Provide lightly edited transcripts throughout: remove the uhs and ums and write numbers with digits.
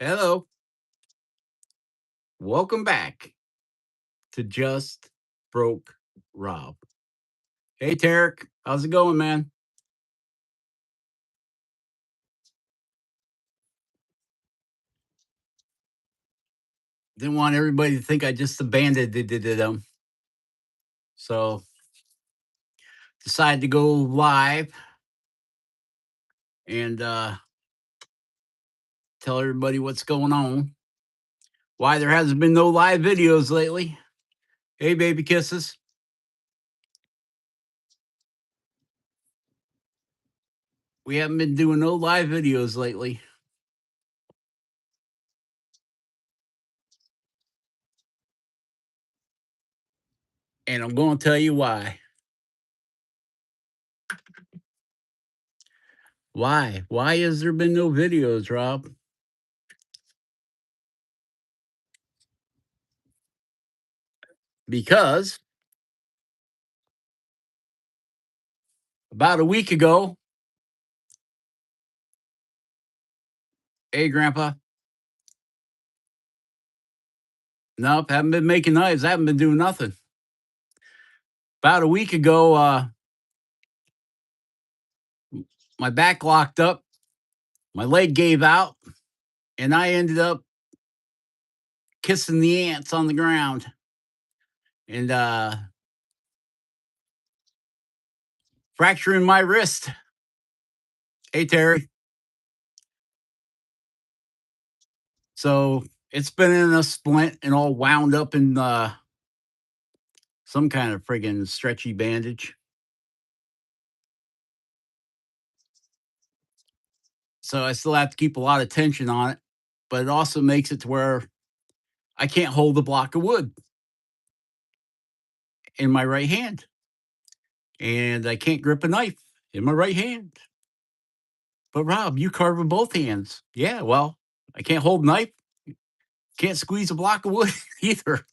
Hello. Welcome back to Just Broke Rob. Hey, Tarek. How's it going, man? Didn't want everybody to think I just abandoned them. So decided to go live and tell everybody what's going on. Why there hasn't been no live videos lately. Hey, baby kisses. We haven't been doing no live videos lately. And I'm going to tell you why. Why? Why has there been no videos, Rob? Because about a week ago, hey, Grandpa. Nope, haven't been making knives. I haven't been doing nothing. About a week ago, my back locked up, my leg gave out, and I ended up kissing the ants on the ground and fracturing my wrist. Hey, Terry. So it's been in a splint and all wound up in some kind of friggin' stretchy bandage. So I still have to keep a lot of tension on it, but it also makes it to where I can't hold a block of wood in my right hand, and I can't grip a knife in my right hand. But Rob, you carve with both hands. Yeah, well, I can't hold a knife, can't squeeze a block of wood either.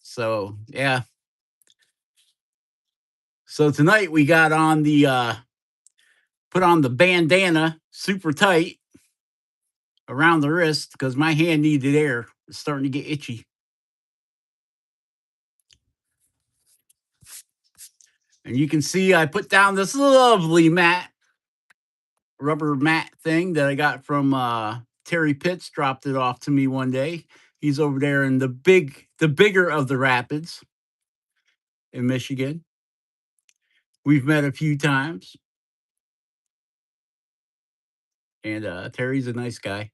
So yeah. So tonight we got on the put on the bandana super tight around the wrist because my hand needed air. It's starting to get itchy. And you can see I put down this lovely mat, rubber mat thing that I got from Terry Pitts, dropped it off to me one day. He's over there in the bigger of the rapids in Michigan. We've met a few times, and Terry's a nice guy.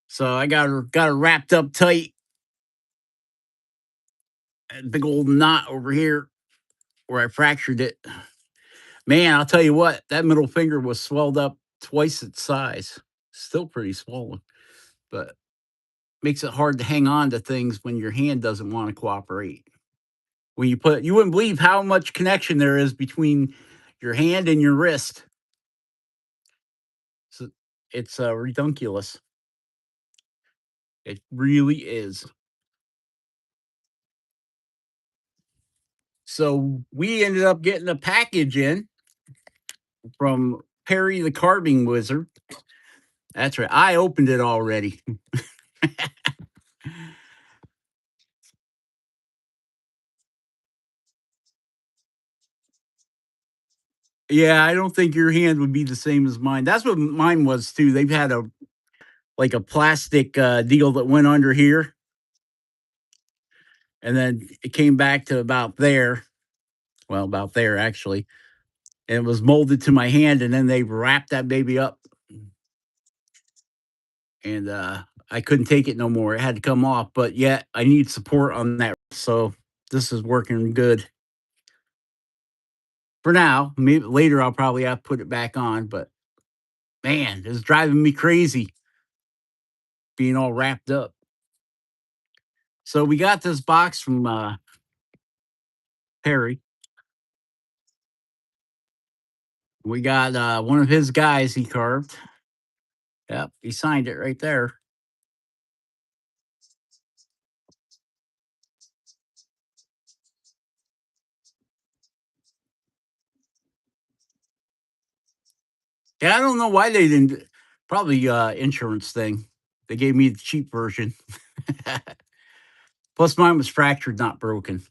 So I got her wrapped up tight, a big old knot over here where I fractured it. Man, I'll tell you what, that middle finger was swelled up twice its size. Still pretty swollen, but makes it hard to hang on to things when your hand doesn't want to cooperate. When you wouldn't believe how much connection there is between your hand and your wrist. So it's redunculous. It really is. So we ended up getting a package in from Perry the Carving Wizard. That's right. I opened it already. Yeah, I don't think your hand would be the same as mine. That's what mine was too. They've had a like a plastic deal that went under here, and then it came back to about there. Well, about there actually, and it was molded to my hand, and then they wrapped that baby up, and I couldn't take it no more. It had to come off, but yet I need support on that, so this is working good for now. Maybe later I'll probably have to put it back on, but man, it's driving me crazy being all wrapped up. So we got this box from Perry. We got one of his guys he carved. Yep, he signed it right there. Yeah, I don't know why they didn't. Probably insurance thing. They gave me the cheap version. Plus, mine was fractured, not broken.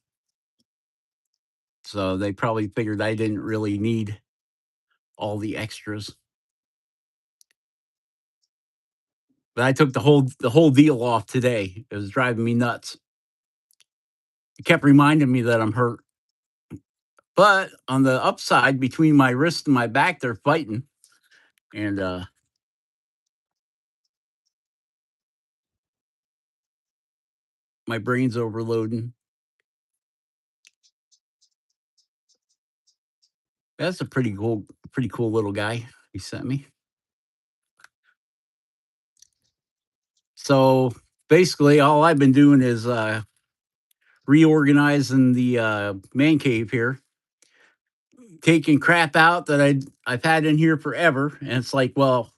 So they probably figured I didn't really need all the extras. But I took the whole deal off today. It was driving me nuts. It kept reminding me that I'm hurt. But on the upside, between my wrist and my back, they're fighting, and my brain's overloading. That's a pretty cool little guy he sent me. So basically, all I've been doing is reorganizing the man cave here, taking crap out that I've had in here forever, and it's like, well,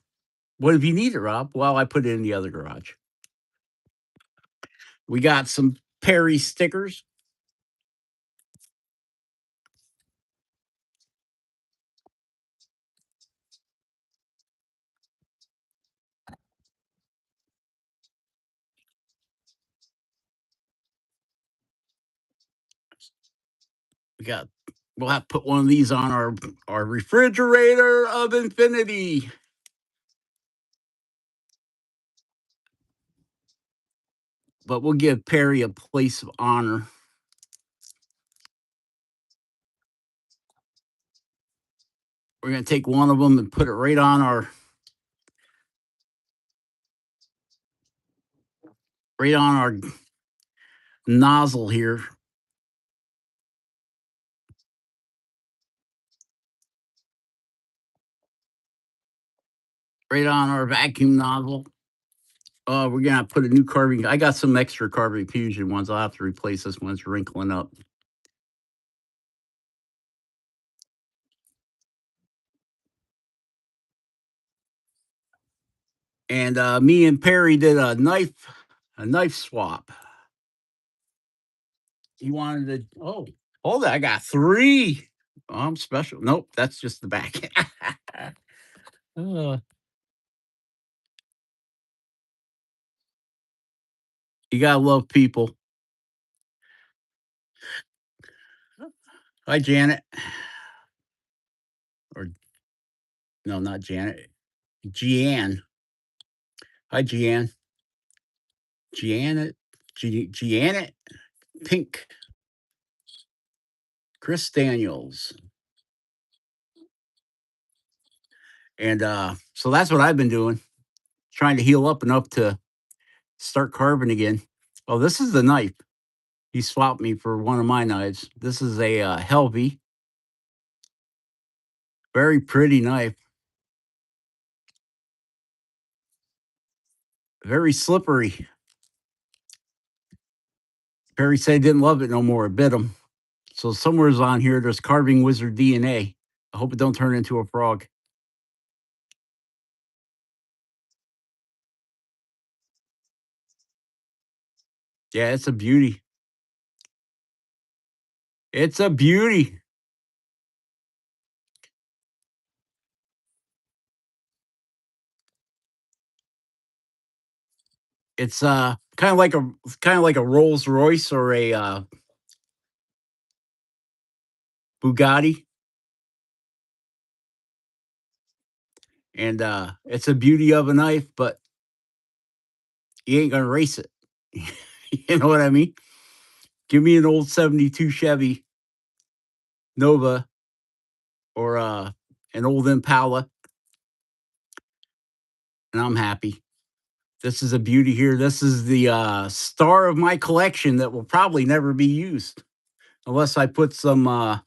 what if you need it, Rob? Well, I put it in the other garage. We got some Perry stickers. We got we'll have to put one of these on our refrigerator of infinity. But we'll give Perry a place of honor. We're gonna take one of them and put it right on our nozzle here, right on our vacuum nozzle. We're gonna put a new carving. I got some extra carving fusion ones. I'll have to replace this one. It's wrinkling up. And me and Perry did a knife swap. He wanted to. Oh, hold it! I got three. Oh, I'm special. Nope, that's just the back. uh, you gotta love people. Hi, Janet. Or no, not Janet. Jeanne. Hi, Jeanne. Janet. Janet Pink. Chris Daniels. And so that's what I've been doing, trying to heal up enough to start carving again. Oh, this is the knife. He swapped me for one of my knives. This is a Helvey. Very pretty knife. Very slippery. Perry said he didn't love it no more. It bit him. So somewhere's on here, there's carving wizard DNA. I hope it don't turn into a frog. Yeah, it's a beauty. It's a beauty. It's kind of like a Rolls Royce or a Bugatti, and it's a beauty of a knife, but you ain't gonna race it. You know what I mean? Give me an old '72 Chevy Nova or an old Impala, and I'm happy. This is a beauty here. This is the star of my collection that will probably never be used unless I put some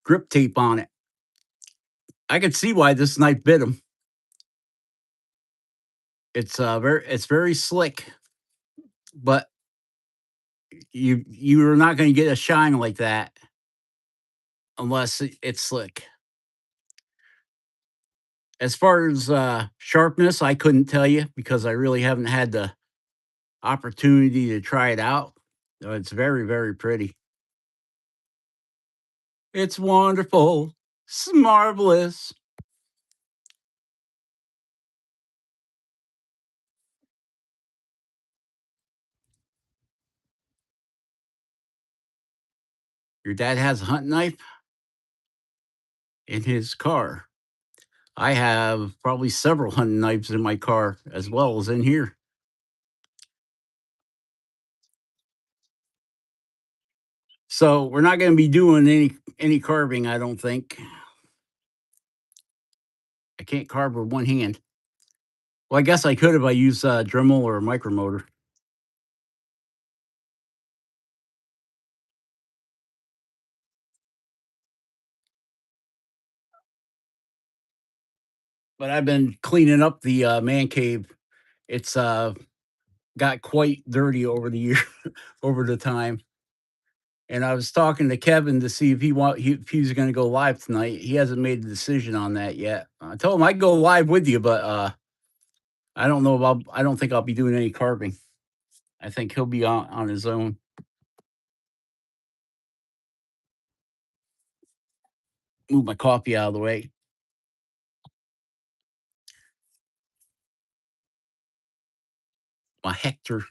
grip tape on it. I could see why this knife bit him. It's very slick, but you're not going to get a shine like that unless it's slick. As far as sharpness, I couldn't tell you because I really haven't had the opportunity to try it out. It's very, very pretty. It's wonderful. It's marvelous. Your dad has a hunting knife in his car. I have probably several hunting knives in my car as well as in here. So we're not going to be doing any carving, I don't think. I can't carve with one hand. Well, I guess I could if I use a Dremel or a micromotor. But I've been cleaning up the man cave. It's got quite dirty over the year, over the time. And I was talking to Kevin to see if if he was going to go live tonight. He hasn't made a decision on that yet. I told him I'd go live with you, but I don't know about. I don't think I'll be doing any carving. I think he'll be on his own. Move my coffee out of the way. My Hector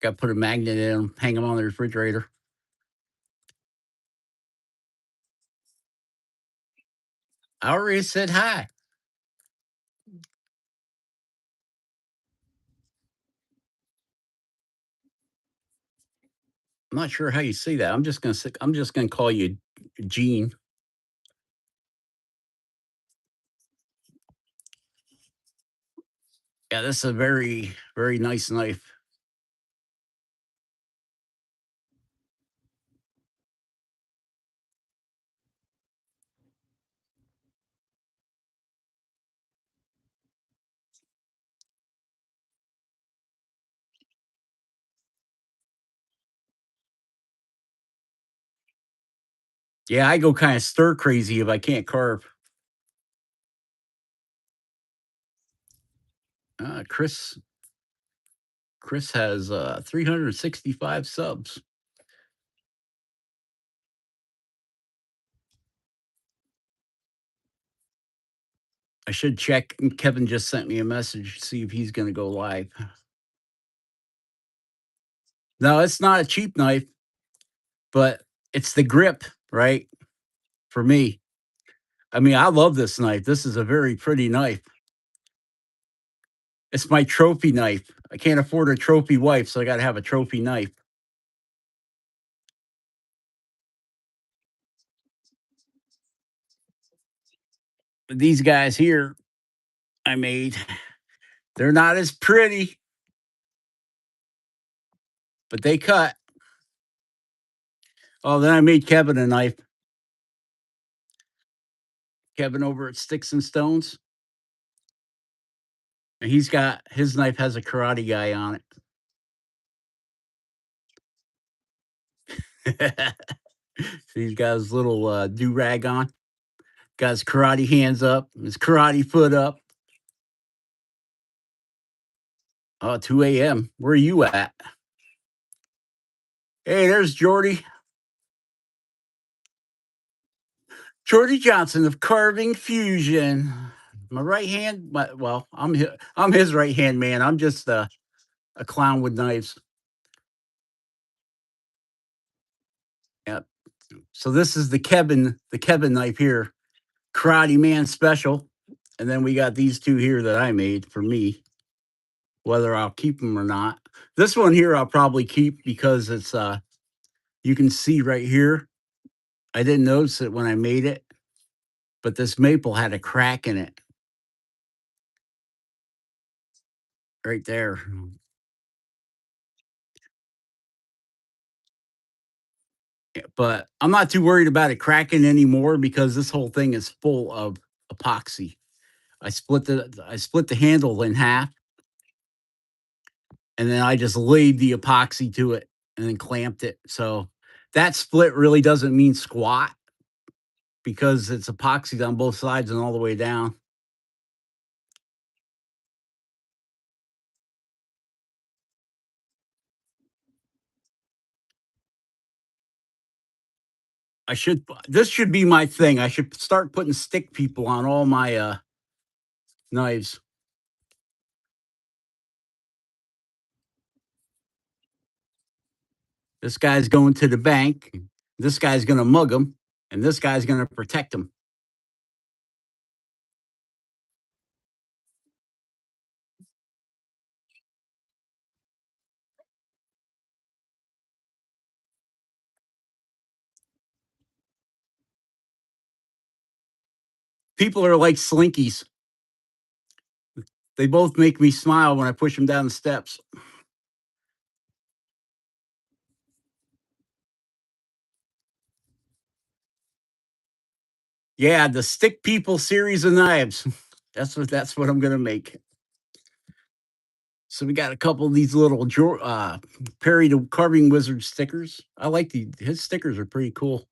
got to put a magnet in him, hang him on the refrigerator. I already said hi. I'm not sure how you say that. I'm just gonna call you Gene. Yeah, this is a very nice knife. Yeah, I go kind of stir crazy if I can't carve. Uh, Chris Chris has 365 subs. I should check. Kevin just sent me a message to see if he's going to go live. No, it's not a cheap knife, but it's the grip, right? For me. I mean, I love this knife. This is a very pretty knife. It's my trophy knife. I can't afford a trophy wife, so I got to have a trophy knife. But these guys here I made, they're not as pretty, but they cut. Oh, then I made Kevin a knife. Kevin over at Sticks and Stones. And he's got his knife has a karate guy on it. He's got his little do rag on, got his karate hands up, his karate foot up. Oh, 2 a.m. Where are you at? Hey, there's Jordy. Jordy Johnson of Carving Fusion. My right hand, well, I'm his right hand man. I'm just a clown with knives. Yep. So this is the Kevin knife here, Karate Man Special, and then we got these two here that I made for me. Whether I'll keep them or not. This one here I'll probably keep because it's you can see right here. I didn't notice it when I made it, but this maple had a crack in it right there. Yeah, but I'm not too worried about it cracking anymore because this whole thing is full of epoxy. I split the handle in half and then I just laid the epoxy to it and then clamped it. So that split really doesn't mean squat because it's epoxied on both sides and all the way down. This should be my thing. I should start putting stick people on all my knives. This guy's going to the bank. This guy's going to mug them, and this guy's going to protect them. People are like slinkies. They both make me smile when I push them down the steps. Yeah, the stick people series of knives. That's what I'm gonna make. So we got a couple of these little Perry the Carving Wizard stickers. I like his stickers are pretty cool.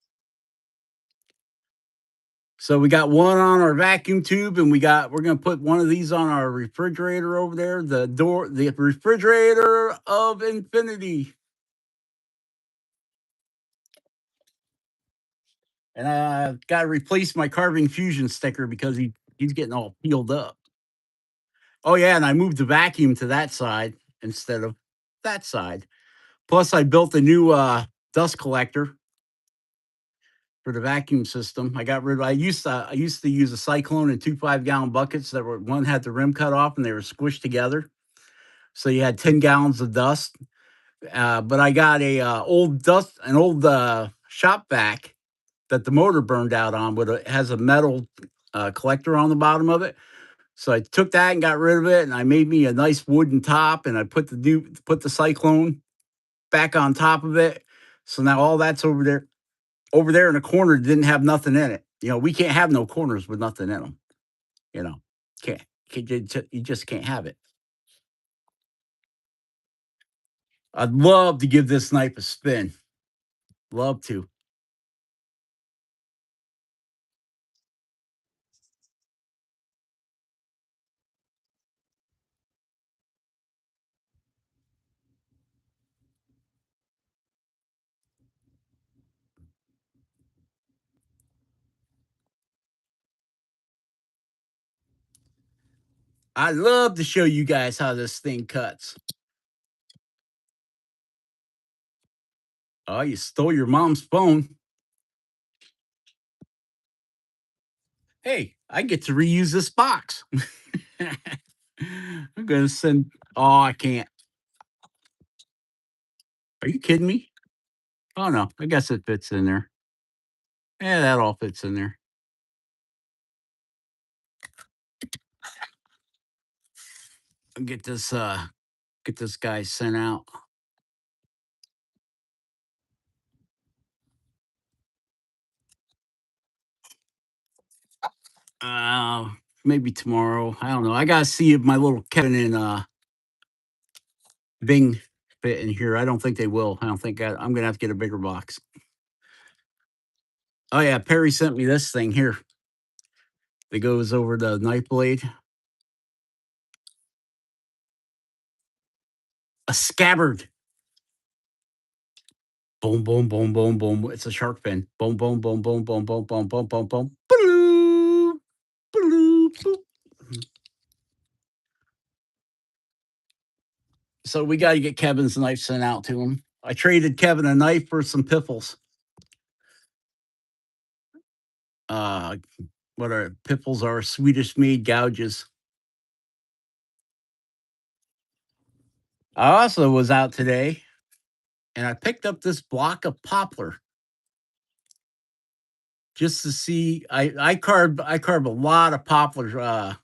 So we got one on our vacuum tube, and we're gonna put one of these on our refrigerator over there. The refrigerator of infinity. And I got to replace my Carving Fusion sticker because he's getting all peeled up. Oh yeah, and I moved the vacuum to that side instead of that side. Plus, I built a new dust collector for the vacuum system. I got rid of. I used to use a Cyclone in 2 5-gallon buckets that were one had the rim cut off and they were squished together, so you had 10 gallons of dust. But I got an old shop vac that the motor burned out on, but it has a metal collector on the bottom of it. So I took that and got rid of it, and I made me a nice wooden top, and I put the Cyclone back on top of it. So now all that's over there in the corner didn't have nothing in it. We can't have no corners with nothing in them. You know, you just can't have it. I'd love to give this knife a spin. Love to. I'd love to show you guys how this thing cuts. Oh, you stole your mom's phone. Hey, I get to reuse this box. I'm gonna send. Oh, I can't. Are you kidding me? Oh no, I guess it fits in there. Yeah, that all fits in there. I'll get this guy sent out. Uh Maybe tomorrow. I don't know. I gotta see if my little Kevin and Bing fit in here. I don't think they will. I don't think I'm gonna have to get a bigger box. Oh yeah, Perry sent me this thing here that goes over the knife blade. A scabbard. Boom, boom, boom, boom, boom. It's a shark fin. Boom, boom, boom, boom, boom, boom, boom, boom, boom, boom. Boop, boop, boop. So we got to get Kevin's knife sent out to him. I traded Kevin a knife for some piffles. Uh, what are piffles? Are Swedish made gouges. I also was out today and I picked up this block of poplar just to see. I carved a lot of poplar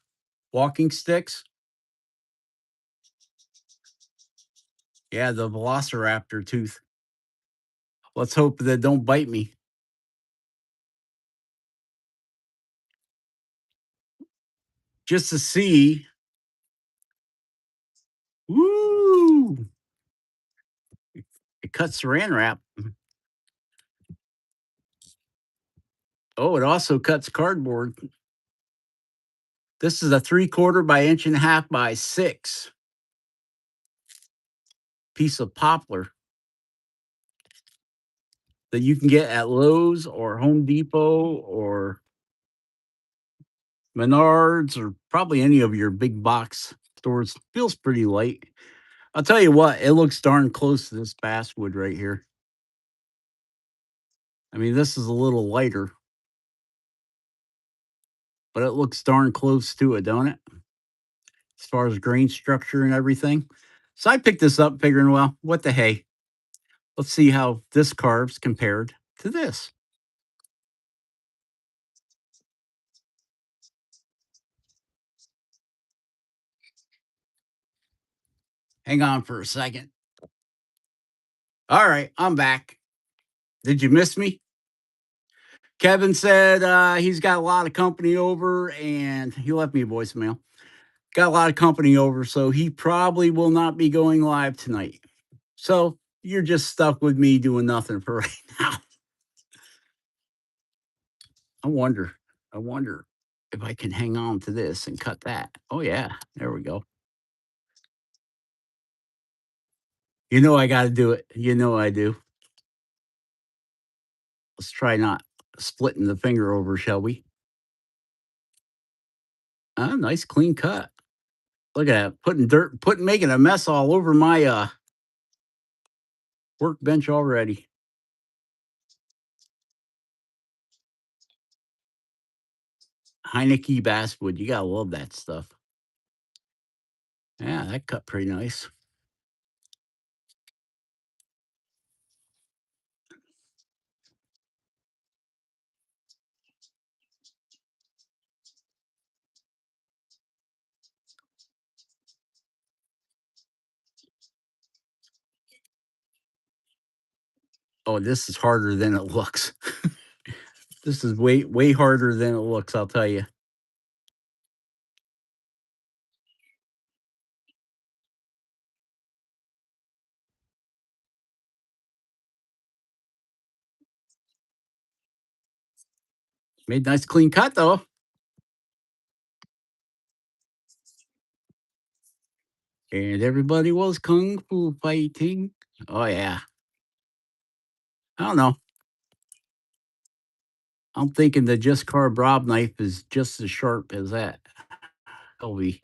walking sticks. Yeah, the velociraptor tooth. Let's hope that don't bite me. Just to see. Woo! It cuts saran wrap. Oh, it also cuts cardboard. This is a 3/4 by inch and a half by 6 piece of poplar that you can get at Lowe's or Home Depot or Menards or probably any of your big box stores. Feels pretty light. I'll tell you what, it looks darn close to this basswood right here. I mean, this is a little lighter, but it looks darn close to it, don't it? As far as grain structure and everything. So I picked this up figuring, well, what the hey? Let's see how this carves compared to this. Hang on for a second. All right, I'm back. Did you miss me? Kevin said he's got a lot of company over and he left me a voicemail. Got a lot of company over, so he probably will not be going live tonight. So you're just stuck with me doing nothing for right now. I wonder, I wonder if I can hang on to this and cut that. Oh, yeah, there we go. You know I got to do it. You know I do. Let's try not splitting the finger over, shall we? Nice clean cut. Look at that, making a mess all over my workbench already. Heineke basswood, you gotta love that stuff. Yeah, that cut pretty nice. Oh, this is harder than it looks. This is way harder than it looks, I'll tell you. Made nice clean cut though. And everybody was kung fu fighting. Oh yeah. I don't know. I'm thinking the just carved Rob knife is just as sharp as that. LV.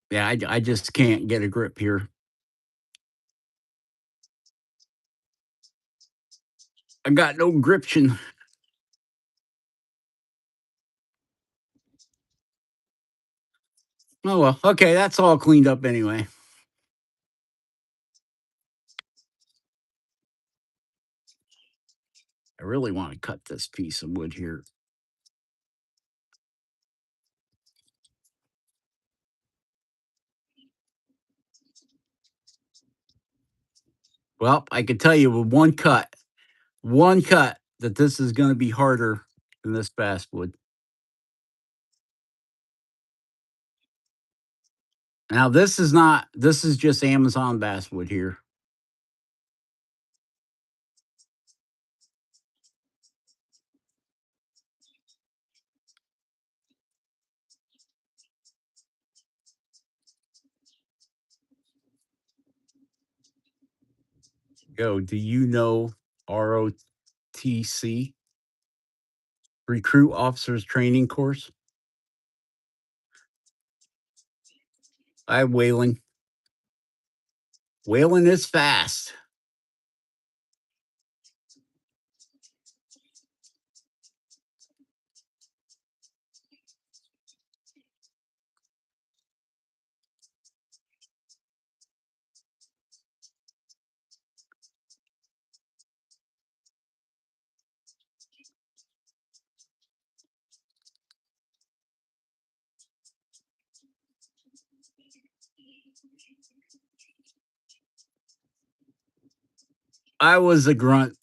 Yeah, I just can't get a grip here. I got no gription. Oh well. Okay, that's all cleaned up anyway. I really want to cut this piece of wood here. Well, I can tell you with one cut, that this is going to be harder than this basswood. Now, this is not, this is just Amazon basswood here. Go, do you know ROTC, Recruit Officers Training Course? I have whaling. Whaling is fast. I was a grunt.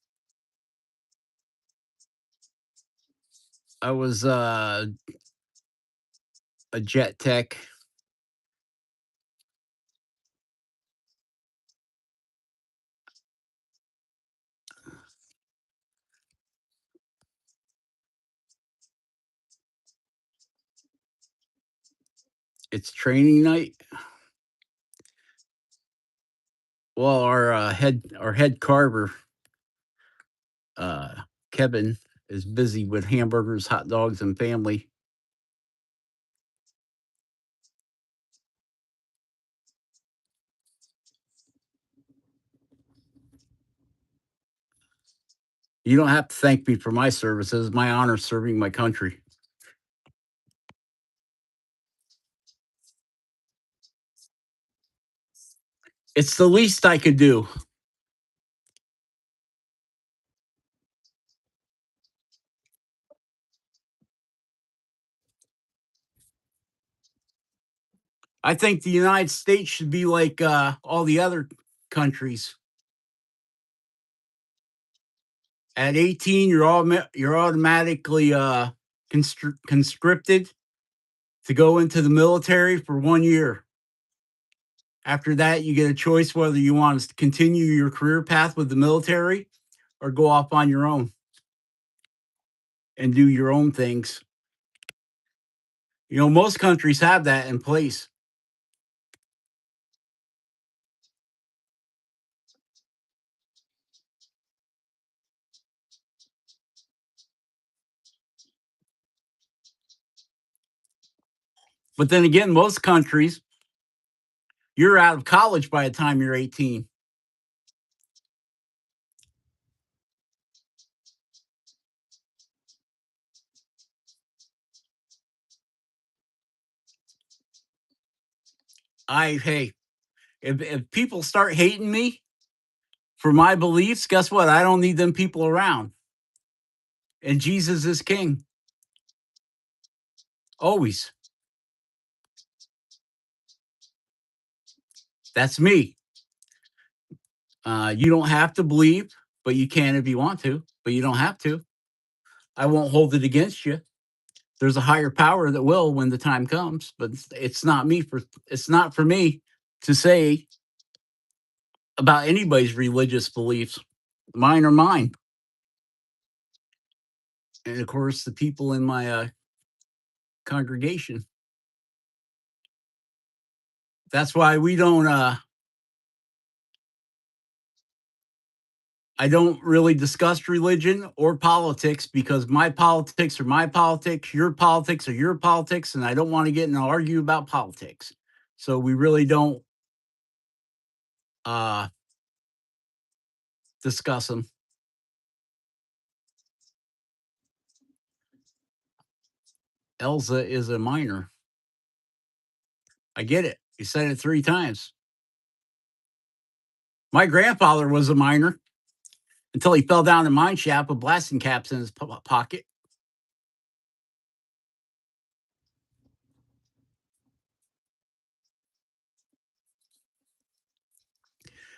I was a jet tech. It's training night. Well, our head carver Uh, Kevin is busy with hamburgers, hot dogs, and family. You don't have to thank me for my services. My honor serving my country. It's the least I could do. I think the United States should be like all the other countries. At 18, you're automatically conscripted to go into the military for 1 year. After that, you get a choice whether you want to continue your career path with the military or go off on your own and do your own things. You know, most countries have that in place. But then again, most countries, you're out of college by the time you're 18. Hey, if people start hating me for my beliefs, guess what? I don't need them people around. And Jesus is king. Always. That's me. You don't have to believe, but you can if you want to, but you don't have to. I won't hold it against you. There's a higher power that will when the time comes, but it's not for me to say about anybody's religious beliefs. Mine are mine. And of course, the people in my congregation. That's why we don't I don't really discuss religion or politics because my politics are my politics, your politics are your politics, and I don't want to get in an argue about politics. So we really don't uh, discuss them. Elsa is a minor. I get it. You said it 3 times. My grandfather was a minor until he fell down a mine shaft with blasting caps in his pocket.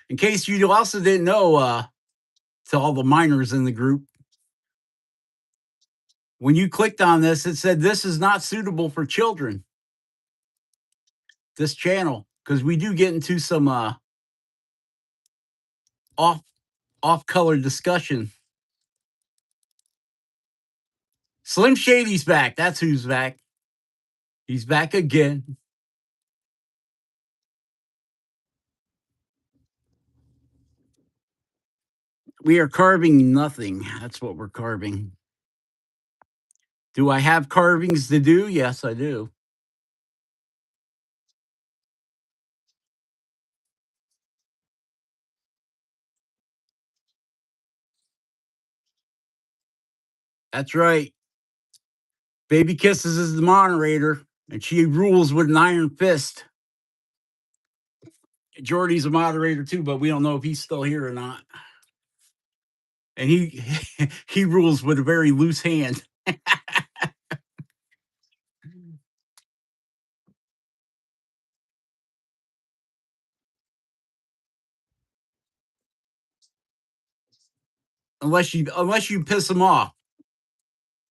In case you also didn't know, to all the minors in the group, when you clicked on this, it said this is not suitable for children. This channel, because we do get into some off color discussion. Slim Shady's back. That's who's back. He's back again. We are carving nothing. That's what we're carving. Do I have carvings to do? Yes, I do. That's right. Baby Kisses is the moderator, and she rules with an iron fist. Jordy's a moderator too, but we don't know if he's still here or not. And he he rules with a very loose hand. Unless you piss him off.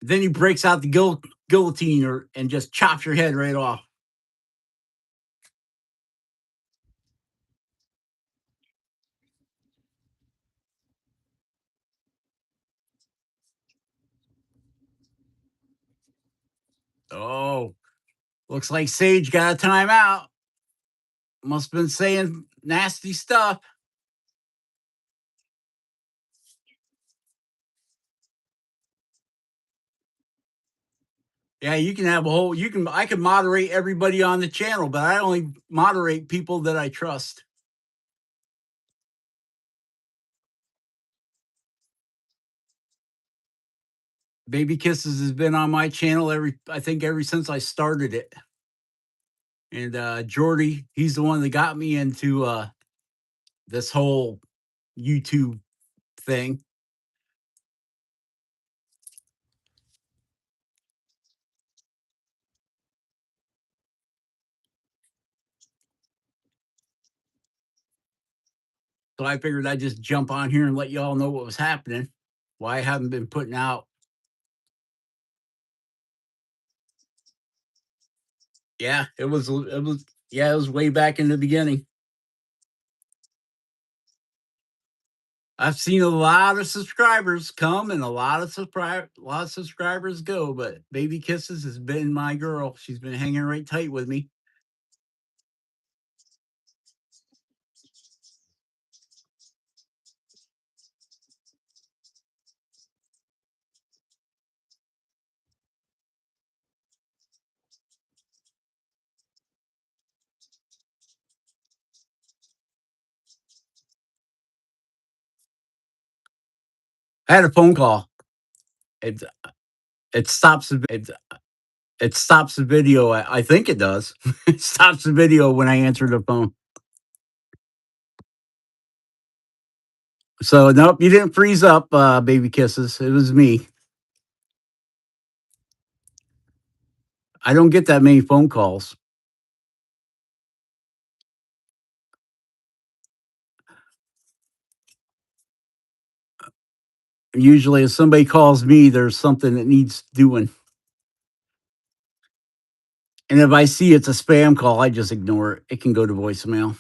Then he breaks out the guillotine and just chops your head right off. Oh, looks like Sage got a timeout. Must have been saying nasty stuff. Yeah, you can have a whole. You can. I can moderate everybody on the channel, but I only moderate people that I trust. Baby Kisses has been on my channel I think ever since I started it. And Jordy, he's the one that got me into this whole YouTube thing. So I figured I'd just jump on here and let y'all know what was happening. Why I haven't been putting out. Yeah, it was yeah, it was way back in the beginning. I've seen a lot of subscribers come and a lot of subscribers go, but Baby Kisses has been my girl. She's been hanging right tight with me. I had a phone call. It it stops it stops the video. I think it does. It stops the video when I answer the phone. So nope, you didn't freeze up, Baby Kisses. It was me. I don't get that many phone calls. Usually, if somebody calls me, there's something that needs doing. And if I see it's a spam call, I just ignore it. It can go to voicemail.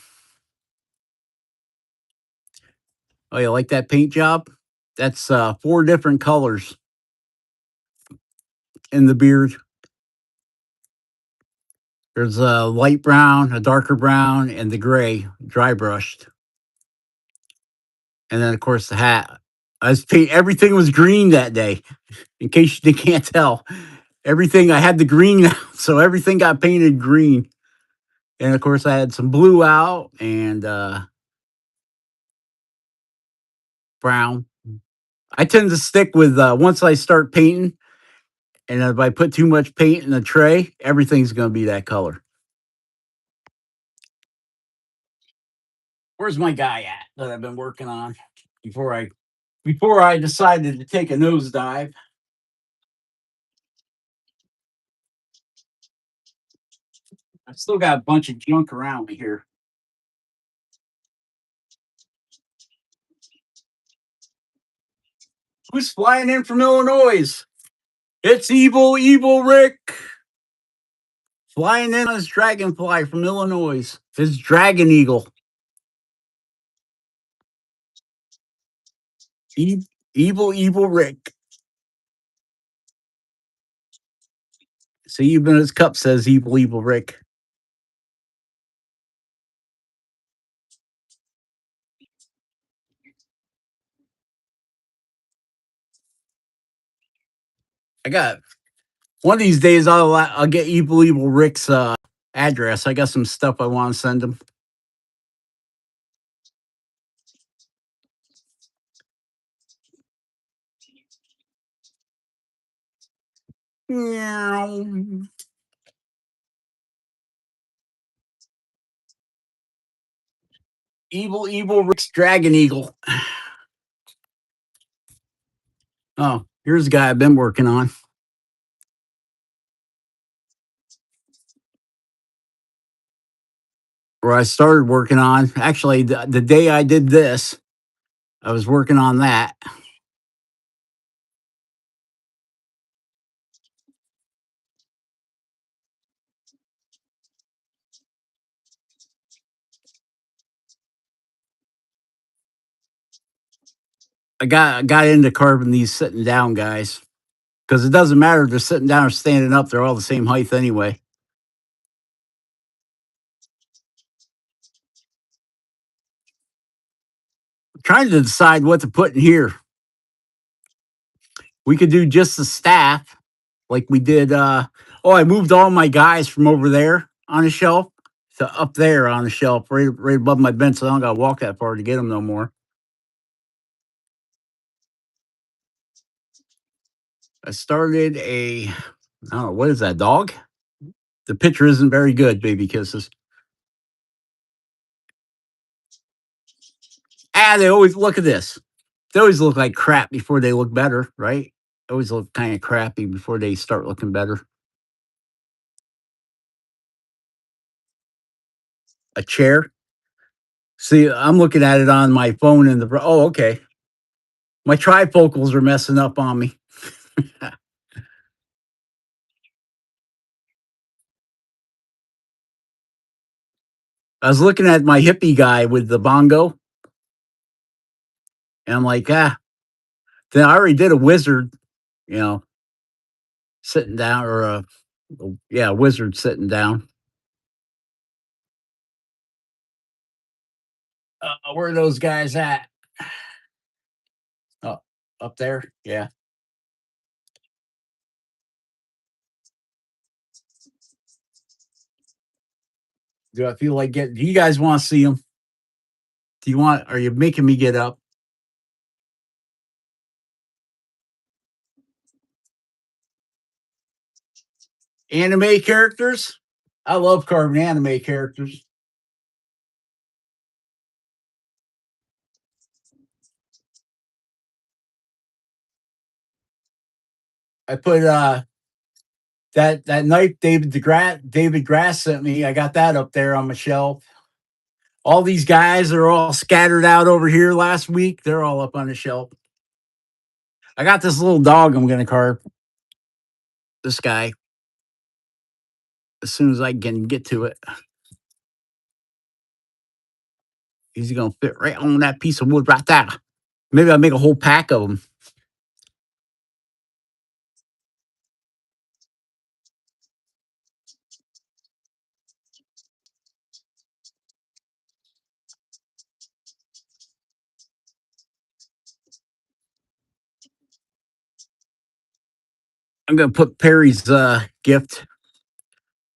Oh, you like that paint job? That's 4 different colors in the beard. There's a light brown, a darker brown, and the gray, dry brushed. And then, of course, the hat. Everything was green that day. In case you can't tell, everything I had the green out, so everything got painted green. And of course, I had some blue out and brown. I tend to stick with once I start painting, and if I put too much paint in the tray, everything's going to be that color. Where's my guy at that I've been working on before I decided to take a nosedive? I've still got a bunch of junk around me here. Who's flying in from Illinois? It's evil Rick flying in on his dragonfly from Illinois. His dragon eagle. E- evil Rick. See, even his cup says evil Rick. I got one of these days. I'll get evil Rick's address. I got some stuff I want to send him. Meow. Evil Rick's dragon eagle. Oh, here's a guy I've been working on. Where I started working on. Actually, the day I did this, I was working on that. I got into carving these sitting down guys because it doesn't matter if they're sitting down or standing up; they're all the same height anyway. I'm trying to decide what to put in here. We could do just the staff, like we did. Oh, I moved all my guys from over there on a shelf to up there on the shelf, right above my bench. So I don't got to walk that far to get them no more. I started a, I don't know, what is that, dog? The picture isn't very good, baby kisses. Ah, they always look at this. They always look like crap before they look better, right? They always look kind of crappy before they start looking better. A chair. See, I'm looking at it on my phone in the. Oh, okay. My trifocals are messing up on me. I was looking at my hippie guy with the bongo, and I'm like, ah. Then I already did a wizard, you know, sitting down, or a, yeah, wizard sitting down. Where are those guys at? Oh, up there. Yeah. Do I feel like getting? Do you guys want to see them? Do you want? Are you making me get up? Anime characters. I love carving anime characters. I put that knife David Grass sent me. I got that up there on my shelf. All these guys are all scattered out over here last week. They're all up on the shelf. I got this little dog I'm gonna carve. This guy as soon as I can get to it. He's gonna fit right on that piece of wood right there. Maybe I'll make a whole pack of them. I'm gonna put Perry's gift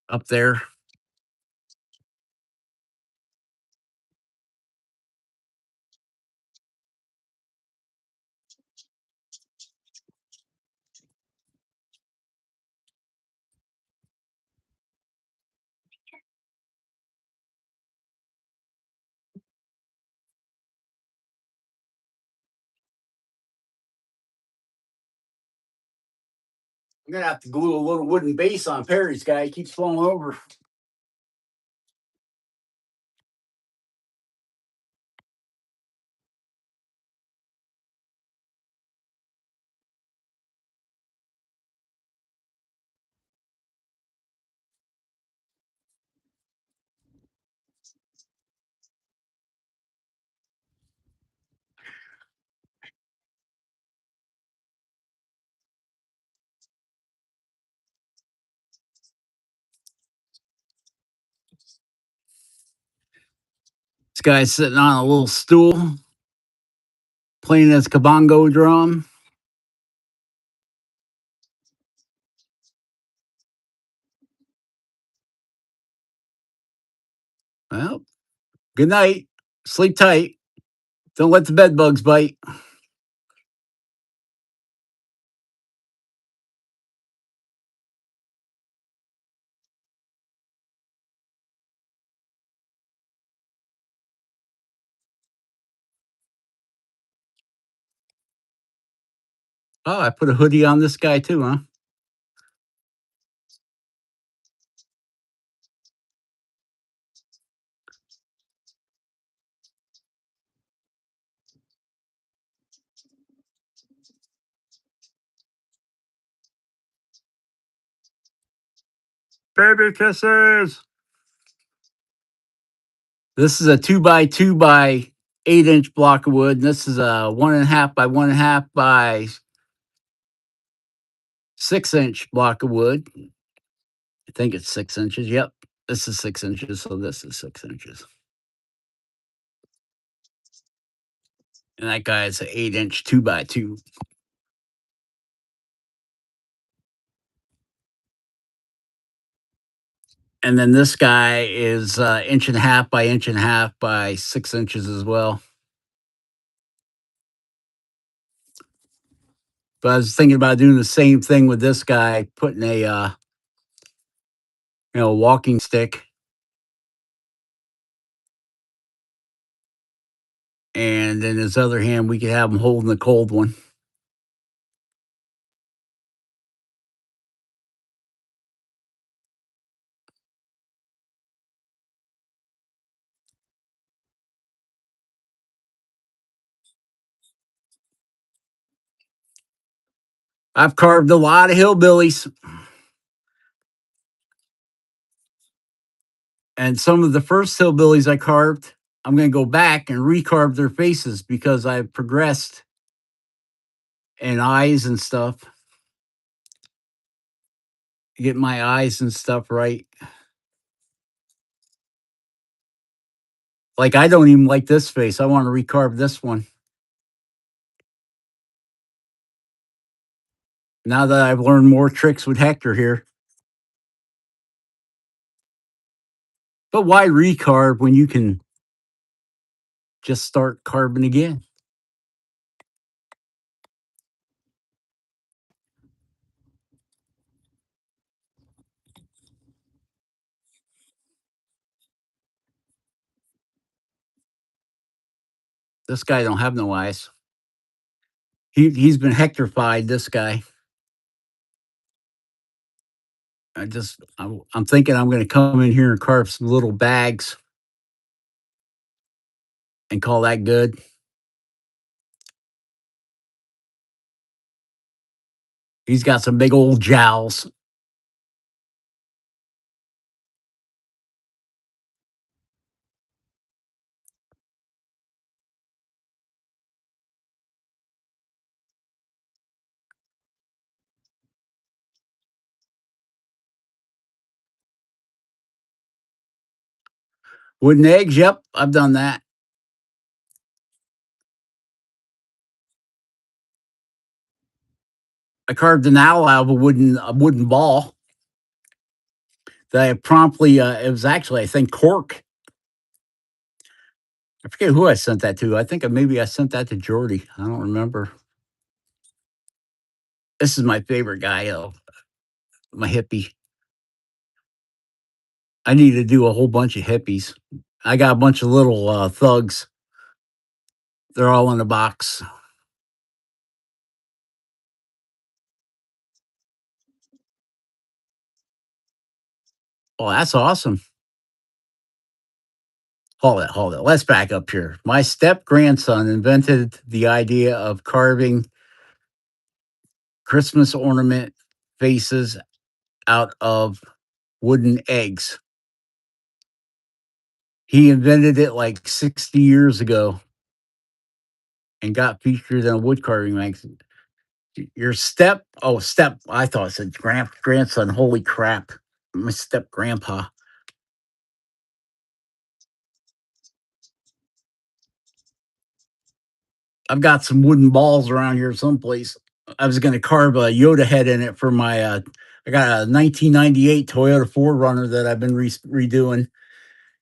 up there. I'm gonna have to glue a little wooden base on Perry's guy. He keeps falling over. This guy's sitting on a little stool playing his kabongo drum. Well, good night. Sleep tight. Don't let the bed bugs bite. Oh, I put a hoodie on this guy too, huh? Baby kisses. This is a 2 by 2 by 8 inch block of wood. And this is a 1.5 by 1.5 by 6 inch block of wood. I think it's 6 inches. Yep. This is 6 inches. So this is 6 inches. And that guy is an 8 inch 2 by 2. And then this guy is inch and a half by inch and a half by 6 inches as well. But I was thinking about doing the same thing with this guy, putting a walking stick, and in his other hand we could have him holding the cold one. I've carved a lot of hillbillies, and some of the first hillbillies I carved, I'm going to go back and recarve their faces because I've progressed in eyes and stuff. Get my eyes and stuff right. Like, I don't even like this face. I want to recarve this one. Now that I've learned more tricks with Hector here. But why recarve when you can just start carving again? This guy don't have no eyes. He's been Hectorified, this guy. I'm thinking I'm going to come in here and carve some little bags and call that good. He's got some big old jowls. Wooden eggs, yep, I've done that. I carved an owl out of a wooden ball that I promptly, it was actually, I think, cork. I forget who I sent that to. I think maybe I sent that to Jordy. I don't remember. This is my favorite guy, though, my hippie. I need to do a whole bunch of hippies. I got a bunch of little thugs. They're all in a box. Oh, that's awesome. Hold it. Let's back up here. My step grandson invented the idea of carving Christmas ornament faces out of wooden eggs. He invented it like 60 years ago and got featured in a wood carving magazine. Your step. I thought it said grandson. Holy crap. My step grandpa. I've got some wooden balls around here someplace. I was going to carve a Yoda head in it for my. I got a 1998 Toyota 4Runner that I've been redoing,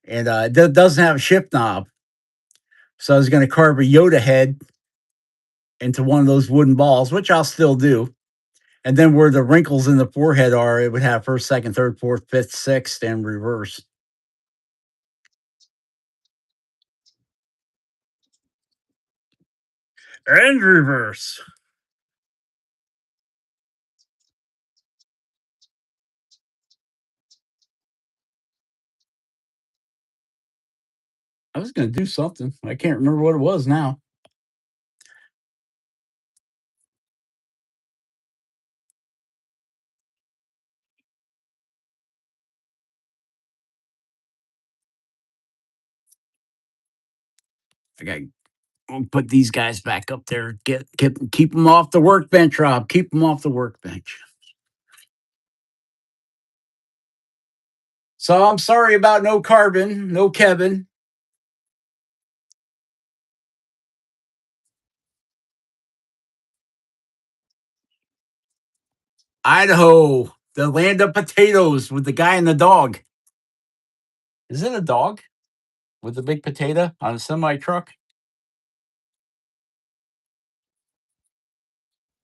and it doesn't have a shift knob. So I was going to carve a Yoda head into one of those wooden balls, which I'll still do. And then where the wrinkles in the forehead are, it would have first, second, third, fourth, fifth, sixth, and reverse. And reverse. I was going to do something. I can't remember what it was now. I got to put these guys back up there. Keep them off the workbench, Rob. Keep them off the workbench. So I'm sorry about no Carbon, no Kevin. Idaho, the land of potatoes with the guy and the dog. Is it a dog with a big potato on a semi truck?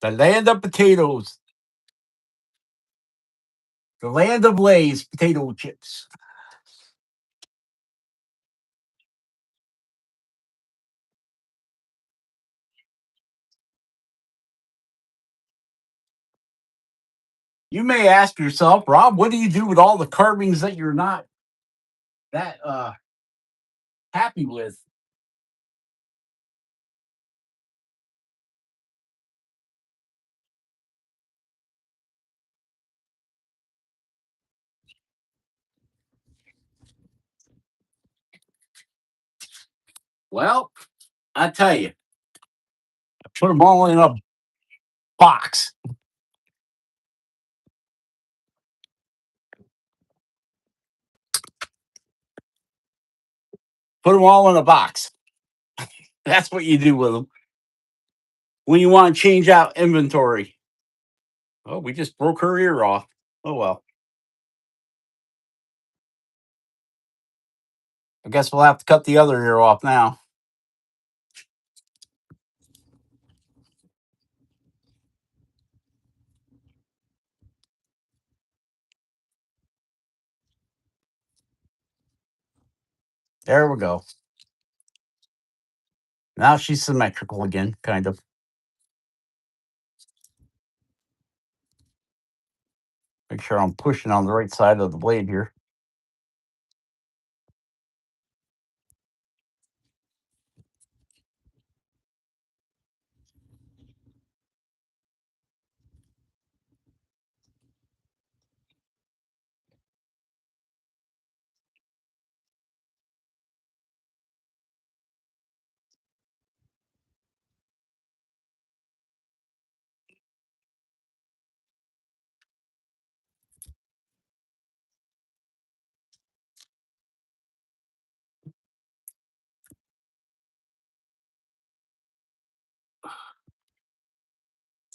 The land of potatoes. The land of Lay's potato chips. You may ask yourself, Rob, what do you do with all the carvings that you're not that happy with? Well, I tell you, put them all in a box. Put them all in a box. That's what you do with them when you want to change out inventory. Oh, we just broke her ear off. Oh well. I guess we'll have to cut the other ear off now. There we go. Now she's symmetrical again, kind of. Make sure I'm pushing on the right side of the blade here.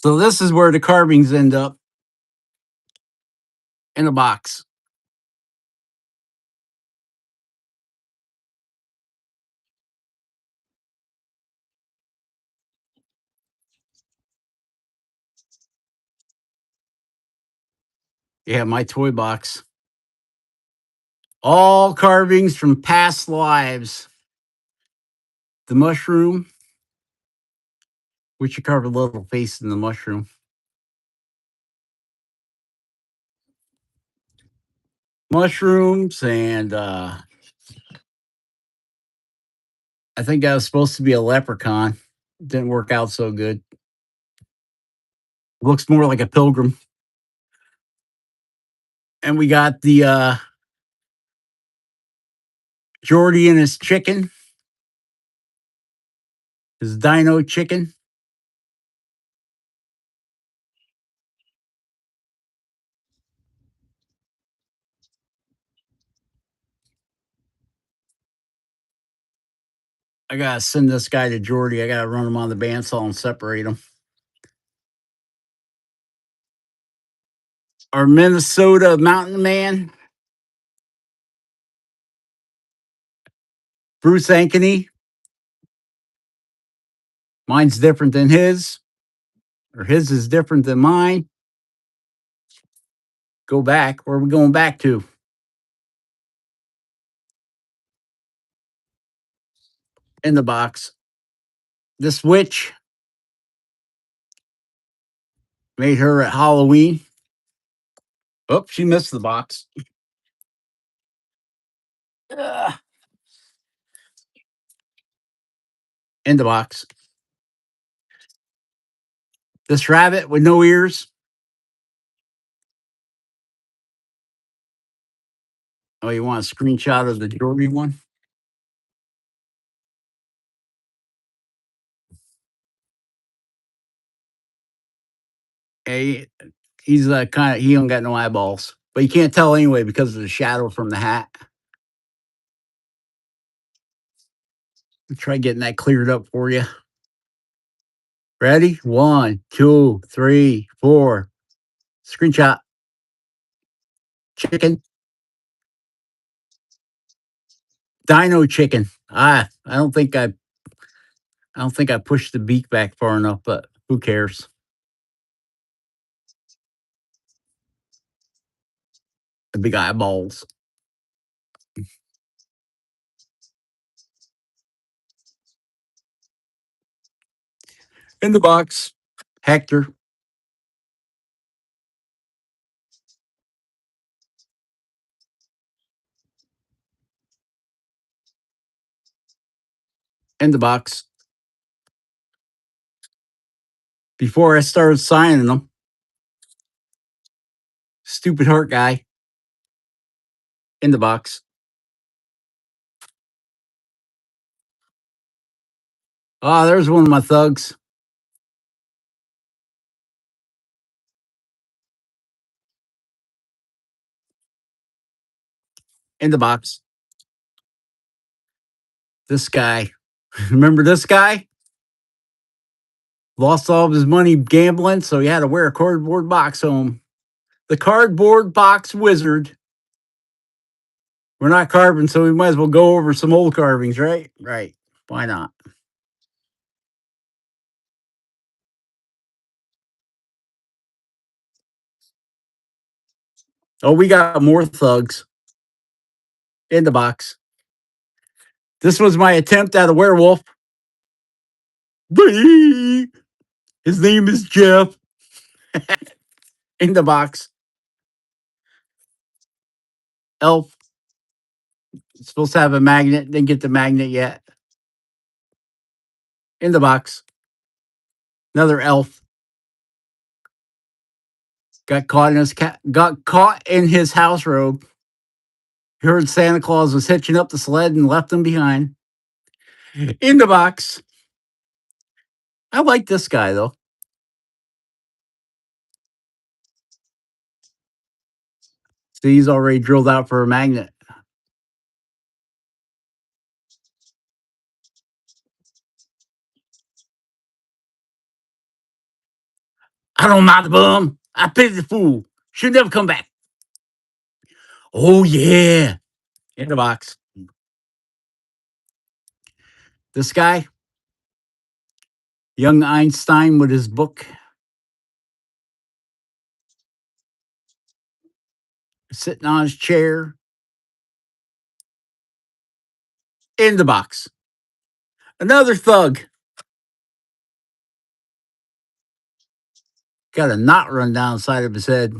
So this is where the carvings end up in a box. Yeah, my toy box. All carvings from past lives. The mushroom, which you carve a little face in the mushroom. Mushrooms and I think that was supposed to be a leprechaun. Didn't work out so good. Looks more like a pilgrim. And we got the Jordy and his chicken, his dino chicken. I gotta send this guy to Jordy. I gotta run him on the bandsaw and separate him. Our Minnesota mountain man, Bruce Ankeny. Mine's different than his, or his is different than mine. Go back. Where are we going back to? In the box. This witch made her at Halloween. Oh, she missed the box. Ugh. In the box. This rabbit with no ears. Oh, you want a screenshot of the Jordy one? Hey, he's kind of, he don't got no eyeballs, but you can't tell anyway because of the shadow from the hat. I'll try getting that cleared up for you. Ready? 1, 2, 3, 4. Screenshot. Chicken. Dino chicken. I don't think I pushed the beak back far enough, but who cares? The big eyeballs. In the box. Hector. In the box. Before I started signing them, stupid heart guy. In the box. Ah, there's one of my thugs. In the box. This guy. Remember this guy? Lost all of his money gambling, so he had to wear a cardboard box home. The cardboard box wizard. We're not carving, so we might as well go over some old carvings, right? Right. Why not? Oh, we got more thugs in the box. This was my attempt at a werewolf. His name is Jeff. In the box. Elf. Supposed to have a magnet. Didn't get the magnet yet. In the box. Another elf. Got caught in his house robe. Heard Santa Claus was hitching up the sled and left him behind. In the box. I like this guy though. See, he's already drilled out for a magnet. I don't mind the bum. I pity the fool. Should never come back. Oh yeah. In the box. This guy, young Einstein with his book, sitting on his chair. In the box. Another thug. Got a knot run down the side of his head.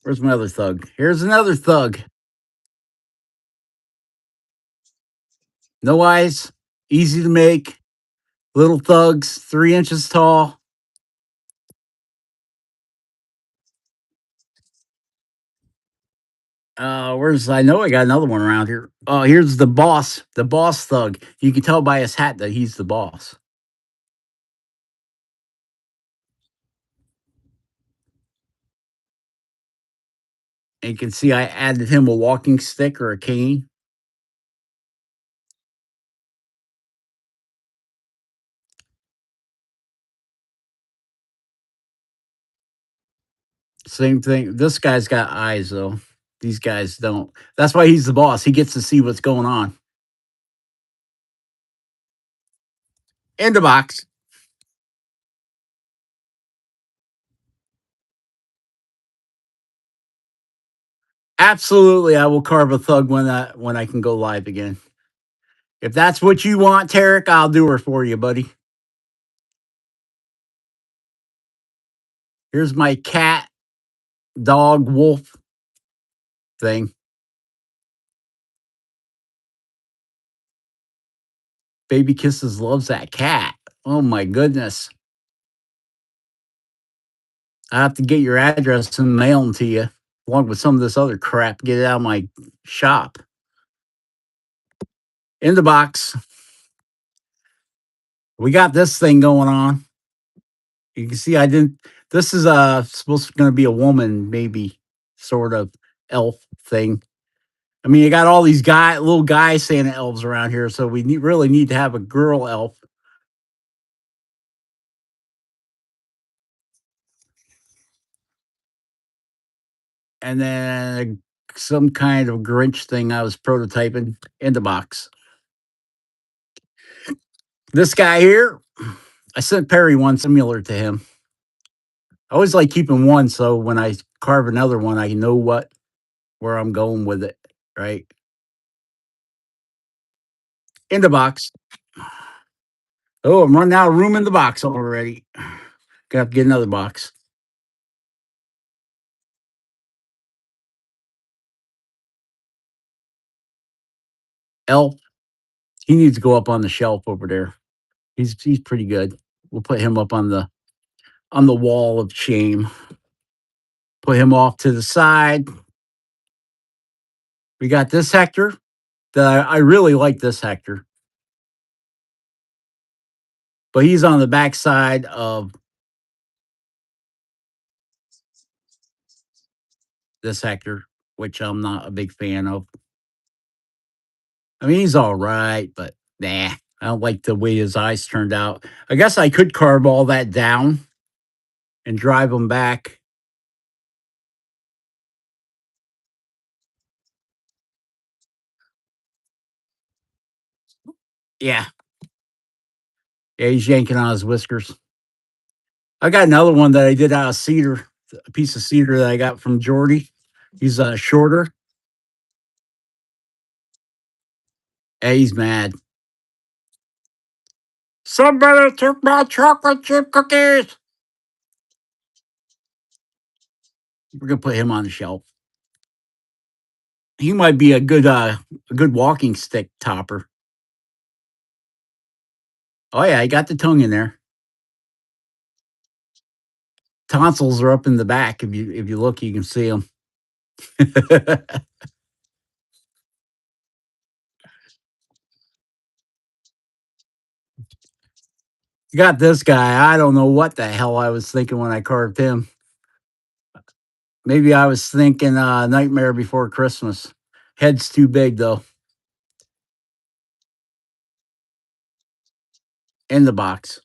Where's my other thug? Here's another thug. No eyes, easy to make. Little thugs, 3 inches tall. Where's I know I got another one around here. Oh, here's the boss thug. You can tell by his hat that he's the boss. And you can see I added him a walking stick or a cane. Same thing. This guy's got eyes though. These guys don't. That's why he's the boss. He gets to see what's going on. In the box. Absolutely, I will carve a thug when I can go live again. If that's what you want, Tarek, I'll do her for you, buddy. Here's my cat, dog, wolf thing. Baby Kisses loves that cat. Oh my goodness. I have to get your address and mail them to you, along with some of this other crap. Get it out of my shop. In the box. We got this thing going on. You can see I didn't. This is supposed to going to be a woman, maybe sort of elf thing. I mean, you got all these little guy Santa elves around here, so we really need to have a girl elf. And then some kind of Grinch thing I was prototyping in the box. This guy here, I sent Perry one similar to him. I always like keeping one so when I carve another one, I know where I'm going with it, right? In the box. Oh, I'm running out of room in the box already. Gonna have to get another box. Elf, he needs to go up on the shelf over there. He's pretty good. We'll put him up on the wall of shame. Put him off to the side. We got this Hector. I really like this Hector, but he's on the backside of this Hector, which I'm not a big fan of. I mean, he's all right, but nah, I don't like the way his eyes turned out. I guess I could carve all that down and drive him back. Yeah, yeah, he's yanking on his whiskers. I got another one that I did out of cedar, a piece of cedar that I got from Jordy. He's shorter. Hey, he's mad. Somebody took my chocolate chip cookies. We're gonna put him on the shelf. He might be a good walking stick topper. Oh yeah, he got the tongue in there. Tonsils are up in the back. If you look, you can see them. You got this guy. I don't know what the hell I was thinking when I carved him. Maybe I was thinking Nightmare Before Christmas. Head's too big though. In the box.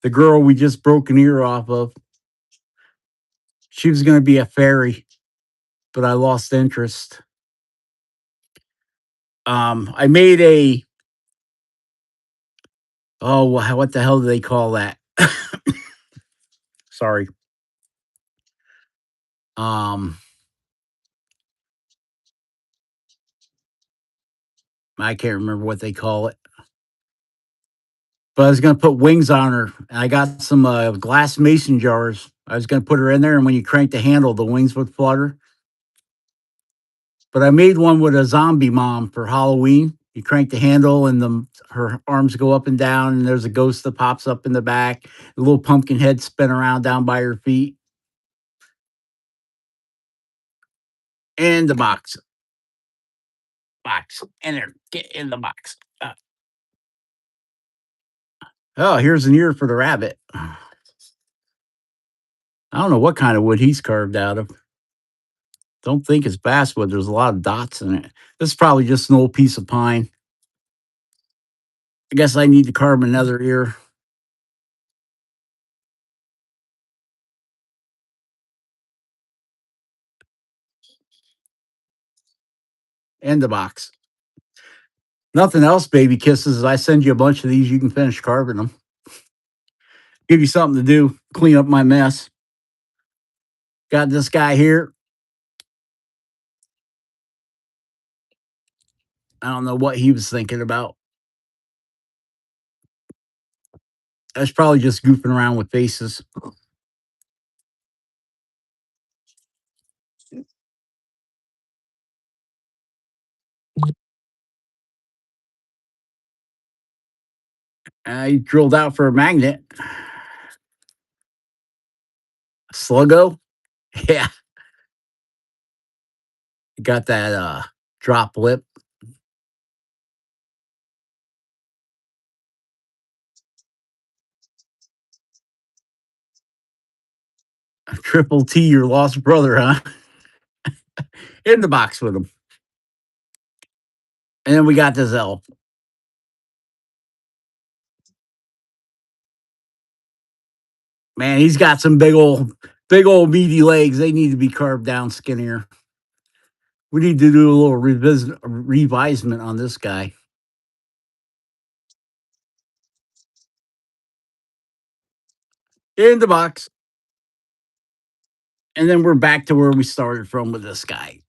The girl we just broke an ear off of. She was going to be a fairy, but I lost interest. I made a oh, what the hell do they call that? Sorry. Um, I can't remember what they call it. But I was going to put wings on her. And I got some glass mason jars. I was going to put her in there, and when you crank the handle, the wings would flutter. But I made one with a zombie mom for Halloween. You crank the handle, and her arms go up and down, and there's a ghost that pops up in the back. A little pumpkin head spin around down by her feet. In the box, in there, get in the box. Oh, here's an ear for the rabbit. I don't know what kind of wood he's carved out of. Don't think it's basswood. There's a lot of dots in it. This is probably just an old piece of pine. I guess I need to carve another ear. In the box. Nothing else, baby kisses. I send you a bunch of these. You can finish carving them. Give you something to do. Clean up my mess. Got this guy here. I don't know what he was thinking about. I was probably just goofing around with faces. I drilled out for a magnet. Sluggo. Yeah. Got that drop lip. Triple T, your lost brother, huh? In the box with him. And then we got this elf. Man, he's got some big Big old meaty legs. They need to be carved down skinnier. We need to do a little revisement on this guy. In the box. And then we're back to where we started from with this guy.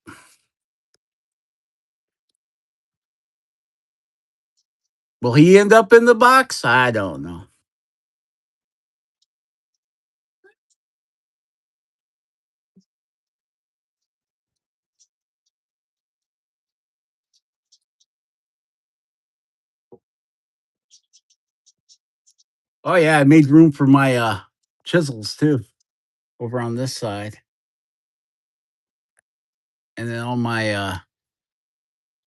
Will he end up in the box? I don't know. Oh yeah, I made room for my chisels too over on this side. And then all my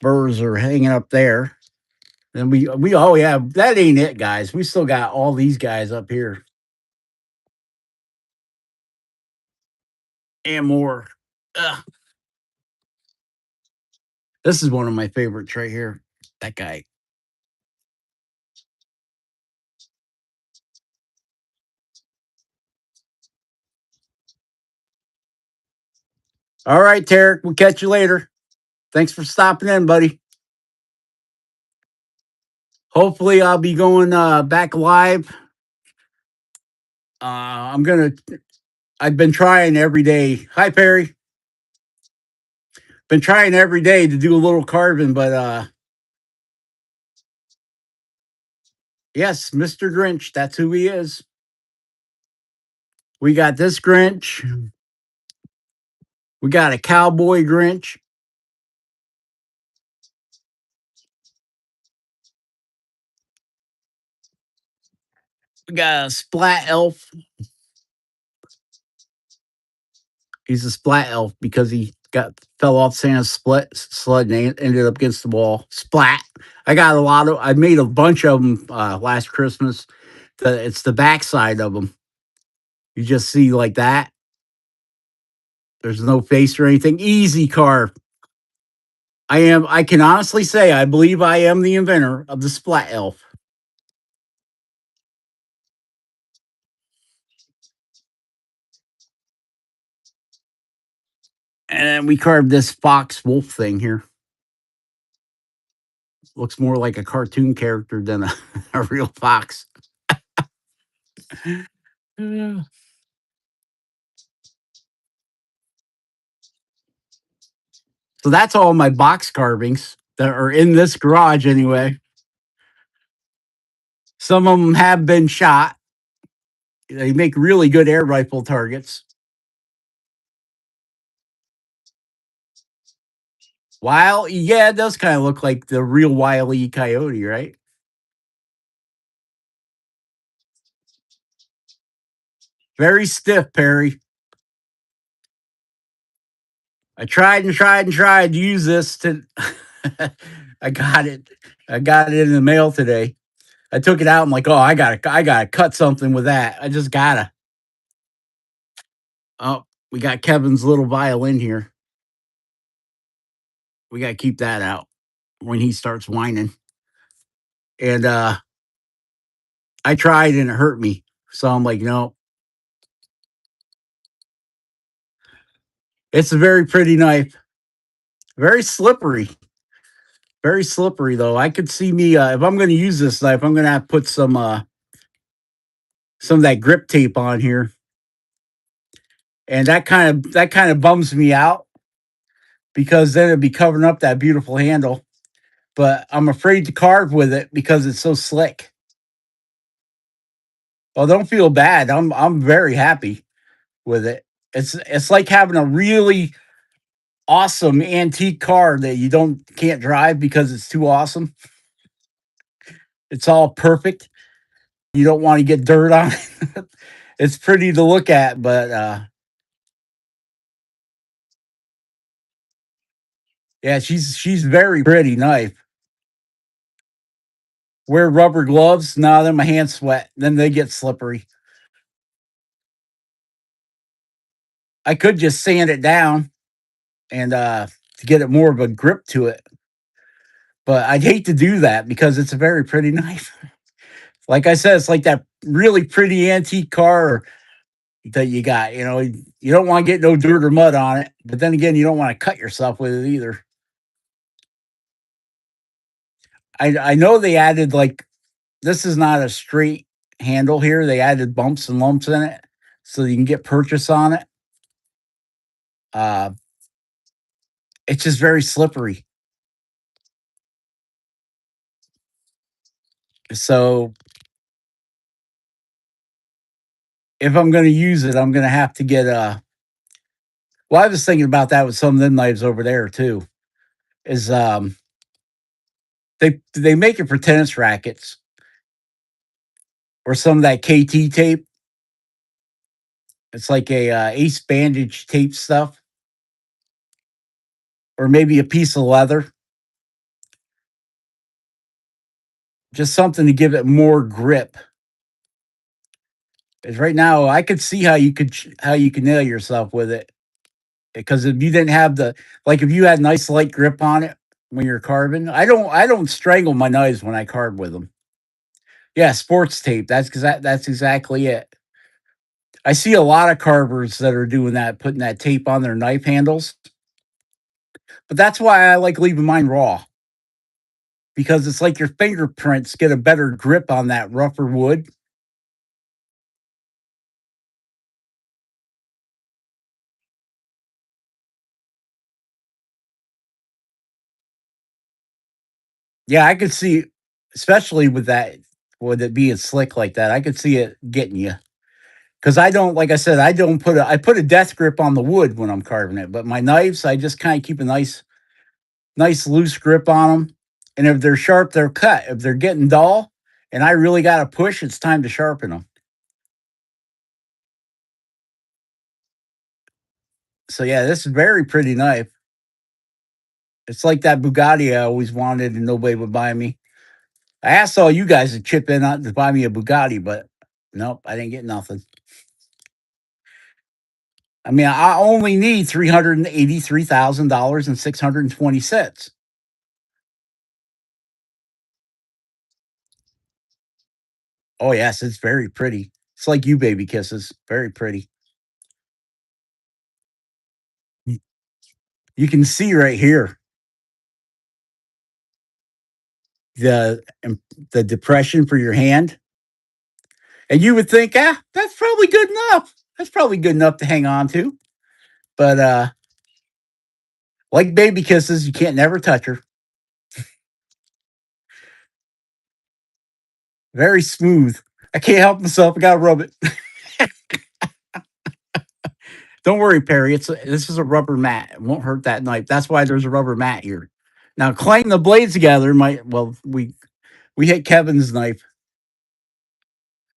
burrs are hanging up there. Then we oh yeah, that ain't it, guys. We still got all these guys up here and more. Ugh. This is one of my favorites right here. That guy. All right, Tarek. We'll catch you later. Thanks for stopping in, buddy. Hopefully, I'll be going back live. I'm gonna. I've been trying every day. Hi, Perry. Been trying every day to do a little carving, but yes, Mr. Grinch. That's who he is. We got this Grinch. We got a cowboy Grinch. We got a splat elf. He's a splat elf because he got fell off Santa's sled and ended up against the wall. Splat. I got a lot of. I made a bunch of them last Christmas. It's the backside of them. You just see like that. There's no face or anything. Easy carve. I am. I can honestly say I believe I am the inventor of the splat elf. And we carved this fox wolf thing here. Looks more like a cartoon character than a real fox. Yeah. So that's all my box carvings that are in this garage anyway. Some of them have been shot. They make really good air rifle targets. While, yeah, it does kind of look like the real Wile E. Coyote, right? Very stiff, Perry. I tried and tried and tried to use this to. I got it. I got it in the mail today. I took it out. I'm like, oh, I gotta cut something with that. I just gotta. Oh, we got Kevin's little violin here. We gotta keep that out when he starts whining. And I tried and it hurt me. So I'm like, no. It's a very pretty knife. Very slippery. Very slippery though. I could see me if I'm going to use this knife, I'm going to have to put some of that grip tape on here, and that kind of bums me out because then it'd be covering up that beautiful handle. But I'm afraid to carve with it because it's so slick. Well, don't feel bad. I'm very happy with it. It's like having a really awesome antique car that you don't can't drive because it's too awesome. It's all perfect. You don't want to get dirt on it. It's pretty to look at, but yeah, she's very pretty knife. Wear rubber gloves. Now then my hands sweat. Then they get slippery. I could just sand it down and to get it more of a grip to it. But I'd hate to do that because it's a very pretty knife. Like I said, it's like that really pretty antique car. that you got. You know, you don't want to get no dirt or mud on it, but then again, you don't want to cut yourself with it either. I know they added like this is not a straight handle here. They added bumps and lumps in it so you can get purchase on it. Uh, it's just very slippery. So if I'm going to use it, I'm going to have to get a. Well, I was thinking about that with some of them knives over there too. Is they make it for tennis rackets or some of that KT tape. It's like a ace bandage tape stuff, or maybe a piece of leather, just something to give it more grip. Because right now, I could see how you could nail yourself with it. Because if you didn't have the like, if you had nice light grip on it when you're carving, I don't strangle my knives when I carve with them. Yeah, sports tape. That's exactly it. I see a lot of carvers that are doing that, putting that tape on their knife handles. But that's why I like leaving mine raw because it's like your fingerprints get a better grip on that rougher wood. Yeah, I could see, especially with that, with it being slick like that, I could see it getting you. Because I don't, like I said, I put a death grip on the wood when I'm carving it, but my knives, I just kind of keep a nice loose grip on them. And if they're sharp, they're cut. If they're getting dull, and I really got to push, it's time to sharpen them. So yeah, this is a very pretty knife. It's like that Bugatti I always wanted, and nobody would buy me. I asked all you guys to chip in on to buy me a Bugatti, but nope, I didn't get nothing. I mean, I only need $383,000 and 620 cents. Oh yes, it's very pretty. It's like you baby kisses. Very pretty. You can see right here the the depression for your hand, and you would think, that's probably good enough. That's probably good enough to hang on to. But like baby kisses, you can't never touch her. Very smooth. I can't help myself. I gotta rub it. Don't worry, Perry. This is a rubber mat. It won't hurt that knife. That's why there's a rubber mat here. Now, clang the blades together. We hit Kevin's knife.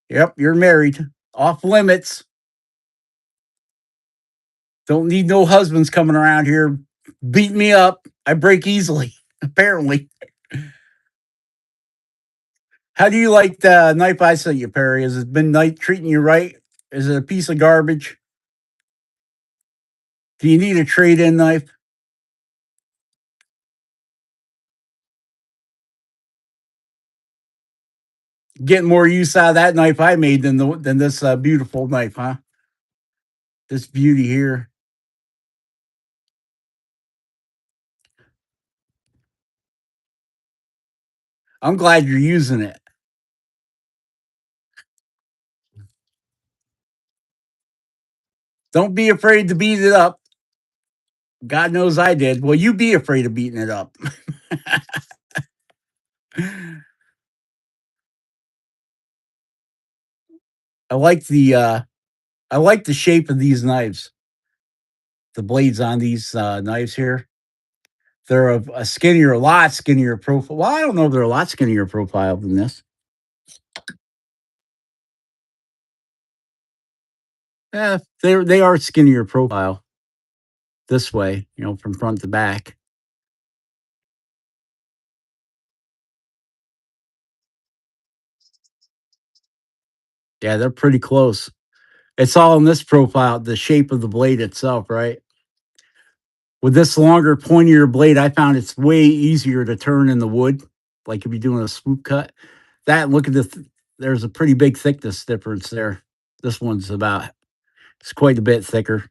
Yep, you're married. Off limits. Don't need no husbands coming around here beating me up. I break easily. Apparently. How do you like the knife I sent you, Perry? Has it been night treating you right? Is it a piece of garbage? Do you need a trade-in knife? Getting more use out of that knife I made than this beautiful knife, huh? This beauty here. I'm glad you're using it. Don't be afraid to beat it up. God knows I did. Well, you be afraid of beating it up. I like the I like the shape of these knives. The blades on these knives here. They're a skinnier, a lot skinnier profile. Well, I don't know if they're a lot skinnier profile than this. Yeah, they are skinnier profile this way, from front to back. Yeah, they're pretty close. It's all in this profile, the shape of the blade itself, right? With this longer, pointier blade, I found it's way easier to turn in the wood. Like if you're doing a swoop cut, that look at there's a pretty big thickness difference there. This one's about It's quite a bit thicker.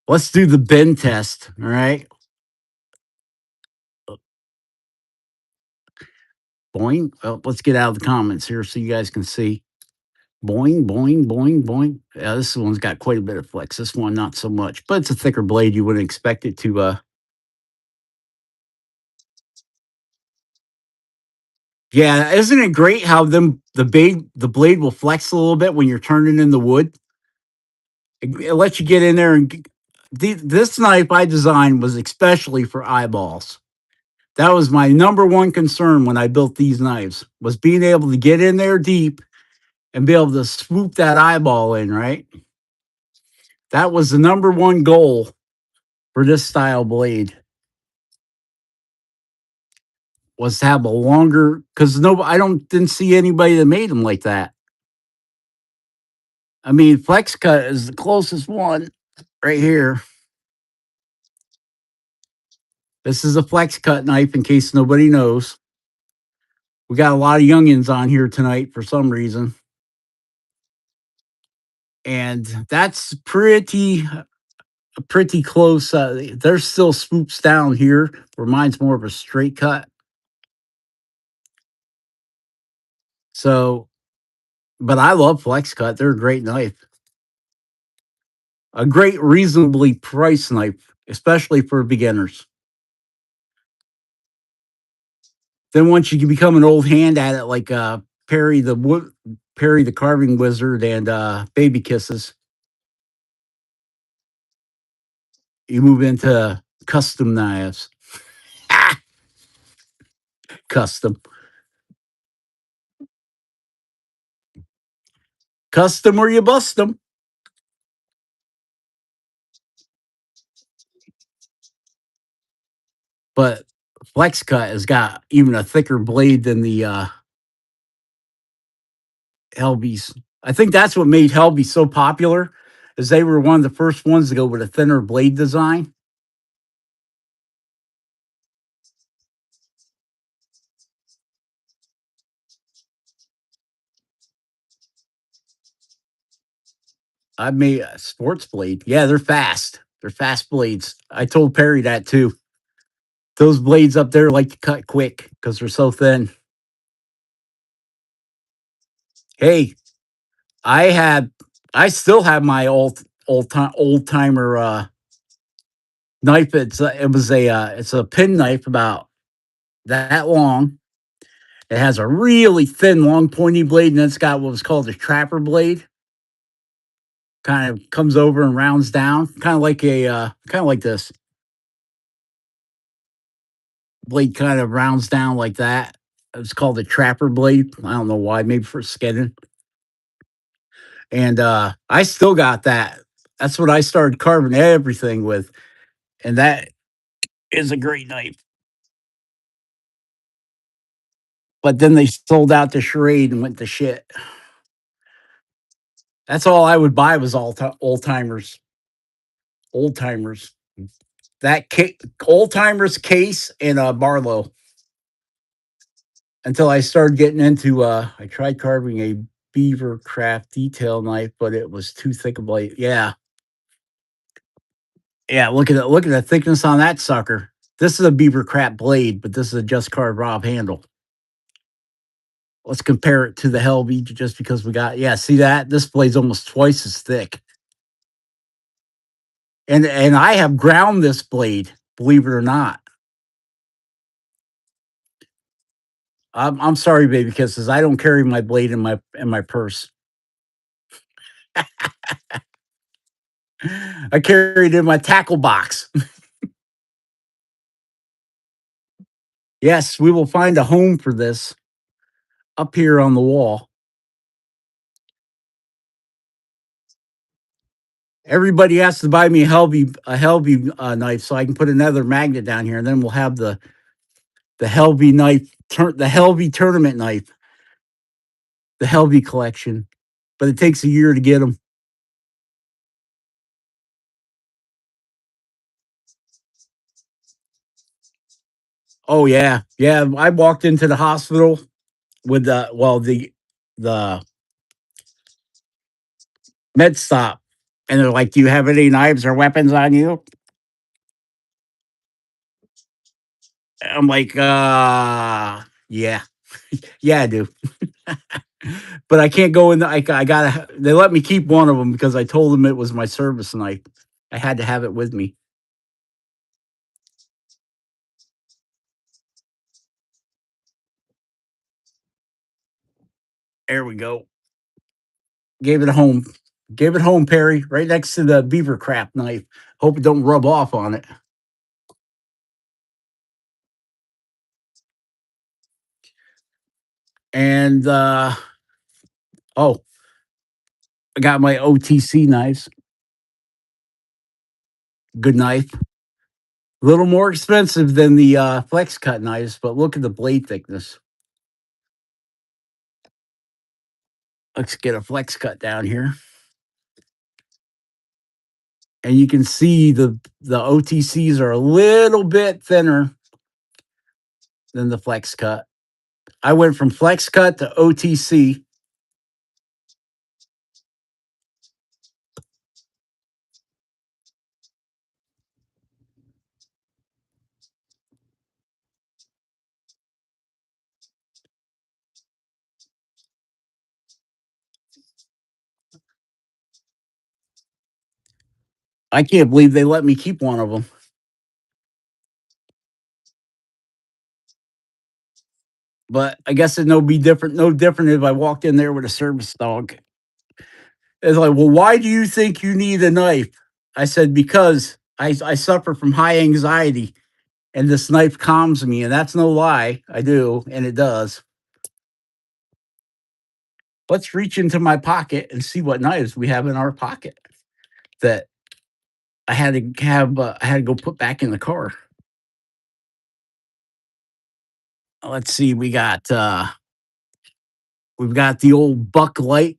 Let's do the bend test. All right. Boing. Well, let's get out of the comments here so you guys can see. Boing, boing, boing, boing. Yeah, this one's got quite a bit of flex. This one, not so much, but it's a thicker blade. You wouldn't expect it to. Yeah, isn't it great how the blade will flex a little bit when you're turning in the wood? It lets you get in there and this knife I designed was especially for eyeballs. That was my number one concern when I built these knives was being able to get in there deep and be able to swoop that eyeball in, right? That was the number one goal for this style blade was to have a longer because no, I don't didn't see anybody that made them like that. I mean, Flex Cut is the closest one right here. This is a Flex Cut knife in case nobody knows. We got a lot of youngins on here tonight for some reason. And that's pretty close. There's still swoops down here where mine's more of a straight cut. So, but I love Flex Cut. They're a great knife, a great reasonably priced knife, especially for beginners. Then once you become an old hand at it, like Perry Perry the carving wizard and Baby Kisses, you move into custom knives. Ah, custom, custom, or you bust them. But Flex Cut has got even a thicker blade than the Helbies. I think that's what made Helby so popular, is they were one of the first ones to go with a thinner blade design. I made a sports blade. Yeah, they're fast. They're fast blades. I told Perry that too. Those blades up there like to cut quick because they're so thin. Hey, I had, I still have my old timer knife. It's a pin knife about that long. It has a really thin, long, pointy blade, and it's got what was called a trapper blade. Kind of comes over and rounds down, kind of like this blade. Kind of rounds down like that. It's called a trapper blade. I don't know why, maybe for skinning. And I still got that. That's what I started carving everything with, and that is a great knife. But then they sold out to charade and went to shit. That's all I would buy was old timers, old timers. That old timers case and a Barlow. Until I started getting into, I tried carving a beaver craft detail knife, but it was too thick a blade. Yeah, yeah. Look at it. Look at the thickness on that sucker. This is a beaver craft blade, but this is a just carved Rob handle. Let's compare it to the Helvey just because we got, yeah, see that? This blade's almost twice as thick. And I have ground this blade, believe it or not. I'm sorry, baby kisses. I don't carry my blade in my purse. I carry it in my tackle box. Yes, we will find a home for this up here on the wall. Everybody has to buy me a Helvey knife so I can put another magnet down here, and then we'll have the Helvey knife, the Helvey tournament knife, the Helvey collection. But it takes a year to get them. Oh yeah, yeah. I walked into the hospital with the med stop, and they're like, "Do you have any knives or weapons on you?" I'm like, yeah, yeah, I do." But I can't go in. I gotta. They let me keep one of them because I told them it was my service knife. I had to have it with me. There we go. Gave it home. Gave it home, Perry. Right next to the beaver crap knife. Hope it don't rub off on it. And oh, I got my OTC knives. Good knife. A little more expensive than the flex cut knives, but look at the blade thickness. Let's get a flex cut down here. And you can see the OTCs are a little bit thinner than the flex cut. I went from flex cut to OTC. I can't believe they let me keep one of them. But I guess it no be different. No different if I walked in there with a service dog. It's like, well, why do you think you need a knife? I said because I suffer from high anxiety, and this knife calms me, and that's no lie. I do, and it does. Let's reach into my pocket and see what knives we have in our pocket that I had to have. I had to go put back in the car. Let's see. We've got the old Buck Light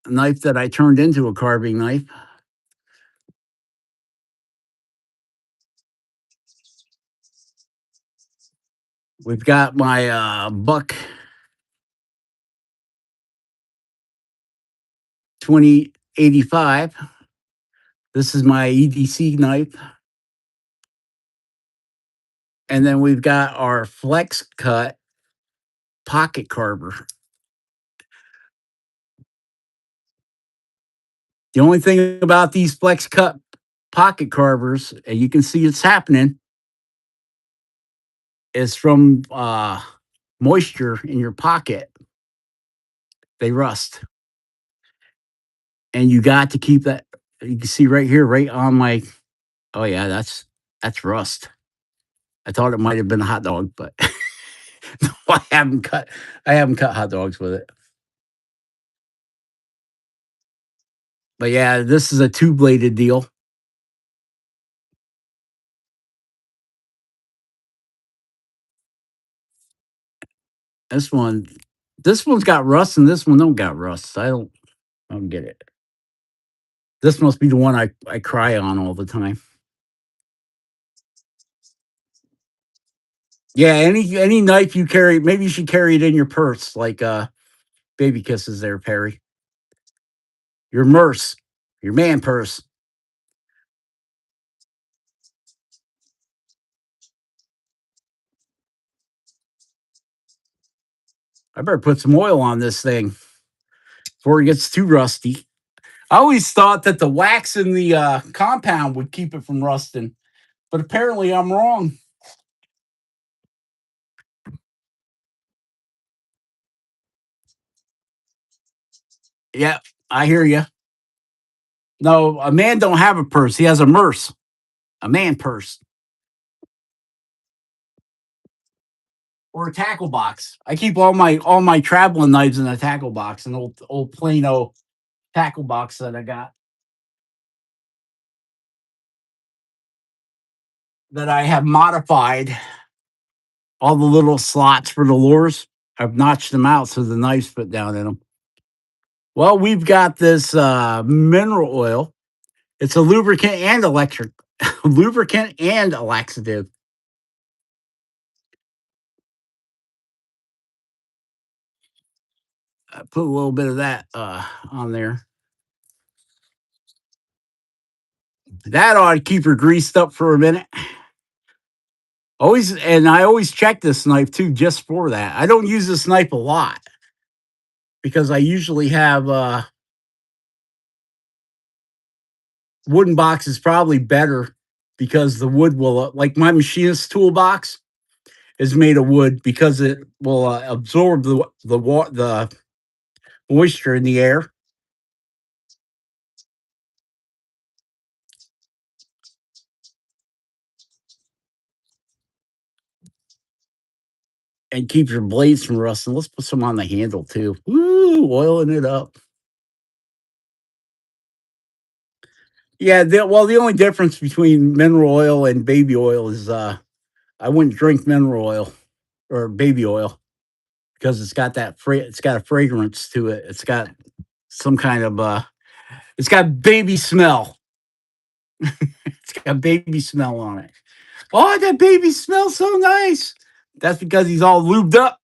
knife that I turned into a carving knife. We've got my Buck 2085. This is my EDC knife. And then we've got our Flex Cut pocket carver. The only thing about these Flex Cut pocket carvers, and you can see it's happening, is from moisture in your pocket. They rust. And you got to keep that. You can see right here, right on my. Oh yeah, that's rust. I thought it might have been a hot dog, but no, I haven't cut hot dogs with it. But yeah, this is a two bladed deal. This one, this one's got rust, and this one don't got rust. I don't get it. This must be the one I cry on all the time. Yeah, any knife you carry, maybe you should carry it in your purse, like baby kisses there, Perry. Your merce, your man purse. I better put some oil on this thing before it gets too rusty. I always thought that the wax in the compound would keep it from rusting, but apparently I'm wrong. Yeah, I hear you. No, a man don't have a purse. He has a merce, a man purse, or a tackle box. I keep all my traveling knives in a tackle box, an old Plano tackle box that I got that I have modified all the little slots for the lures. I've notched them out so the knives fit down in them. Well, we've got this mineral oil. It's a lubricant and electric lubricant and a laxative. I put a little bit of that on there. That ought to keep her greased up for a minute. Always, and I always check this knife too, just for that. I don't use this knife a lot because I usually have wooden box is probably better because the wood will, like my machinist toolbox is made of wood because it will absorb the moisture in the air and keeps your blades from rusting. Let's put some on the handle too. Woo, oiling it up. Yeah, the only difference between mineral oil and baby oil is I wouldn't drink mineral oil or baby oil because it's got a fragrance to it. It's got some kind of it's got baby smell. It's got baby smell on it. Oh, that baby smells so nice. That's because he's all lubed up.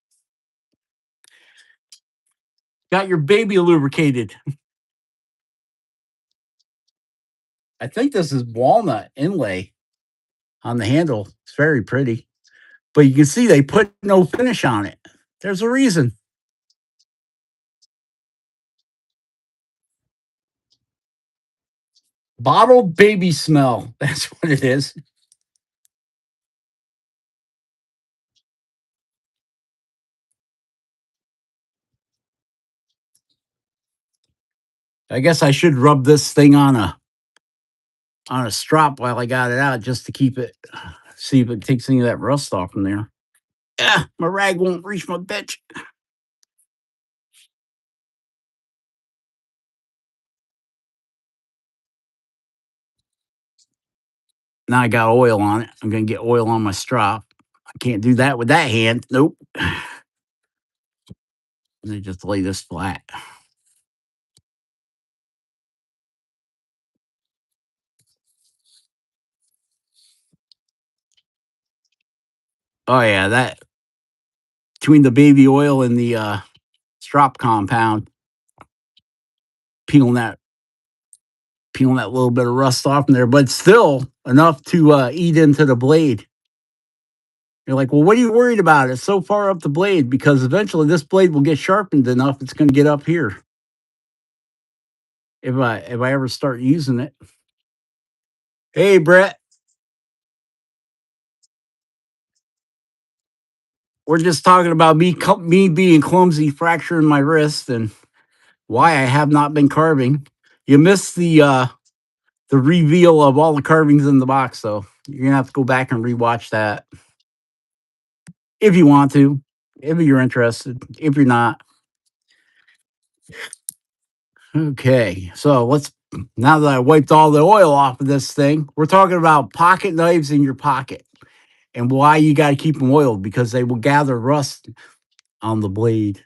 Got your baby lubricated. I think this is walnut inlay on the handle. It's very pretty. But you can see they put no finish on it. There's a reason. Bottled baby smell. That's what it is. I guess I should rub this thing on a strop while I got it out just to keep it, see if it takes any of that rust off from there. Yeah, my rag won't reach my bench. Now I got oil on it. I'm going to get oil on my strop. I can't do that with that hand. Nope. Let me just lay this flat. Oh, yeah, that between the baby oil and the strop compound, peeling that peeling that little bit of rust off in there, but still enough to eat into the blade. You're like, well, what are you worried about? It's so far up the blade because eventually this blade will get sharpened enough. It's going to get up here if I ever start using it. Hey, Brett, we're just talking about me being clumsy, fracturing my wrist, and why I have not been carving. You missed the reveal of all the carvings in the box, though. You're gonna have to go back and rewatch that if you want to, if you're interested. If you're not, okay. So let's now that I wiped all the oil off of this thing, we're talking about pocket knives in your pocket and why you got to keep them oiled because they will gather rust on the blade,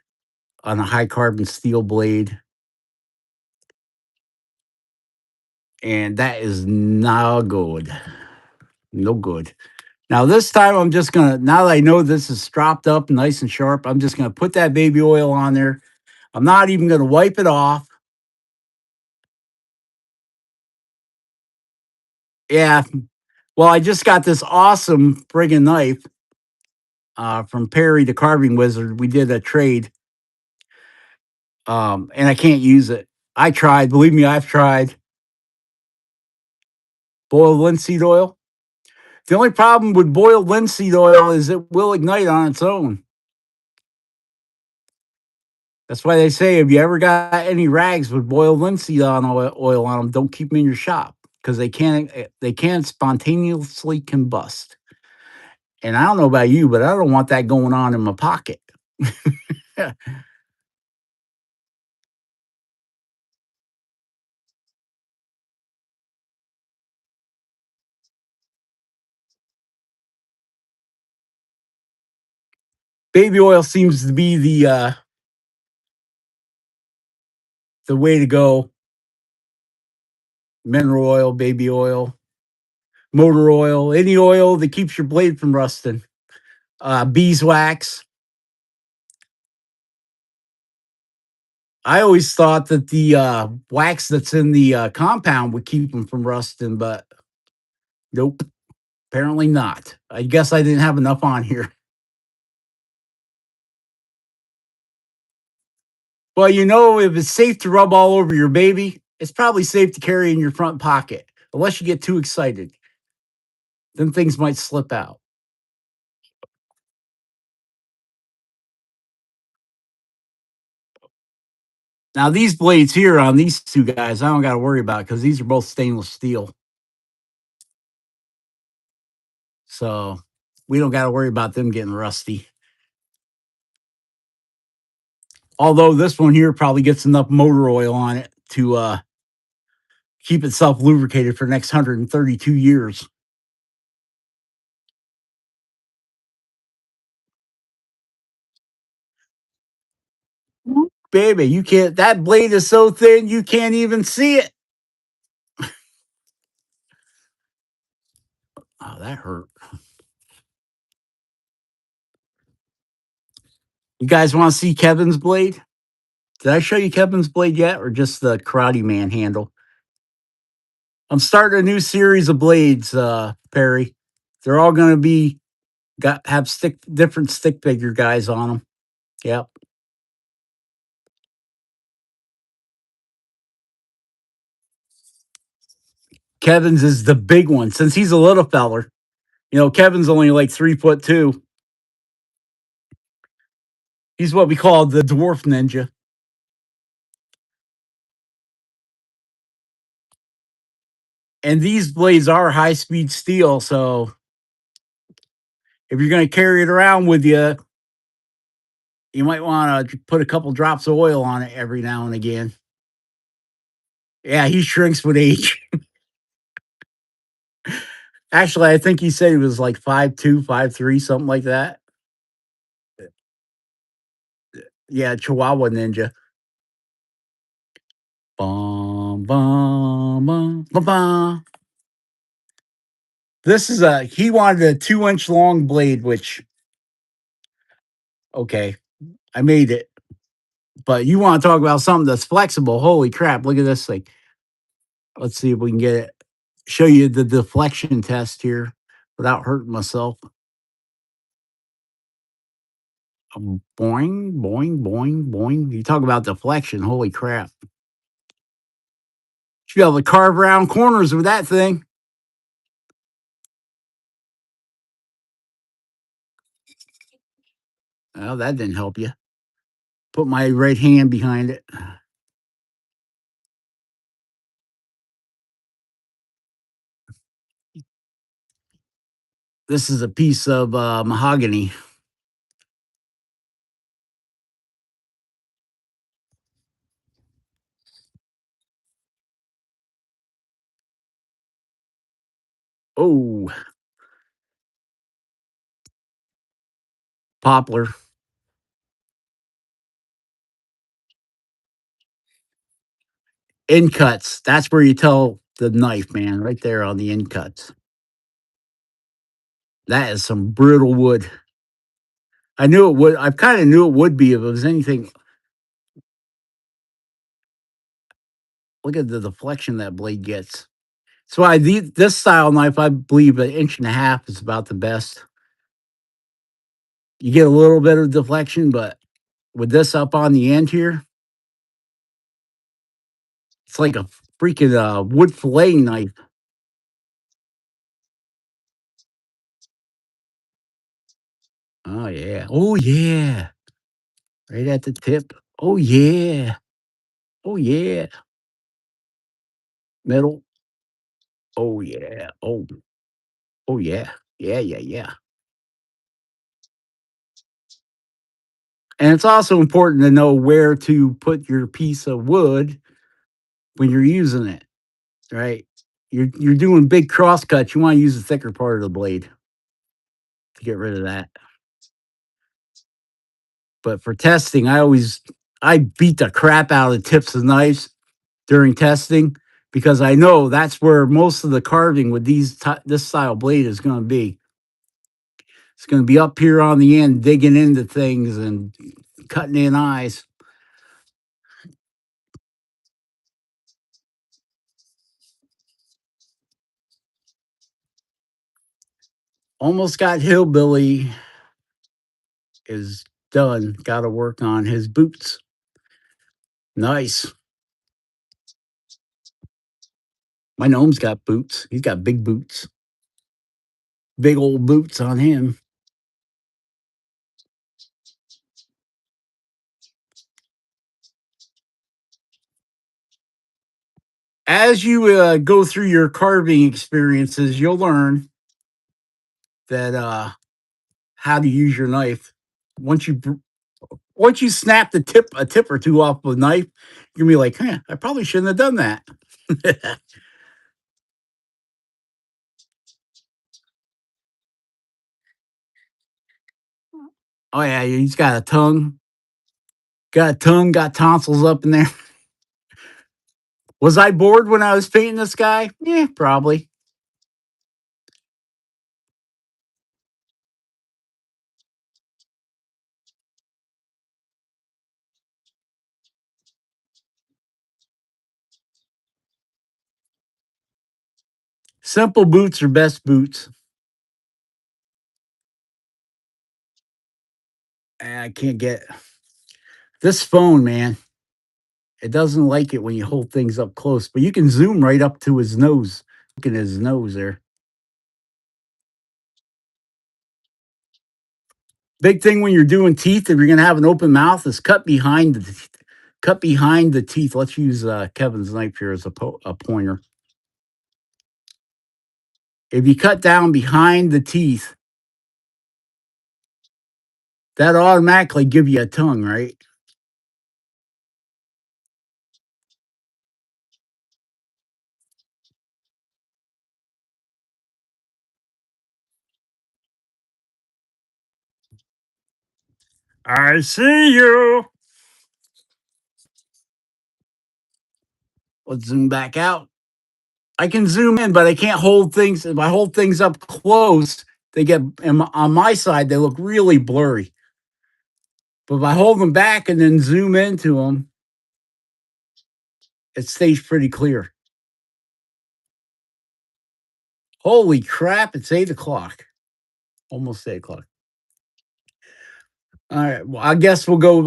on a high carbon steel blade, and that is not good. No good. Now this time I'm just gonna, now that I know this is stropped up nice and sharp, I'm just gonna put that baby oil on there. I'm not even gonna wipe it off. Yeah. Well, I just got this awesome friggin' knife from Perry the Carving Wizard. We did a trade, and I can't use it. I tried. Believe me, I've tried. Boiled linseed oil. The only problem with boiled linseed oil is it will ignite on its own. That's why they say if you ever got any rags with boiled linseed oil on them, don't keep them in your shop because they can spontaneously combust. And I don't know about you, but I don't want that going on in my pocket. Baby oil seems to be the way to go. Mineral oil, baby oil, motor oil, any oil that keeps your blade from rusting. Beeswax. I always thought that the wax that's in the compound would keep them from rusting, but nope, apparently not. I guess I didn't have enough on here. Well, if it's safe to rub all over your baby, it's probably safe to carry in your front pocket, unless you get too excited. Then things might slip out. Now, these blades here on these two guys, I don't got to worry about because these are both stainless steel. So we don't got to worry about them getting rusty. Although this one here probably gets enough motor oil on it to keep itself lubricated for the next 132 years. Baby, you can't, that blade is so thin, you can't even see it. Oh, that hurt. You guys want to see Kevin's blade? Did I show you Kevin's blade yet, or just the Karate Man handle? I'm starting a new series of blades, Perry. They're all going to be have different stick figure guys on them. Yep. Kevin's is the big one. Since he's a little feller, Kevin's only like 3'2". He's what we call the dwarf ninja. And these blades are high speed steel, so if you're going to carry it around with you, you might want to put a couple drops of oil on it every now and again. Yeah, he shrinks with age. Actually, I think he said he was like 5'2", 5'3", something like that. Yeah, Chihuahua Ninja. Bum, bum, bum, bum, bum. He wanted a 2-inch long blade, which, okay, I made it. But you want to talk about something that's flexible. Holy crap, look at this thing. Let's see if we can get it. Show you the deflection test here without hurting myself. Boing, boing, boing, boing. You talk about deflection. Holy crap. You be able to carve around corners with that thing. Well, that didn't help you. Put my right hand behind it. This is a piece of mahogany. Oh, poplar. End cuts. That's where you tell the knife, man, right there on the end cuts. That is some brittle wood. I knew it would. I kind of knew it would be if it was anything. Look at the deflection that blade gets. That's why this style knife, I believe, 1.5 inches is about the best. You get a little bit of deflection, but with this up on the end here, it's like a freaking wood filleting knife. Oh yeah. Oh yeah. Right at the tip. Oh yeah. Oh yeah. Middle. Oh yeah. Oh yeah. Yeah, yeah, yeah. And it's also important to know where to put your piece of wood when you're using it, right? You're doing big cross cuts. You want to use the thicker part of the blade to get rid of that. But for testing, I beat the crap out of the tips of knives during testing because I know that's where most of the carving with this style blade is going to be. It's going to be up here on the end, digging into things and cutting in eyes. Almost got hillbilly is done. Got to work on his boots. Nice. My gnome's got boots. He's got big boots. Big old boots on him. As you go through your carving experiences, you'll learn that how to use your knife. Once you once you snap a tip or two off the knife, you're gonna be like, huh, I probably shouldn't have done that. Oh yeah, he's got a tongue, got tonsils up in there. Was I bored when I was painting this guy? Yeah, probably. Simple boots are best boots. I can't get this phone, man. It doesn't like it when you hold things up close, but you can zoom right up to his nose. Look at his nose there. Big thing when you're doing teeth, if you're gonna have an open mouth, is cut behind the teeth. Cut behind the teeth. Let's use Kevin's knife here as a pointer. If you cut down behind the teeth, that automatically give you a tongue, right? I see you. Let's zoom back out. I can zoom in, but I can't hold things. If I hold things up close, they get on my side. They look really blurry. But if I hold them back and then zoom into them, it stays pretty clear. Holy crap! It's 8 o'clock. Almost 8 o'clock. All right. Well, I guess we'll go.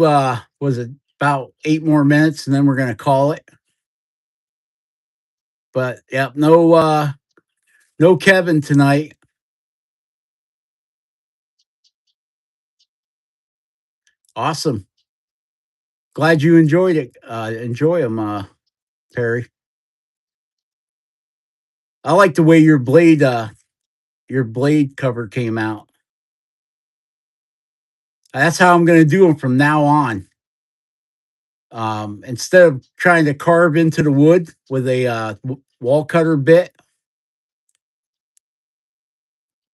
Was it about 8 more minutes, and then we're gonna call it. But yeah, no Kevin tonight. Awesome. Glad you enjoyed it. Enjoy them, Perry. I like the way your blade cover came out. That's how I'm gonna do them from now on. Instead of trying to carve into the wood with a wall cutter bit,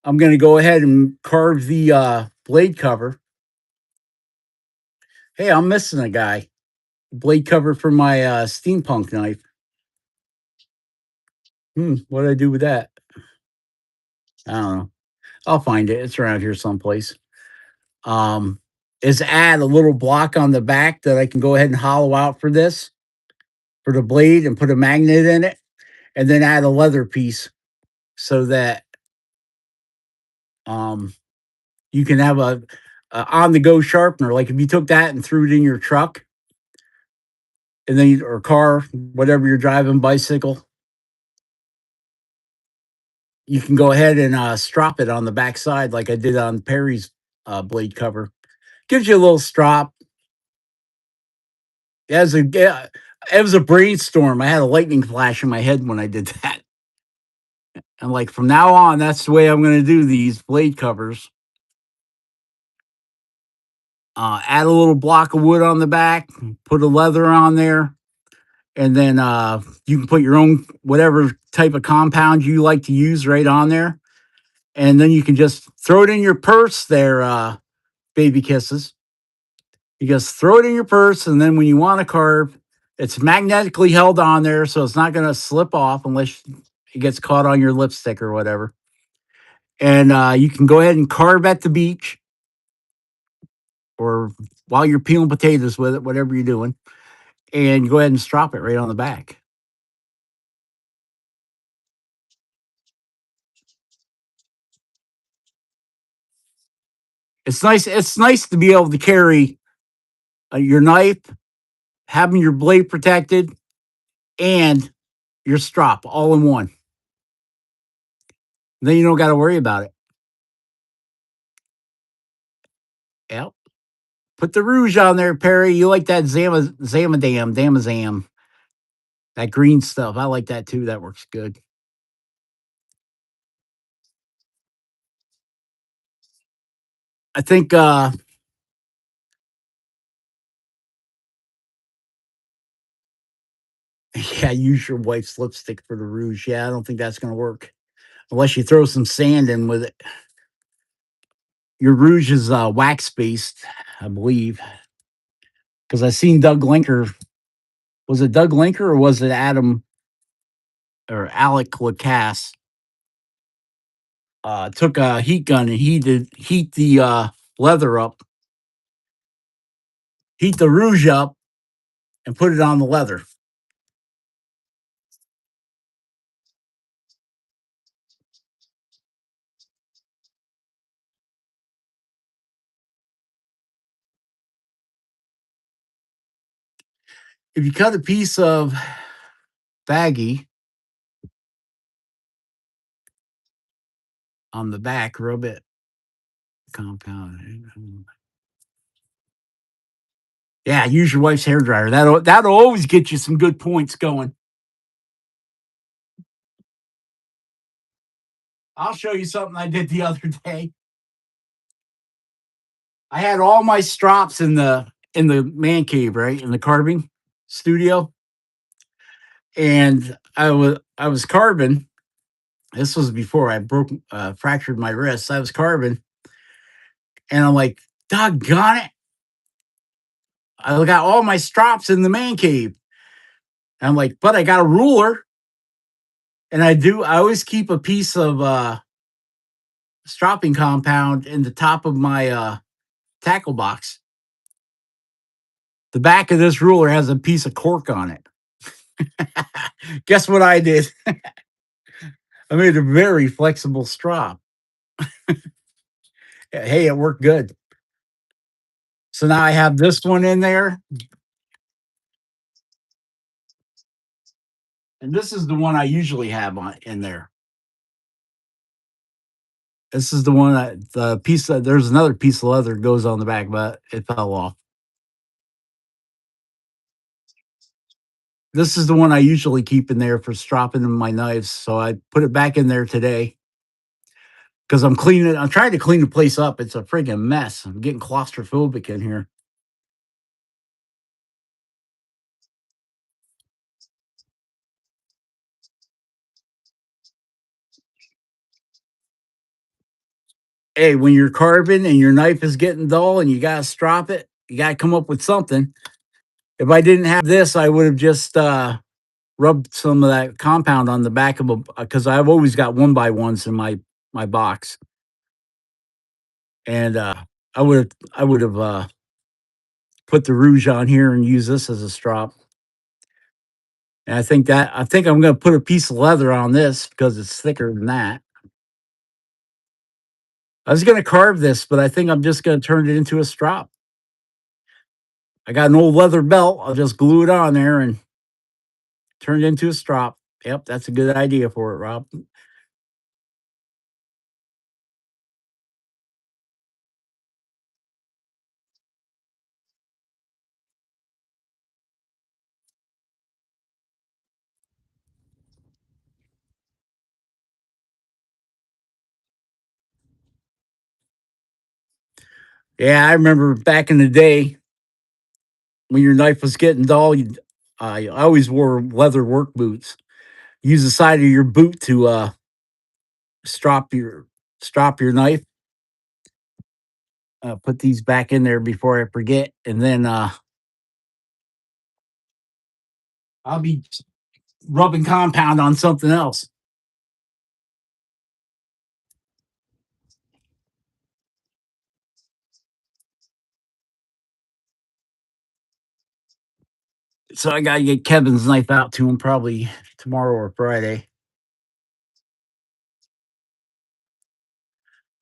I'm going to go ahead and carve the blade cover. Hey, I'm missing a guy. Blade cover for my steampunk knife. What did I do with that? I don't know. I'll find it. It's around here someplace. Um, is add a little block on the back that I can go ahead and hollow out for this, for the blade, and put a magnet in it, and then add a leather piece so that um, you can have a on the go sharpener. Like if you took that and threw it in your truck, and then or car, whatever you're driving, bicycle, you can go ahead and strop it on the backside like I did on Perry's blade cover. Gives you a little strop. It was a brainstorm. I had a lightning flash in my head when I did that. I'm like, from now on, that's the way I'm going to do these blade covers. Add a little block of wood on the back, put a leather on there, and then you can put your own whatever type of compound you like to use right on there, and then you can just throw it in your purse there, baby kisses. You just throw it in your purse, and then when you want to carve, it's magnetically held on there, so it's not going to slip off unless it gets caught on your lipstick or whatever. And you can go ahead and carve at the beach or while you're peeling potatoes with it, whatever you're doing, and go ahead and strop it right on the back. It's nice to be able to carry your knife, having your blade protected, and your strop all in one. Then you don't got to worry about it. Yep. Put the rouge on there, Perry. You like that Zamazam, that green stuff. I like that too. That works good. I think yeah, use your wife's lipstick for the rouge. Yeah, I don't think that's gonna work. Unless you throw some sand in with it. Your rouge is wax based, I believe. Because I seen Doug Linker. Was it Doug Linker or was it Adam or Alec Lacasse? Took a heat gun and heat the leather up, heat the rouge up, and put it on the leather. If you cut a piece of baggy on the back, rub it compound. Yeah, use your wife's hair dryer. That'll always get you some good points going. I'll show you something I did the other day. I had all my strops in the man cave, right? In the carving studio. And I was carving. This was before I broke fractured my wrist. I was carving and I'm like, doggone it. I got all my strops in the man cave. And I'm like, but I got a ruler. And I always keep a piece of stropping compound in the top of my tackle box. The back of this ruler has a piece of cork on it. Guess what I did? I made a very flexible strop. Hey, it worked good. So now I have this one in there, and this is the one I usually have on in there. This is the one that the piece that there's another piece of leather goes on the back, but it fell off. This is the one I usually keep in there for stropping in my knives. So I put it back in there today because I'm cleaning it. I'm trying to clean the place up. It's a friggin' mess. I'm getting claustrophobic in here. Hey, when you're carving and your knife is getting dull and you gotta strop it, you gotta come up with something. If I didn't have this, I would have just rubbed some of that compound on the back of a because I've always got 1x1s in my box, and I would have put the rouge on here and use this as a strop. And I think I'm going to put a piece of leather on this because it's thicker than that. I was going to carve this, but I think I'm just going to turn it into a strop. I got an old leather belt. I'll just glue it on there and turn it into a strop. Yep, that's a good idea for it, Rob. Yeah, I remember back in the day when your knife was getting dull, I always wore leather work boots. Use the side of your boot to strop your strop your knife. Put these back in there before I forget, and then I'll be rubbing compound on something else. So I gotta get Kevin's knife out to him probably tomorrow or Friday.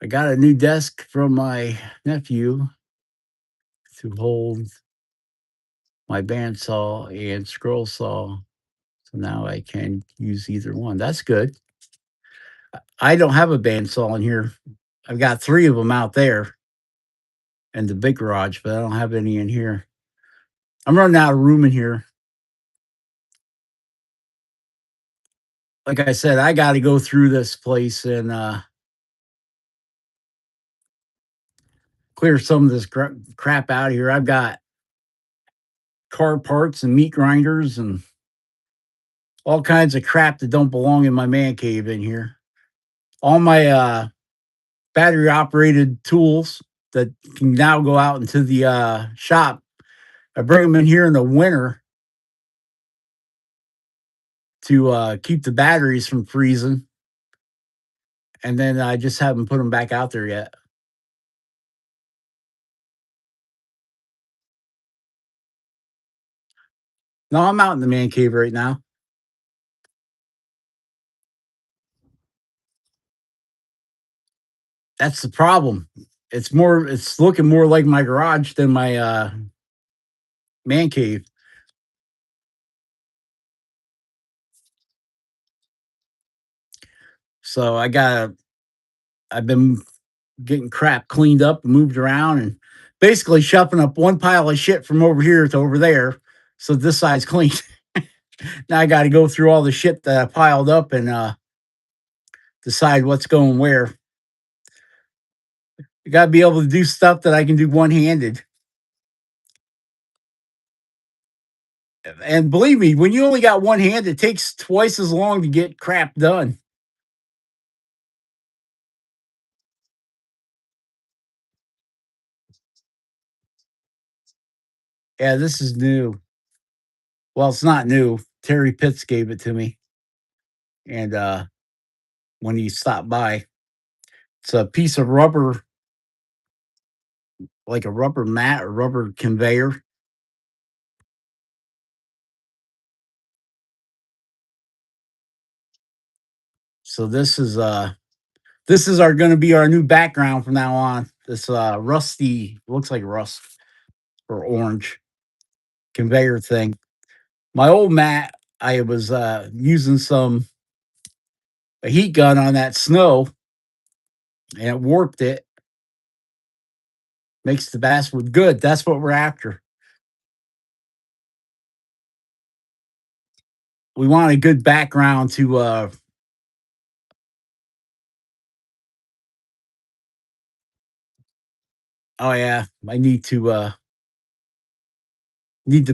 I got a new desk from my nephew to hold my bandsaw and scroll saw. So now I can use either one. That's good. I don't have a bandsaw in here. I've got three of them out there in the big garage, but I don't have any in here. I'm running out of room in here. Like I said, I got to go through this place and clear some of this crap out of here. I've got car parts and meat grinders and all kinds of crap that don't belong in my man cave in here. All my battery operated tools that can now go out into the shop. I bring them in here in the winter to keep the batteries from freezing. And then I just haven't put them back out there yet. No, I'm out in the man cave right now. That's the problem. It's looking more like my garage than my man cave. So I've been getting crap cleaned up, moved around, and basically shuffling up one pile of shit from over here to over there. So this side's clean. Now I got to go through all the shit that I piled up and decide what's going where. You got to be able to do stuff that I can do one handed. And believe me, when you only got one hand, it takes twice as long to get crap done. Yeah, this is new. Well, it's not new. Terry Pitts gave it to me. And when he stopped by, it's a piece of rubber, like a rubber mat or rubber conveyor. So this is our going to be our new background from now on. This rusty, looks like rust or orange conveyor thing. My old mat, I was using a heat gun on that snow and it warped it. Makes the basswood good. That's what we're after. We want a good background to oh yeah, I need to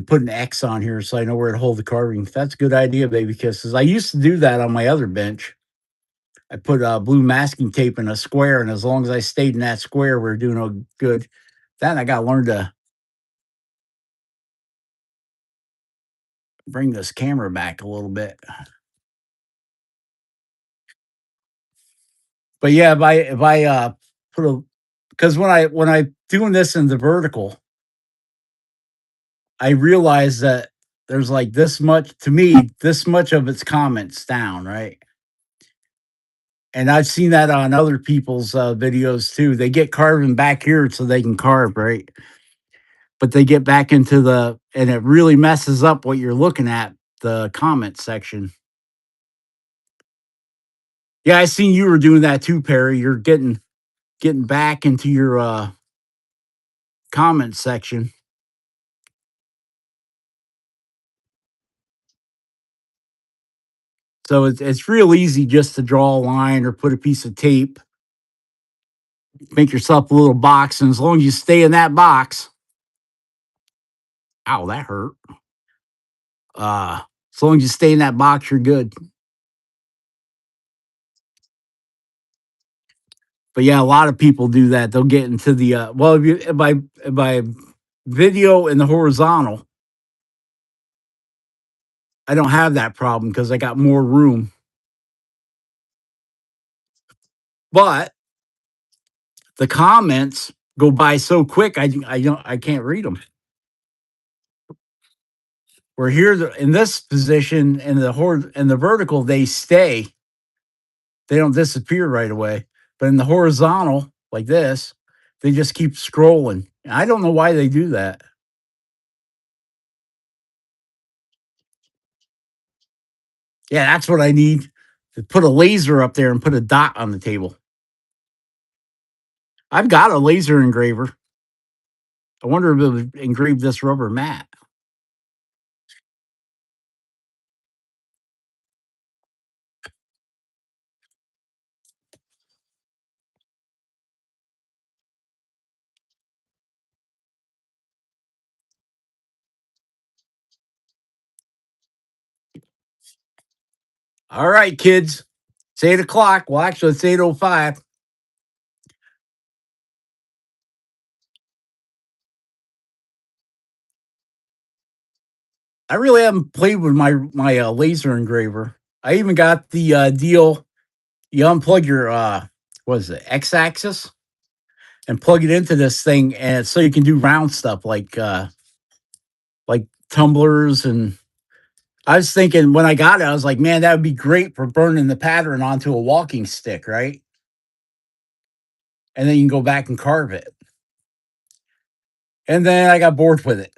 put an X on here so I know where to hold the carving. That's a good idea, baby, because I used to do that on my other bench. I put blue masking tape in a square, and as long as I stayed in that square, we are doing good. Then I got to learn to bring this camera back a little bit. But yeah, if I put a because when I doing this in the vertical, I realized that there's like this much to me, this much of its comments down, right? And I've seen that on other people's videos too. They get carving back here so they can carve, right? But they get back into and it really messes up what you're looking at, the comment section. Yeah, I seen you were doing that too, Perry. You're getting back into your comment section. So it's real easy just to draw a line or put a piece of tape, make yourself a little box, and as long as you stay in that box, ow, that hurt. Uh, as long as you stay in that box, you're good. But yeah, a lot of people do that. They'll get into the well, if I video in the horizontal, I don't have that problem because I got more room. But the comments go by so quick, I can't read them. We're here in this position in the vertical, they stay. They don't disappear right away. But in the horizontal, like this, they just keep scrolling. I don't know why they do that. Yeah, that's what I need. To put a laser up there and put a dot on the table. I've got a laser engraver. I wonder if it would engrave this rubber mat. All right, kids. It's 8 o'clock. Well, actually, it's 8:05. I really haven't played with my laser engraver. I even got the deal. You unplug your what is it, X-axis, and plug it into this thing, and so you can do round stuff like tumblers. And I was thinking when I got it, I was like, man, that would be great for burning the pattern onto a walking stick, right? And then you can go back and carve it. And then I got bored with it.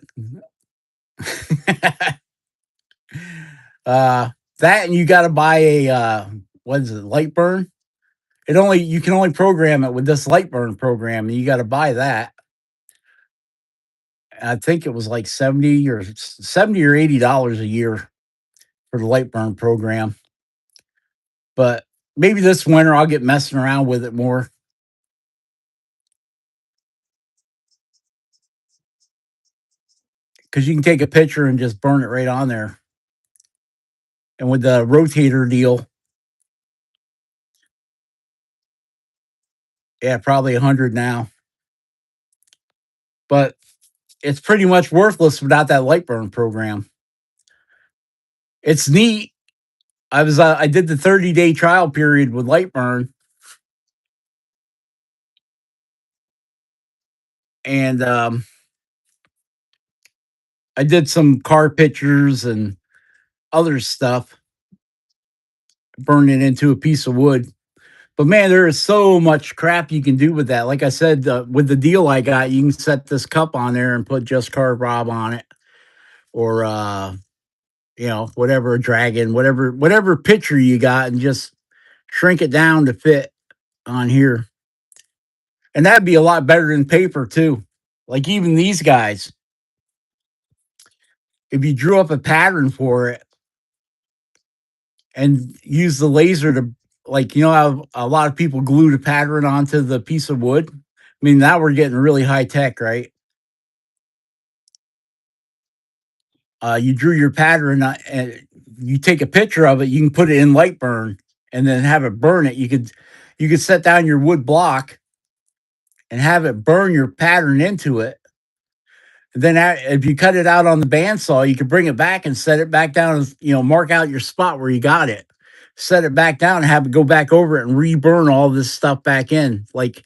uh, that and you got to buy a what is it, light burn? You can only program it with this light burn program, and you got to buy that. I think it was like 70 or $80 a year for the light burn program. But maybe this winter I'll get messing around with it more because you can take a picture and just burn it right on there. And with the rotator deal, yeah, probably 100 now. But it's pretty much worthless without that light burn program. It's neat. I did the 30-day trial period with Lightburn, and I did some car pictures and other stuff, burning it into a piece of wood. But man, there is so much crap you can do with that. Like I said, with the deal I got, you can set this cup on there and put just carve Rob on it, or whatever, a dragon, whatever picture you got, and just shrink it down to fit on here. And that'd be a lot better than paper too. Like even these guys, if you drew up a pattern for it and use the laser to, like, how a lot of people glue the pattern onto the piece of wood. I mean, now we're getting really high tech, right? You drew your pattern and you take a picture of it. You can put it in light burn and then have it burn it. You could set down your wood block and have it burn your pattern into it. Then if you cut it out on the bandsaw, you can bring it back and set it back down. Mark out your spot where you got it, set it back down, and have it go back over it and reburn all this stuff back in. Like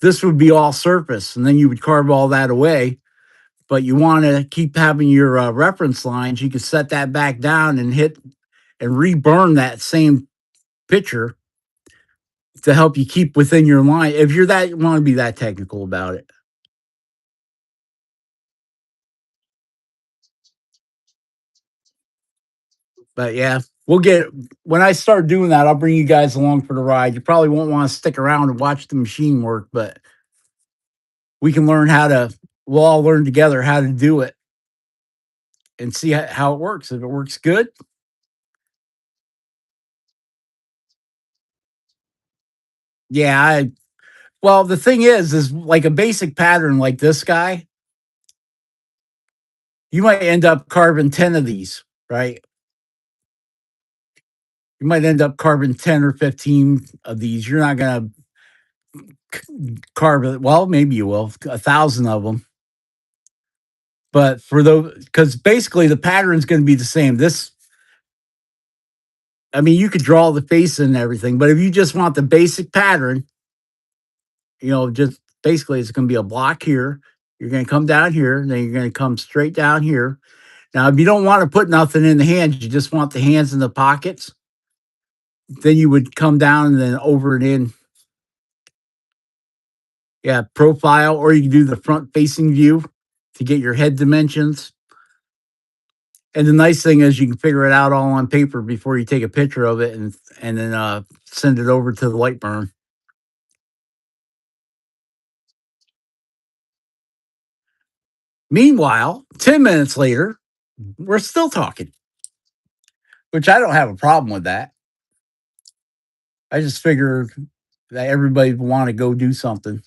this would be all surface, and then you would carve all that away. But you want to keep having your reference lines. You can set that back down and hit and reburn that same picture to help you keep within your line. If you're that want to be that technical about it. But yeah, we'll get when I start doing that, I'll bring you guys along for the ride. You probably won't want to stick around and watch the machine work, but we can learn we'll all learn together how to do it and see how it works. If it works good, yeah. Well, the thing is like a basic pattern like this guy, you might end up carving 10 of these, right? You might end up carving 10 or 15 of these. You're not going to carve it. Well, maybe you will, 1,000 of them. But for those, because basically the pattern is going to be the same. I mean, you could draw the face and everything, but if you just want the basic pattern, just basically it's going to be a block here. You're going to come down here, and then you're going to come straight down here. Now, if you don't want to put nothing in the hands, you just want the hands in the pockets, then you would come down and then over and in. Yeah, profile, or you can do the front facing view to get your head dimensions. And the nice thing is you can figure it out all on paper before you take a picture of it and then send it over to the light burn. Meanwhile, 10 minutes later, we're still talking, which I don't have a problem with that. I just figured that everybody would want to go do something.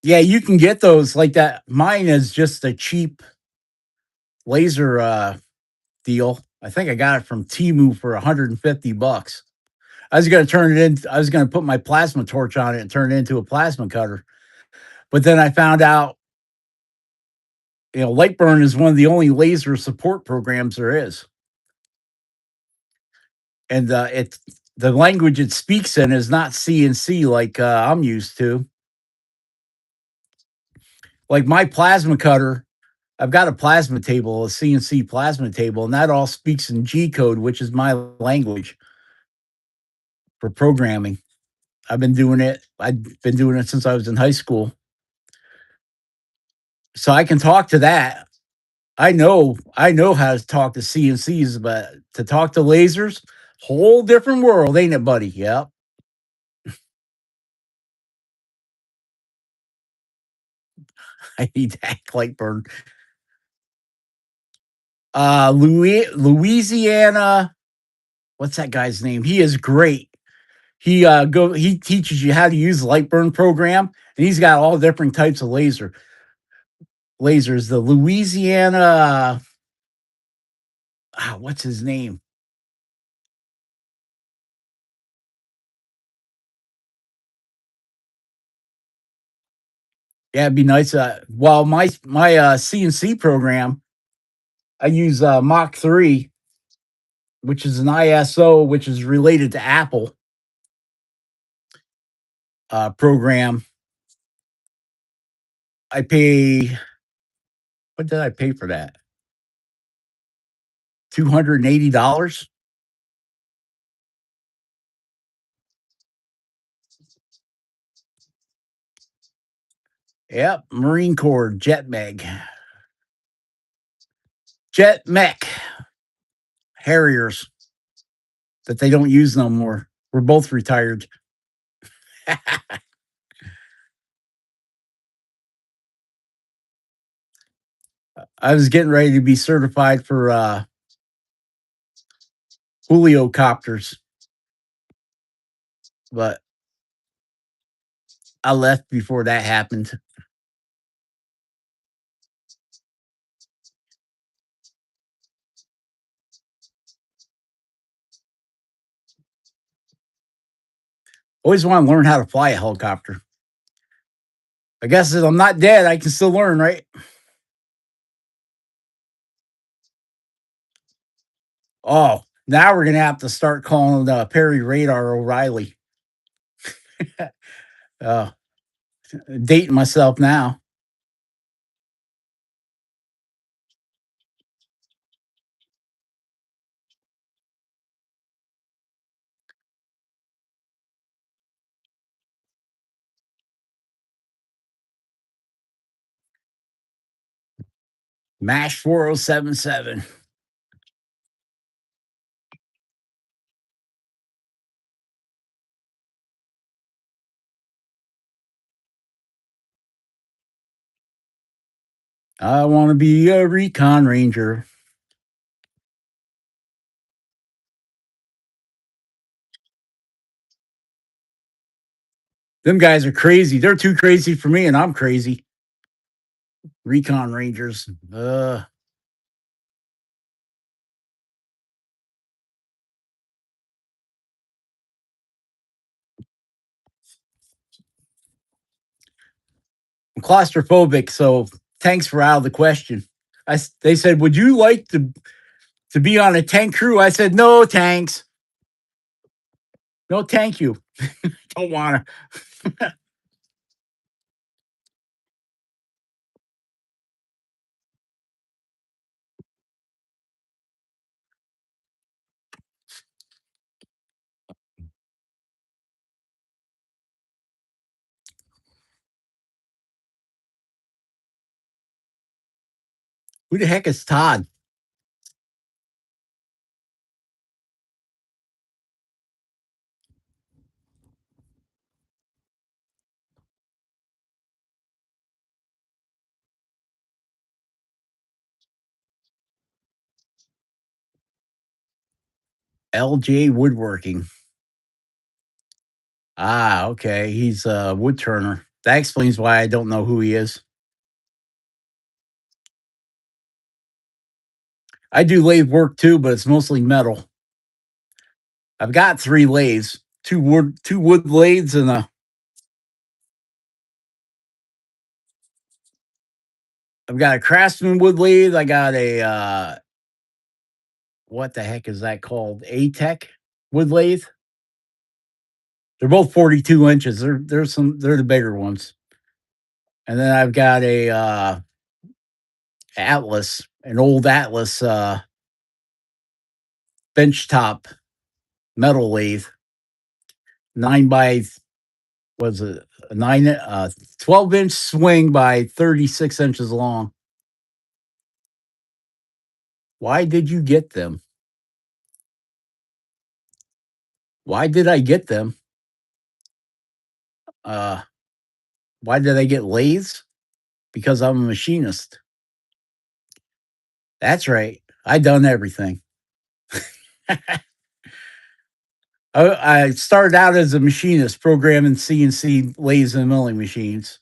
Yeah, you can get those like that. Mine is just a cheap laser deal. I think I got it from Timu for 150 bucks. I was going to turn it in. I was going to put my plasma torch on it and turn it into a plasma cutter. But then I found out, Lightburn is one of the only laser support programs there is. And the language it speaks in is not CNC like I'm used to. Like my plasma cutter, I've got a plasma table, a CNC plasma table, and that all speaks in G code, which is my language for programming. I've been doing it. I've been doing it since I was in high school. So I can talk to that. I know how to talk to CNCs, but to talk to lasers, whole different world, ain't it, buddy? Yep. I need to act like Bird. Louisiana. What's that guy's name? He is great. He teaches you how to use the Lightburn program, and he's got all different types of lasers. The Louisiana, what's his name? Yeah, it'd be nice. Well, my CNC program, I use Mach 3, which is an ISO, which is related to Apple program. I pay, what did I pay for that? $280. Yep, Marine Corps Jet Mech Harriers that they don't use no more. We're both retired. I was getting ready to be certified for Julio copters, but I left before that happened. Always want to learn how to fly a helicopter. I guess if I'm not dead, I can still learn, right? Oh, now we're gonna have to start calling the Perry Radar O'Reilly. uh, Dating myself now. Mash 4077. I want to be a recon ranger. Them guys are crazy. They're too crazy for me, and I'm crazy. Recon rangers. I'm claustrophobic, so tanks were out of the question. They said, "Would you like to be on a tank crew?" I said, "No tanks, no, thank you. Don't want to." Who the heck is Todd? LJ Woodworking. Ah, okay. He's a wood turner. That explains why I don't know who he is. I do lathe work too, but it's mostly metal. I've got 3 lathes, 2 wood lathes and a I've got a Craftsman wood lathe. I got a what the heck is that called? A-Tech wood lathe. They're both 42 inches. They're the bigger ones. And then I've got a Atlas, an old Atlas benchtop metal lathe, 9 by was it a 12-inch swing by 36 inches long. Why did you get them? Why did I get them? Uh, why did I get lathes? Because I'm a machinist. That's right. I done everything. I started out as a machinist, programming CNC lathes and milling machines,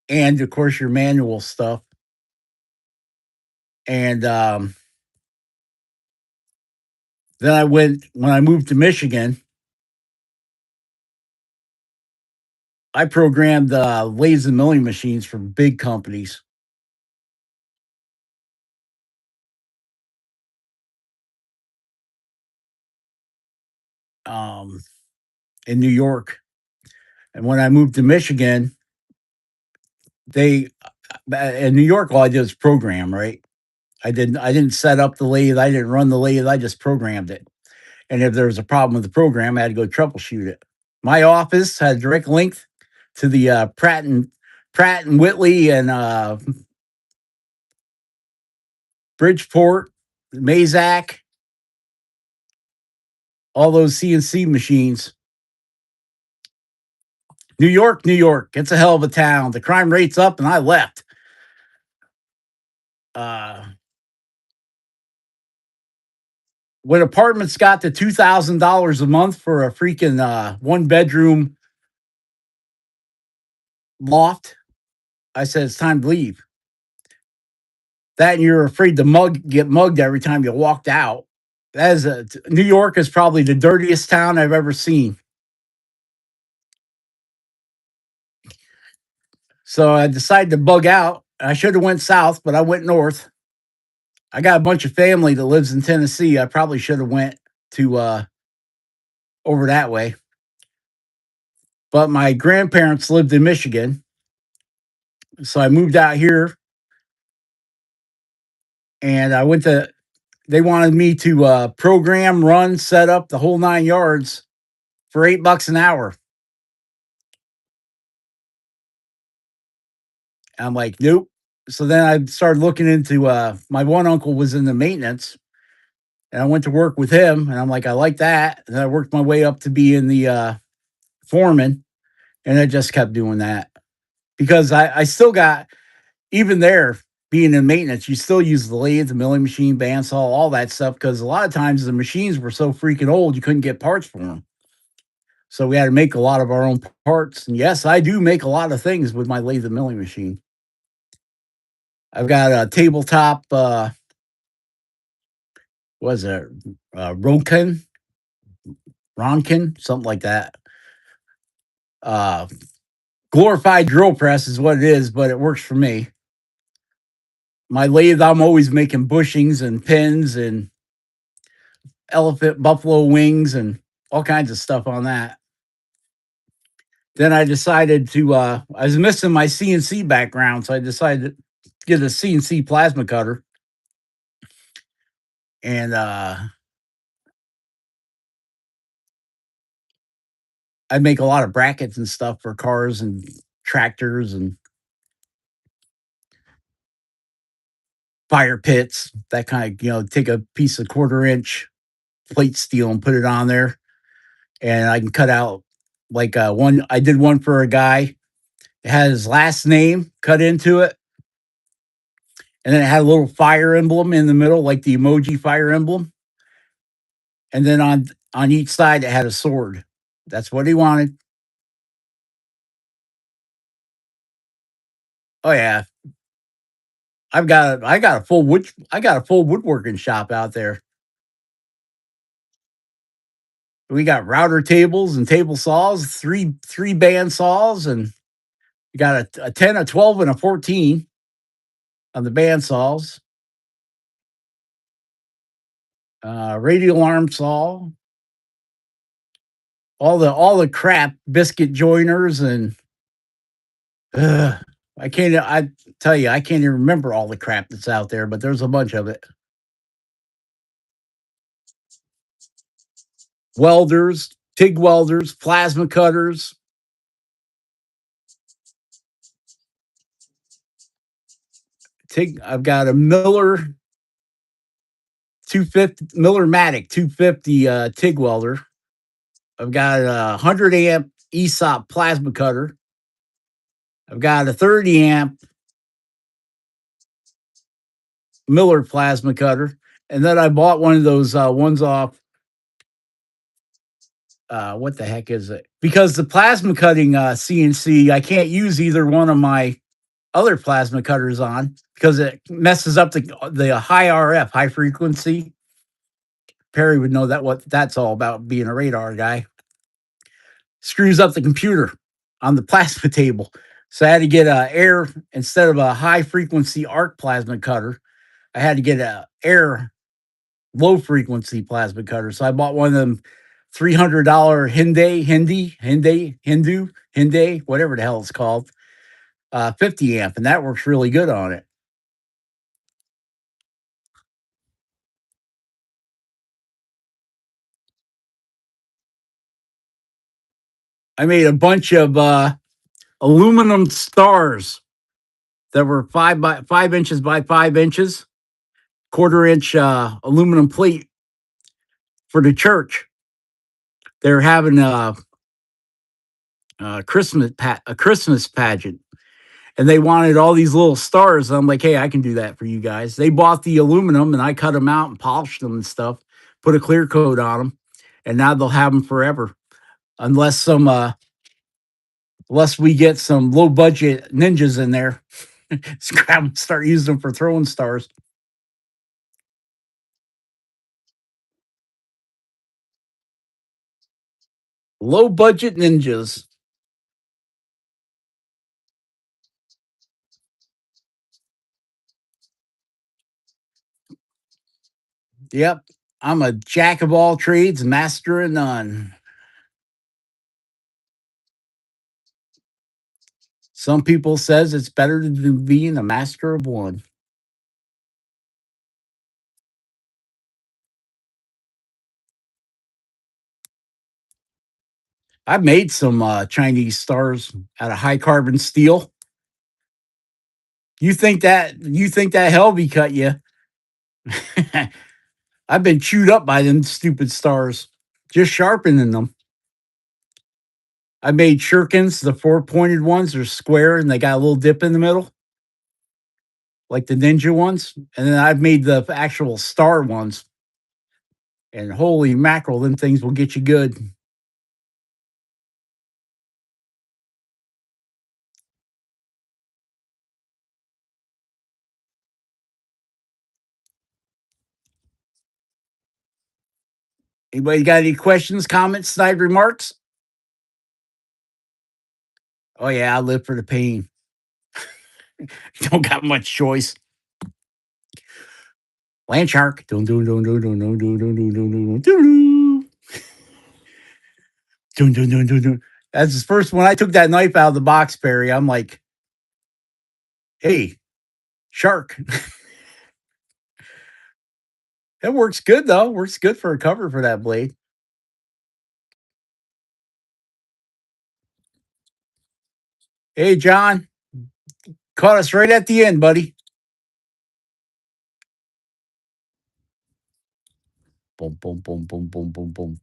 and of course your manual stuff. And then when I moved to Michigan. I programmed lathes and milling machines for big companies. Um, in New York. And when I moved to Michigan, they in New York, all I did was program, right? I didn't set up the lathe, I didn't run the lathe, I just programmed it. And if there was a problem with the program, I had to go troubleshoot it. My office had a direct link to the Pratt and Whitley and Bridgeport, Mazak, all those CNC machines. New York, New York, it's a hell of a town. The crime rate's up, and I left. Uh, when apartments got to $2,000 a month for a freaking 1 bedroom loft, I said it's time to leave. That and you're afraid to get mugged every time you walked out. New York is probably the dirtiest town I've ever seen. So I decided to bug out. I should have went south, but I went north. I got a bunch of family that lives in Tennessee. I probably should have went to over that way. But my grandparents lived in Michigan. So I moved out here and they wanted me to program, run, set up the whole 9 yards for $8 an hour. I'm like, nope. So then I started looking into my one uncle was in the maintenance and I went to work with him and I'm like, I like that. And I worked my way up to be in the foreman and I just kept doing that because I still got, even there, being in maintenance, you still use the lathe, the milling machine, bandsaw, all that stuff. Because a lot of times the machines were so freaking old, you couldn't get parts for them. So we had to make a lot of our own parts. And yes, I do make a lot of things with my lathe and milling machine. I've got a tabletop, was it Ronkin, something like that. Uh, glorified drill press is what it is, but it works for me. My lathe, I'm always making bushings and pins and elephant buffalo wings and all kinds of stuff on that. Then I decided I was missing my CNC background, so I decided to get a CNC plasma cutter. And I make a lot of brackets and stuff for cars and tractors. And fire pits, that kind of, take a piece of 1/4 inch plate steel and put it on there. And I can cut out like one. I did one for a guy. It had his last name cut into it, and then it had a little fire emblem in the middle, like the emoji fire emblem. And then on each side, it had a sword. That's what he wanted. Oh yeah, I got a full woodworking shop out there. We got router tables and table saws, three band saws, and we got a 10, a 12, and a 14 on the band saws. Radial arm saw, all the crap, biscuit joiners, and ugh, I tell you, I can't even remember all the crap that's out there, but there's a bunch of it. Welders, TIG welders, plasma cutters. TIG. I've got a Miller 250 Miller Matic 250 TIG welder. I've got a 100 amp ESOP plasma cutter. I've got a 30 amp Miller plasma cutter, and then I bought one of those ones off. What the heck is it? Because the plasma cutting CNC, I can't use either one of my other plasma cutters on because it messes up the high RF, high frequency. Perry would know that what that's all about, being a radar guy. Screws up the computer on the plasma table. So I had to get a air instead of a high frequency arc plasma cutter. I had to get a air low frequency plasma cutter. So I bought one of them $300 Hindu, whatever the hell it's called, 50 amp, and that works really good on it. I made a bunch of aluminum stars that were 5 inches by 5 inches, 1/4 inch aluminum plate for the church. They're having a Christmas pageant, and they wanted all these little stars. I'm like, hey, I can do that for you guys. They bought the aluminum, and I cut them out and polished them and stuff, put a clear coat on them, and now they'll have them forever, unless unless we get some low budget ninjas in there, start using them for throwing stars. Low budget ninjas. Yep, I'm a jack of all trades, master of none. Some people says it's better than being a master of one. I've made some Chinese stars out of high carbon steel. You think that Helvey cut you? I've been chewed up by them stupid stars, just sharpening them. I made shurikens, the 4 pointed ones are square and they got a little dip in the middle, like the ninja ones. And then I've made the actual star ones. And holy mackerel, them things will get you good. Anybody got any questions, comments, snide remarks? Oh yeah, I live for the pain. Don't got much choice. Land shark. Dun, dun, dun, dun, dun, dun, dun, dun, dun, dun, dun, dun, dun. Dun, dun, dun, dun, dun. That's the first when I took that knife out of the box, Perry. I'm like, hey, shark. It works good though. Works good for a cover for that blade. Hey, John, caught us right at the end, buddy. Boom, boom, boom, boom, boom, boom, boom.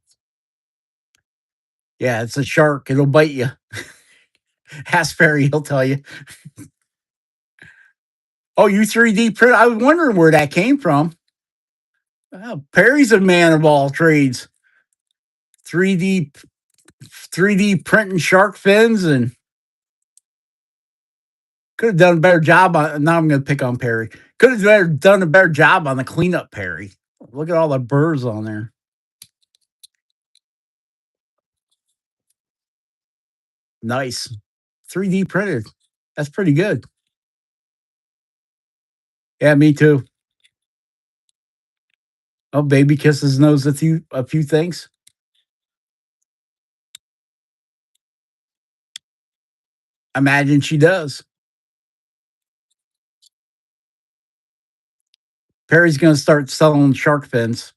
Yeah, it's a shark. It'll bite you. Ask Perry, he'll tell you. Oh, you 3D print? I was wondering where that came from. Oh, Perry's a man of all trades. 3D 3D printing shark fins and could have done a better job on. Now I'm going to pick on Perry. Could have done a better job on the cleanup, Perry. Look at all the burrs on there. Nice. 3D printed. That's pretty good. Yeah, me too. Oh, baby kisses knows a few things. Imagine she does. Perry's going to start selling shark fins.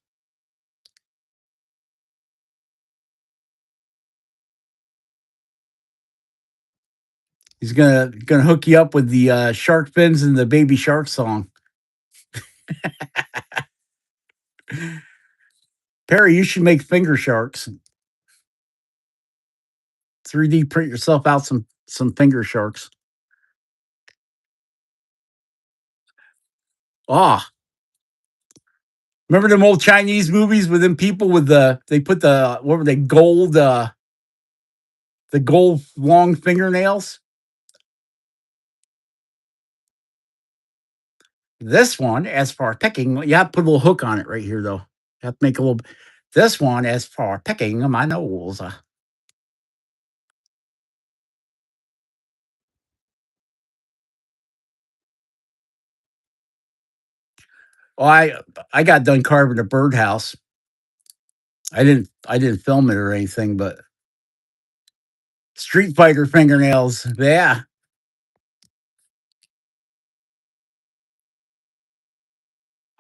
He's gonna hook you up with the shark fins and the baby shark song. Perry, you should make finger sharks. 3D print yourself out some finger sharks. Ah, remember them old Chinese movies with them people with they put the what were they the gold long fingernails? This one, as for picking, you have to put a little hook on it right here though. You have to make a little. This one, as for picking my nose. Well, I got done carving a birdhouse. I didn't film it or anything, but Street Fighter fingernails. Yeah,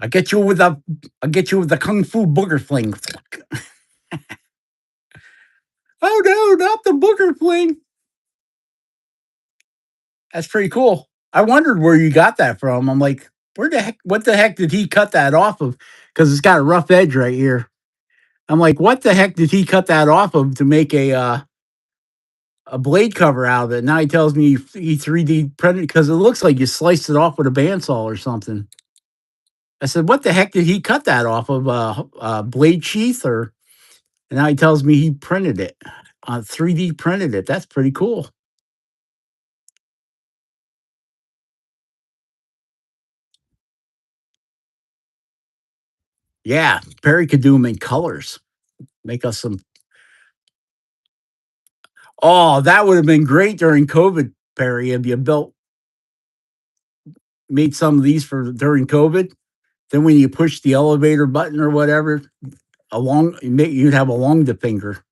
I get you with the kung fu booger fling. Oh no, not the booger fling. That's pretty cool. I wondered where you got that from. I'm like, what the heck did he cut that off of? Because it's got a rough edge right here. I'm like, what the heck did he cut that off of to make a blade cover out of it? Now he tells me he 3D printed because it looks like you sliced it off with a bandsaw or something. I said, what the heck did he cut that off of? A blade sheath or? And now he tells me he printed it, 3D printed it. That's pretty cool. Yeah, Perry could do them in colors. Make us some. Oh, that would have been great during COVID, Perry. If you made some of these for during COVID, then when you push the elevator button or whatever, you'd have along the finger.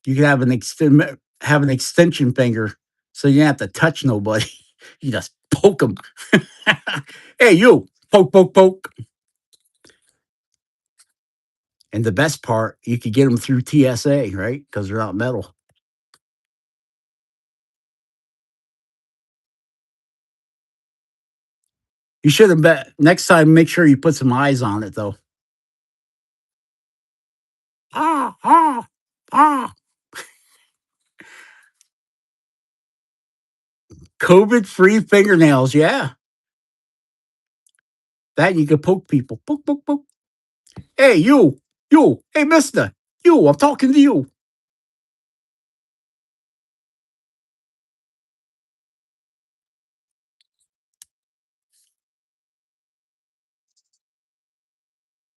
You could have an extension finger, so you don't have to touch nobody. You just poke them. Hey, you poke, poke, poke. And the best part, you could get them through TSA, right? Because they're not metal. You should have bet next time. Make sure you put some eyes on it, though. Ah, ah, ah. COVID-free fingernails. Yeah, that you could poke people. Poke, poke, poke. Hey, you. Hey, Mister, you. I'm talking to you.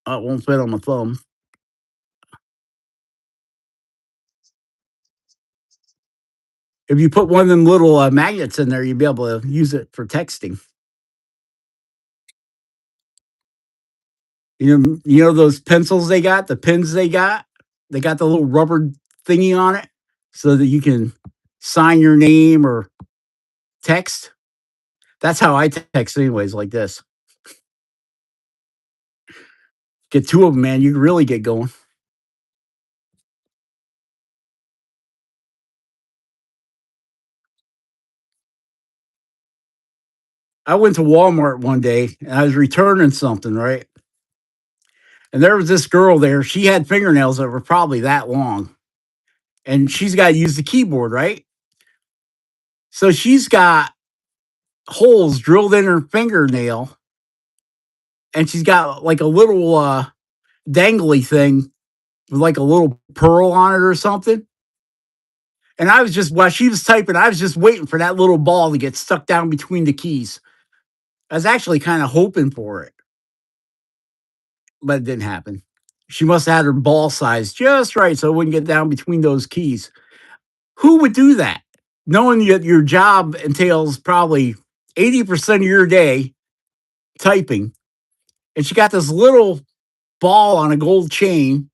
It won't fit on my thumb. If you put one of them little magnets in there, you'd be able to use it for texting. You know those pencils they got, the pins they got. They got the little rubber thingy on it, so that you can sign your name or text. That's how I text, anyways. Like this. Get two of them, man. You can really get going. I went to Walmart one day and I was returning something, right? And there was this girl there. She had fingernails that were probably that long, and she's got to use the keyboard, right? So she's got holes drilled in her fingernail, and she's got like a little dangly thing with like a little pearl on it or something. And I was just, while she was typing, I was just waiting for that little ball to get stuck down between the keys. I was actually kind of hoping for it, but it didn't happen. She must have had her ball size just right so it wouldn't get down between those keys. Who would do that? Knowing that your job entails probably 80% of your day typing, and she got this little ball on a gold chain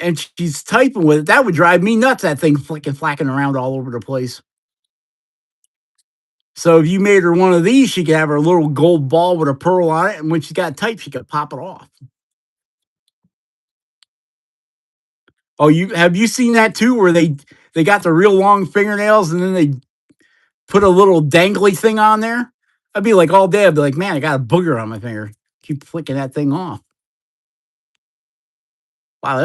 and she's typing with it. That would drive me nuts, that thing flicking, flacking around all over the place. So if you made her one of these, she could have her little gold ball with a pearl on it, and when she's got type, she could pop it off. Oh, you seen that too, where they got the real long fingernails and then they put a little dangly thing on there? I'd be like all day, I'd be like, man, I got a booger on my finger. Keep flicking that thing off. Wow,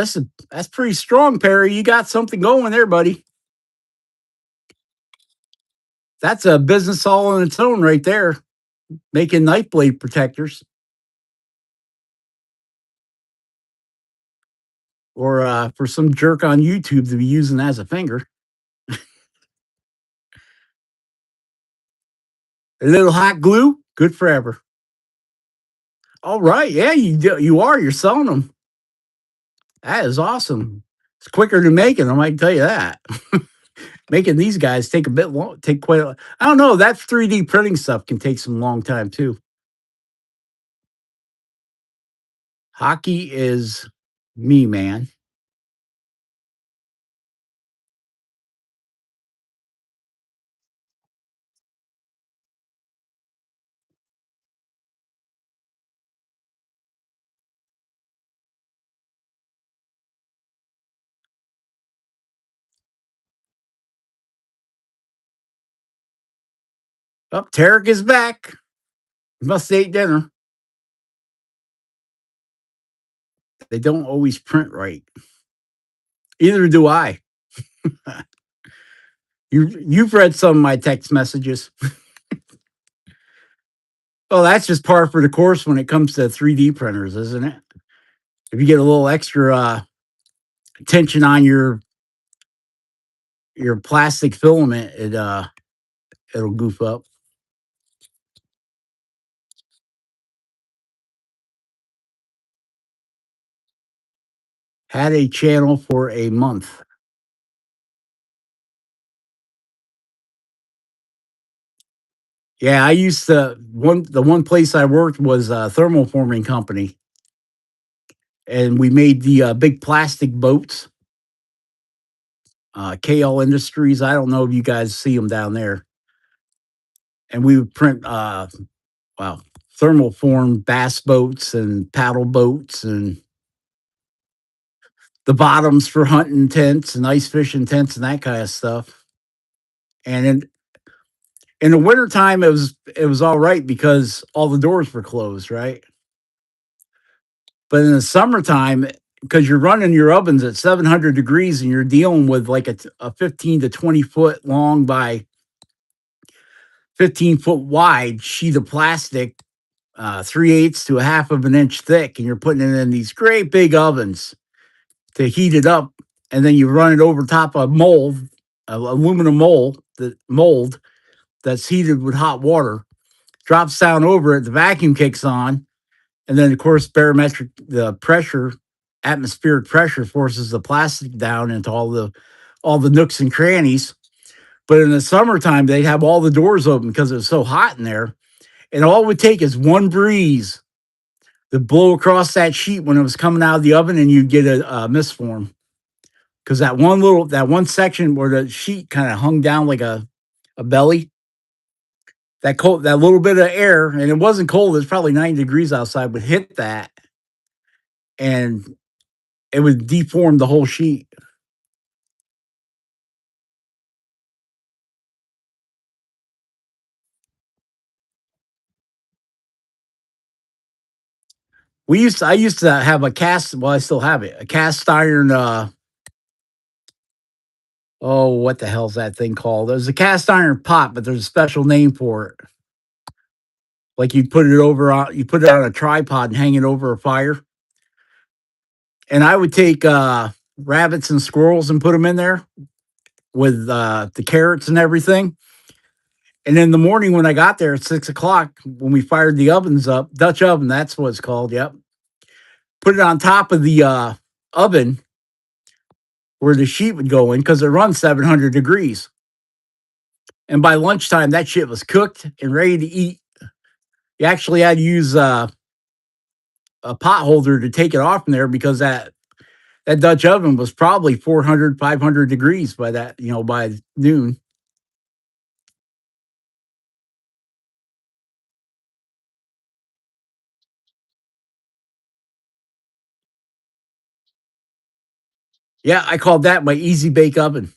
that's pretty strong, Perry. You got something going there, buddy. That's a business all on its own right there, making knife blade protectors. Or for some jerk on YouTube to be using as a finger. A little hot glue, good forever. All right, yeah, you are. You're selling them. That is awesome. It's quicker than making them. I can tell you that. Making these guys take a bit long. Take quite. I don't know. That 3D printing stuff can take some long time too. Hockey is me, man. Oh, Tarek is back. Must ate dinner. They don't always print right. Either do I. You've read some of my text messages. Well, that's just par for the course when it comes to 3D printers, isn't it? If you get a little extra tension on your plastic filament, it'll goof up. Had a channel for a month. Yeah, I used to the one place I worked was a thermoforming company, and we made the big plastic boats. KL Industries. I don't know if you guys see them down there. And we would print wow, thermoform bass boats and paddle boats and the bottoms for hunting tents and ice fishing tents and that kind of stuff. And in the wintertime, it was all right because all the doors were closed, right? But in the summertime, because you're running your ovens at 700 degrees and you're dealing with like a 15 to 20 foot long by 15 foot wide sheet of plastic, 3/8 to a half of an inch thick, and you're putting it in these great big ovens to heat it up, and then you run it over top of mold, aluminum mold that's heated with hot water, drops down over it, the vacuum kicks on, and then of course barometric the pressure, atmospheric pressure forces the plastic down into all the nooks and crannies. But in the summertime, they'd have all the doors open because it was so hot in there, and all it would take is one breeze to blow across that sheet when it was coming out of the oven, and you'd get a misform because that one section where the sheet kind of hung down like a belly, that little bit of air, and it wasn't cold. It's probably 90 degrees outside, would hit that, and it would deform the whole sheet. I used to have a cast, well, I still have it, a cast iron, oh, what the hell's that thing called? There's a cast iron pot, but there's a special name for it. Like you put it on a tripod and hang it over a fire. And I would take rabbits and squirrels and put them in there with the carrots and everything. And in the morning when I got there at 6 o'clock, when we fired the ovens up, Dutch oven, that's what it's called. Yep. Put it on top of the oven where the sheet would go in because it runs 700 degrees. And by lunchtime, that shit was cooked and ready to eat. You actually had to use a pot holder to take it off from there because that Dutch oven was probably 400, 500 degrees by by noon. Yeah, I called that my easy bake oven.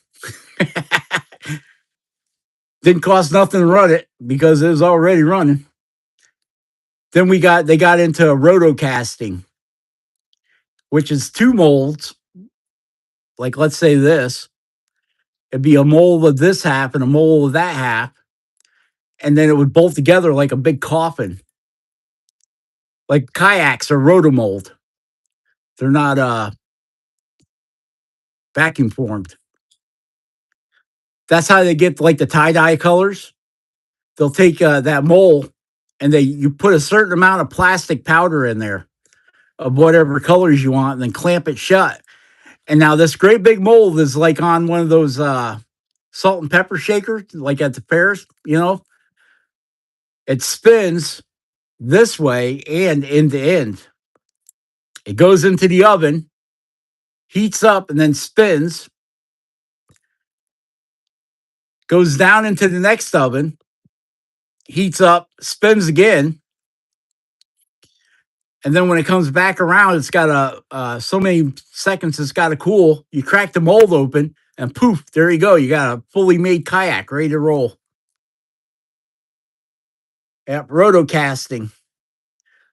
Didn't cost nothing to run it because it was already running. Then they got into roto casting, which is two molds. Like let's say this, it'd be a mold of this half and a mold of that half, and then it would bolt together like a big coffin. Like kayaks are rotomold. They're not vacuum formed. That's how they get like the tie-dye colors. They'll take that mold and you put a certain amount of plastic powder in there of whatever colors you want and then clamp it shut. And now this great big mold is like on one of those salt and pepper shakers, like at the fairs, it spins this way and end to end. It goes into the oven, heats up, and then spins, goes down into the next oven, heats up, spins again. And then when it comes back around, it's got so many seconds it's got to cool. You crack the mold open, and poof, there you go. You got a fully made kayak ready to roll. Yep, roto casting.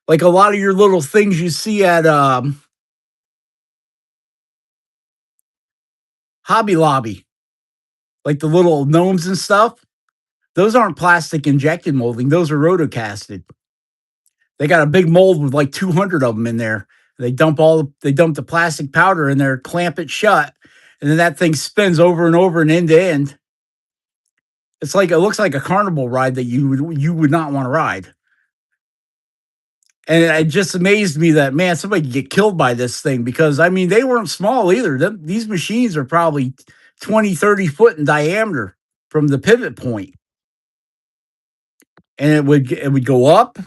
Like a lot of your little things you see at Hobby Lobby, like the little gnomes and stuff. Those aren't plastic injected molding. Those are roto casted. They got a big mold with like 200 of them in there. They dump the plastic powder in there, clamp it shut, and then that thing spins over and over and end to end. It looks like a carnival ride that you would not want to ride. And it just amazed me that man, somebody could get killed by this thing because I mean they weren't small either. These machines are probably 20, 30 foot in diameter from the pivot point. And it would go up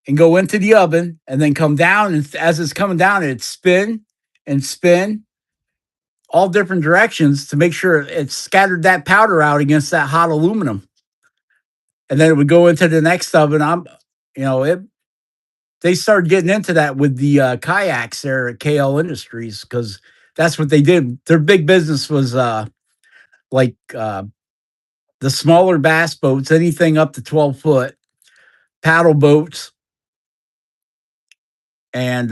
and go into the oven and then come down. And as it's coming down, it'd spin and spin all different directions to make sure it scattered that powder out against that hot aluminum. And then it would go into the next oven. They started getting into that with the kayaks there at KL Industries because that's what they did. Their big business was like the smaller bass boats, anything up to 12 foot, paddle boats. And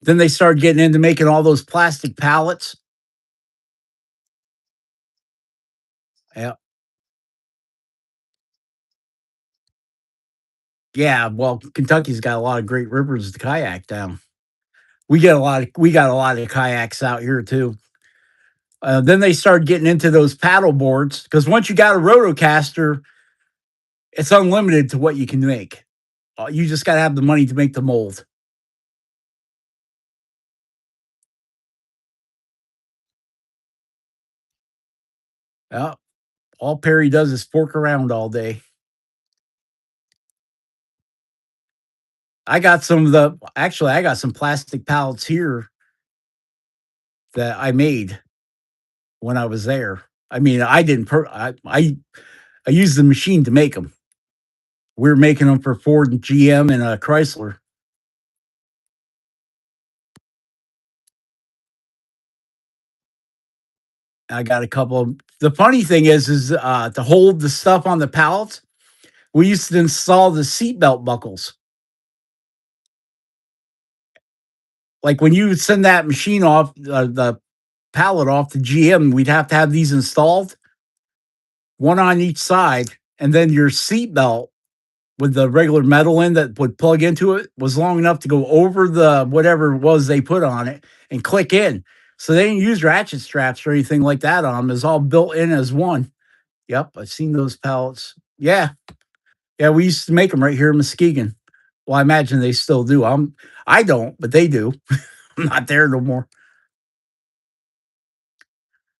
then they started getting into making all those plastic pallets. Yeah. Yeah. Well, Kentucky's got a lot of great rivers to kayak down. We got a lot of kayaks out here too. Then they started getting into those paddle boards because once you got a rotocaster, it's unlimited to what you can make. You just got to have the money to make the mold. Yeah. All Perry does is fork around all day. I got some plastic pallets here that I made when I was there. I mean, I didn't, I used the machine to make them. We were making them for Ford and GM and Chrysler. I got a couple of, the funny thing is to hold the stuff on the pallets, we used to install the seatbelt buckles. like when you send that machine off, the pallet off to GM, we'd have to have these installed, one on each side, and then your seat belt with the regular metal in that would plug into it was long enough to go over the whatever it was they put on it and click in. So they didn't use ratchet straps or anything like that on them. It's all built in as one. Yep, I've seen those pallets. Yeah, yeah, we used to make them right here in Muskegon. Well, I imagine they still do. I don't, but they do. I'm not there no more.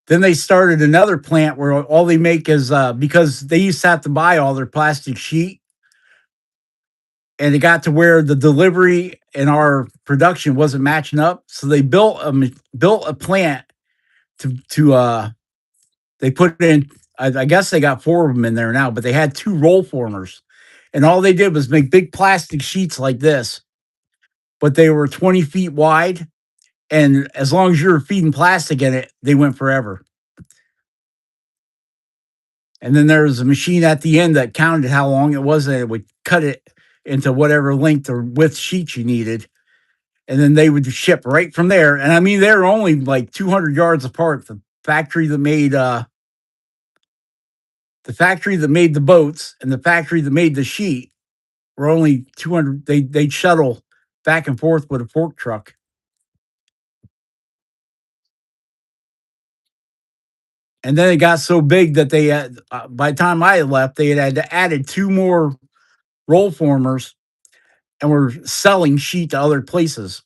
Then they started another plant where all they make is because they used to have to buy all their plastic sheet, and it got to where the delivery and our production wasn't matching up. So they built a plant to they put in. I guess they got four of them in there now, but they had two roll formers, and all they did was make big plastic sheets like this, but they were 20 feet wide, and as long as you were feeding plastic in it, they went forever. And then there was a machine at the end that counted how long it was, and it would cut it into whatever length or width sheet you needed. And then they would ship right from there. And I mean, they're only like 200 yards apart. Factory that made the factory that made the boats and the factory that made the sheet were only 200. They'd shuttle back and forth with a fork truck. And then it got so big that they had, by the time I left, they had added two more roll formers and were selling sheet to other places.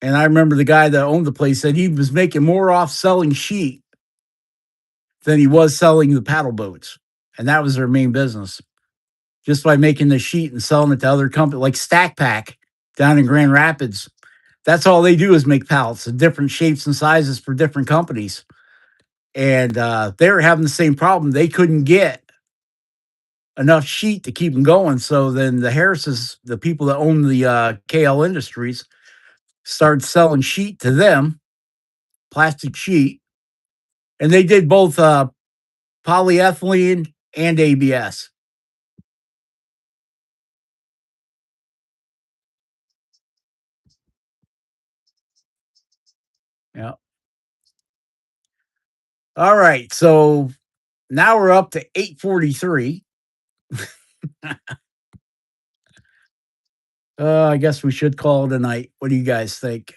And I remember the guy that owned the place said he was making more off selling sheet than he was selling the paddle boats. And that was their main business, just by making the sheet and selling it to other companies like Stack Pack down in Grand Rapids. That's all they do is make pallets of different shapes and sizes for different companies. And they were having the same problem. They couldn't get enough sheet to keep them going. So then the Harrises, the people that own the KL Industries, started selling sheet to them, plastic sheet. And they did both polyethylene and ABS. Yeah. All right. So now we're up to 8:43. I guess we should call it a night. What do you guys think?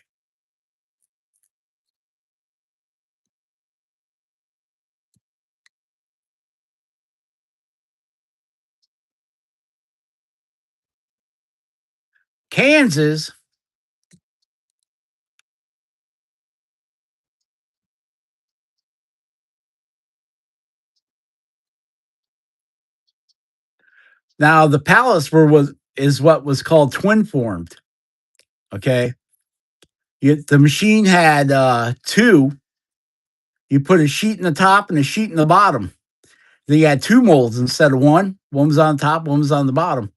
Kansas. Now the palace was is what was called twin formed. Okay. The machine had two. You put a sheet in the top and a sheet in the bottom. Then you had two molds instead of one. One was on top, one was on the bottom.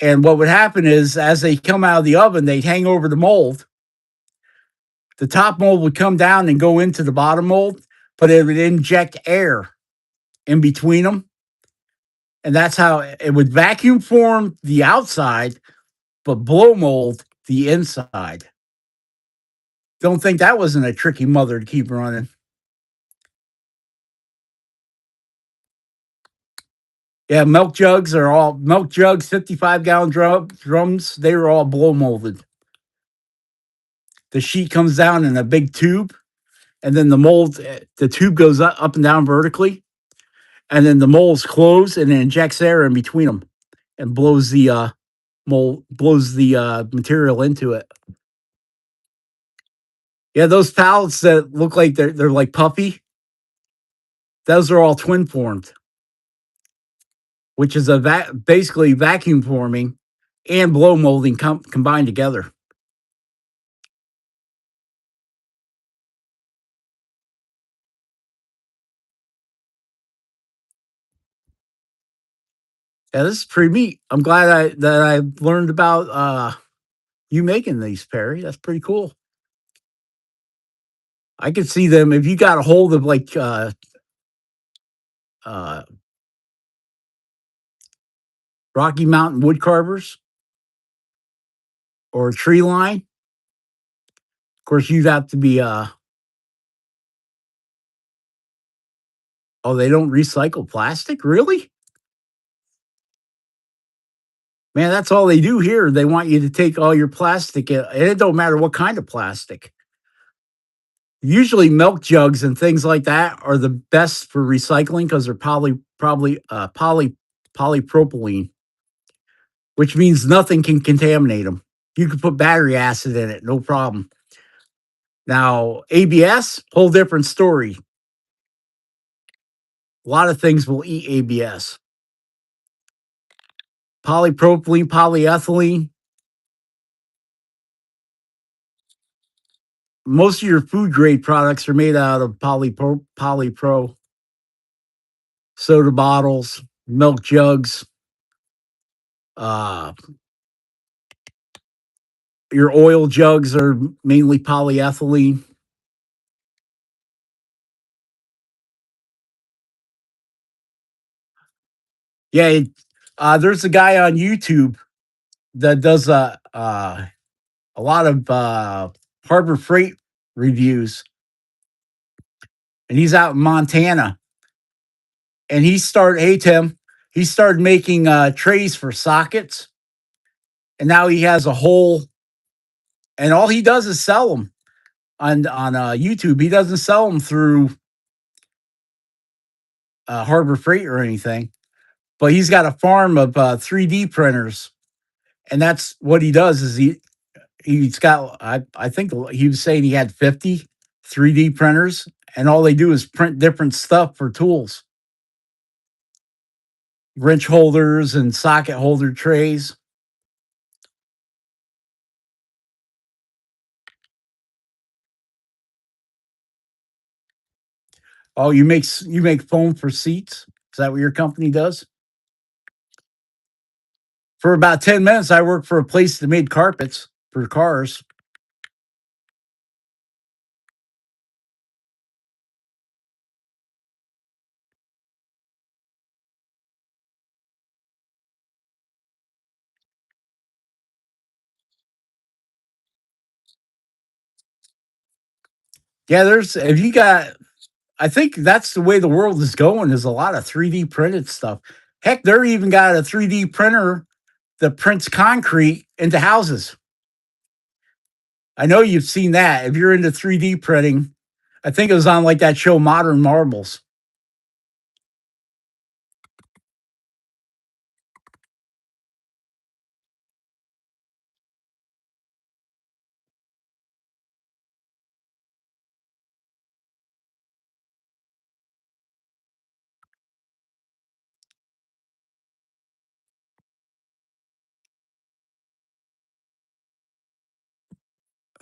And what would happen is, as they come out of the oven, they'd hang over the mold. The top mold would come down and go into the bottom mold, but it would inject air in between them. And that's how it would vacuum form the outside, but blow mold the inside. Don't think that wasn't a tricky mother to keep running. Yeah, milk jugs, 55-gallon drums. They were all blow molded. The sheet comes down in a big tube, and then the tube goes up and down vertically, and then the molds close and it injects air in between them and blows the material into it. Yeah, those pallets that look like they're like puffy, those are all twin formed, which is basically vacuum forming and blow molding combined together. Yeah, this is pretty neat. I'm glad I learned about you making these, Perry. That's pretty cool. I could see them if you got a hold of like uh, Rocky Mountain wood carvers. or a tree line. Of course, you'd have to be oh, they don't recycle plastic? Really? Man, that's all they do here. They want you to take all your plastic, and it don't matter what kind of plastic. Usually, milk jugs and things like that are the best for recycling because they're polypropylene, which means nothing can contaminate them. You can put battery acid in it, no problem. Now, ABS, whole different story. A lot of things will eat ABS. Polypropylene, polyethylene. Most of your food grade products are made out of polypro, soda bottles, milk jugs, uh, your oil jugs are mainly polyethylene. Yeah, there's a guy on YouTube that does a lot of Harbor Freight reviews, and he's out in Montana. And hey Tim, he started making trays for sockets, and now he has a whole, and all he does is sell them on YouTube. He doesn't sell them through Harbor Freight or anything, but he's got a farm of 3D printers, and that's what he does. Is he's got I think he was saying he had 50 3D printers, and all they do is print different stuff for tools, wrench holders and socket holder trays. Oh, you make foam for seats? Is that what your company does? For about 10 minutes, I worked for a place that made carpets for cars. 'Yeah, there's if you got I think that's the way the world is going, is a lot of 3D printed stuff. Heck, they're even got a 3D printer that prints concrete into houses. I know you've seen that. If you're into 3D printing, I think it was on like that show Modern Marbles.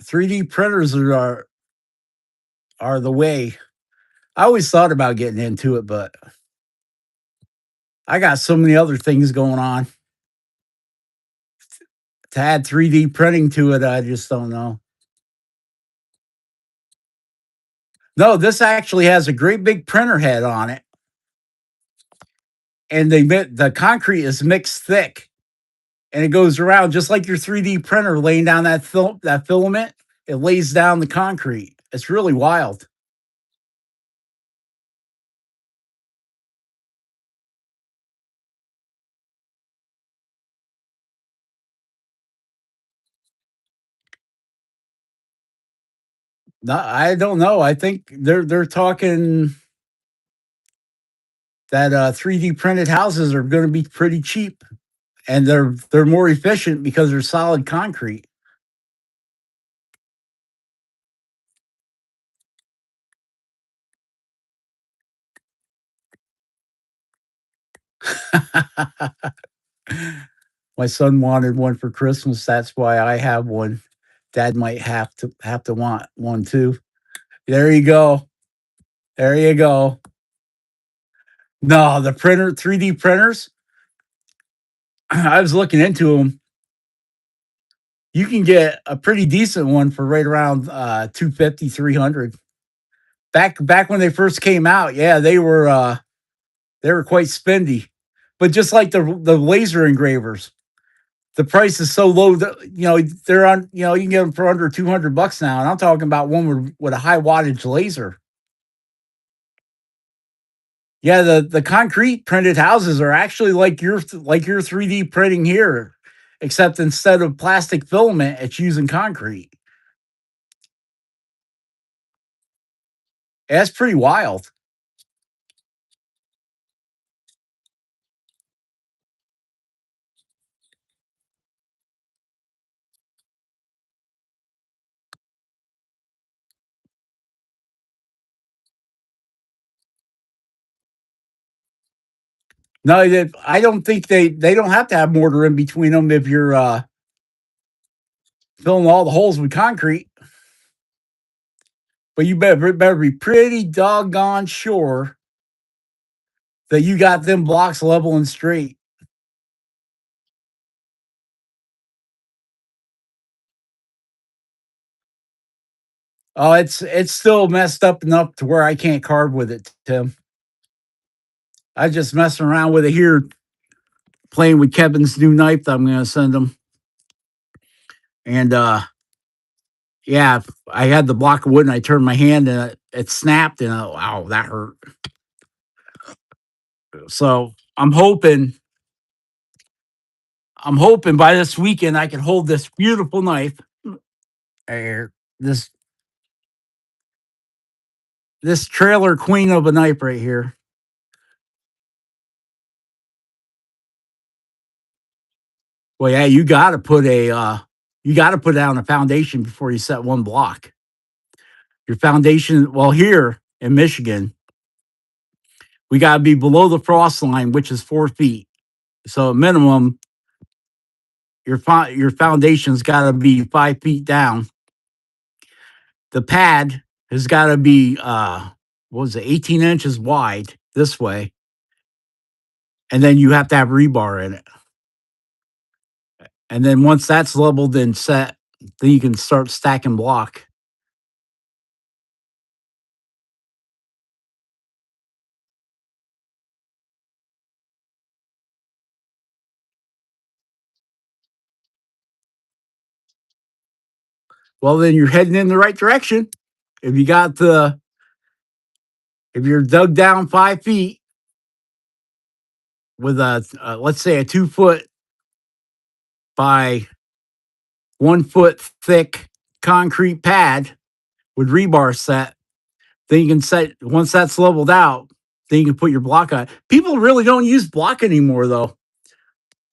3D printers are the way. I always thought about getting into it, but I got so many other things going on. To add 3D printing to it, I just don't know. No, this actually has a great big printer head on it, and the concrete is mixed thick, and it goes around just like your 3D printer laying down that filament. It lays down the concrete. It's really wild. No, I don't know. I think they're talking that 3D printed houses are going to be pretty cheap, and they're more efficient because they're solid concrete. My son wanted one for Christmas. That's why I have one. Dad might have to want one too. There you go. There you go. No, the 3D printers. I was looking into them. You can get a pretty decent one for right around 250, 300. Back when they first came out, yeah, they were quite spendy. But just like the laser engravers, The price is so low that they're on. You can get them for under $200 now, and I'm talking about one with a high wattage laser. Yeah, the concrete printed houses are actually like your 3D printing here, except instead of plastic filament, it's using concrete. That's pretty wild. No, I don't think they don't have to have mortar in between them if you're filling all the holes with concrete. But you better be pretty doggone sure that you got them blocks level and straight. Oh, it's still messed up enough to where I can't carve with it, Tim. I just messing around with it here, playing with Kevin's new knife that I'm going to send him. And yeah, I had the block of wood and I turned my hand and it snapped and wow, that hurt. So I'm hoping by this weekend I can hold this beautiful knife. Here, this trailer queen of a knife right here. Well, yeah, you got to put down a foundation before you set one block. Your foundation, well, here in Michigan, we got to be below the frost line, which is 4 feet. So at minimum, your foundation's got to be 5 feet down. The pad has got to be what was it, 18 inches wide this way, and then you have to have rebar in it. And then once that's leveled and set, then you can start stacking block. Well, then you're heading in the right direction. If you got the if you're dug down 5 feet with let's say a 2 foot by 1 foot thick concrete pad with rebar set, then you can set once that's leveled out, then you can put your block on. People really don't use block anymore though.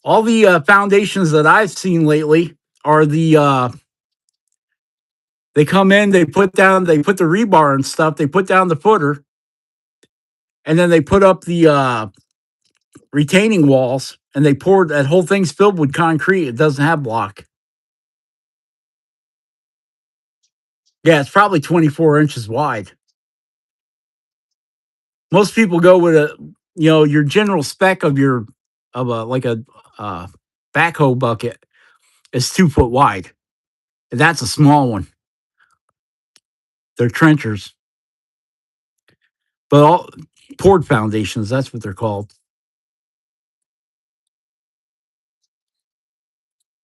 All the foundations that I've seen lately are they come in, they put the rebar and stuff, they put down the footer, and then they put up the retaining walls, and they poured that whole thing's filled with concrete. It doesn't have block. Yeah, it's probably 24 inches wide. Most people go with your general spec of a uh, backhoe bucket is 2 foot wide. And that's a small one. They're trenchers, but all poured foundations. That's what they're called.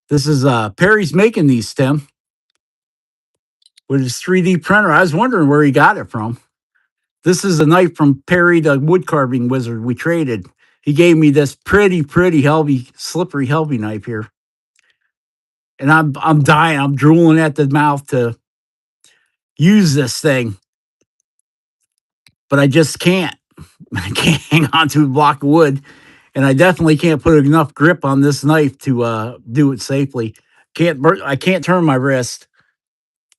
This is Perry's making these, Tim, with his 3D printer. I was wondering where he got it from. This is a knife from Perry, the wood carving wizard. We traded. He gave me this pretty heavy, slippery, heavy knife here, and I'm dying. I'm drooling at the mouth to use this thing, but I just can't. I can't hang on to a block of wood, and I definitely can't put enough grip on this knife to do it safely. I can't turn my wrist.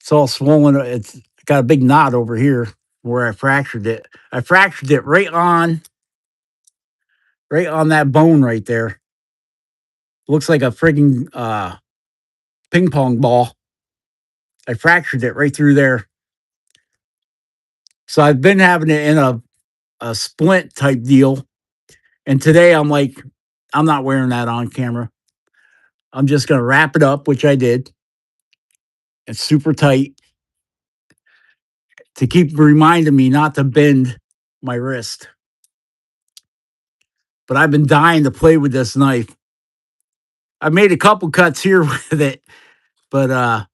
It's all swollen. It's got a big knot over here where I fractured it. I fractured it right on that bone right there. Looks like a frigging ping pong ball. I fractured it right through there. So I've been having it in a splint type deal. And today I'm like, I'm not wearing that on camera. I'm just going to wrap it up, which I did. It's super tight to keep reminding me not to bend my wrist. But I've been dying to play with this knife. I made a couple cuts here with it, but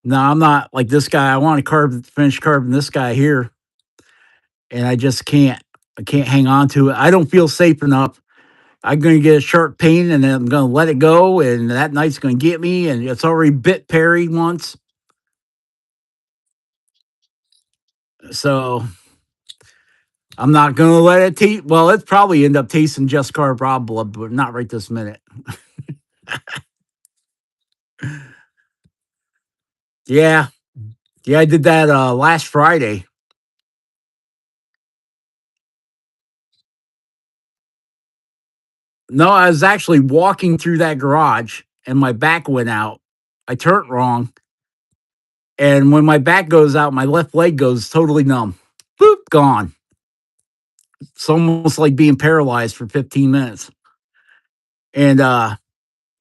no, I'm not like this guy. I want to finish carving this guy here, and I just can't. I can't hang on to it. I don't feel safe enough. I'm going to get a sharp pain, and then I'm going to let it go, and that knife's going to get me, and it's already bit Perry once. So I'm not going to let it taste. Well, it's probably end up tasting just carved raw blood, but not right this minute. Yeah. Yeah, I did that last Friday. No, I was actually walking through that garage and my back went out. I turned wrong. And when my back goes out, my left leg goes totally numb. Boop, gone. It's almost like being paralyzed for 15 minutes. And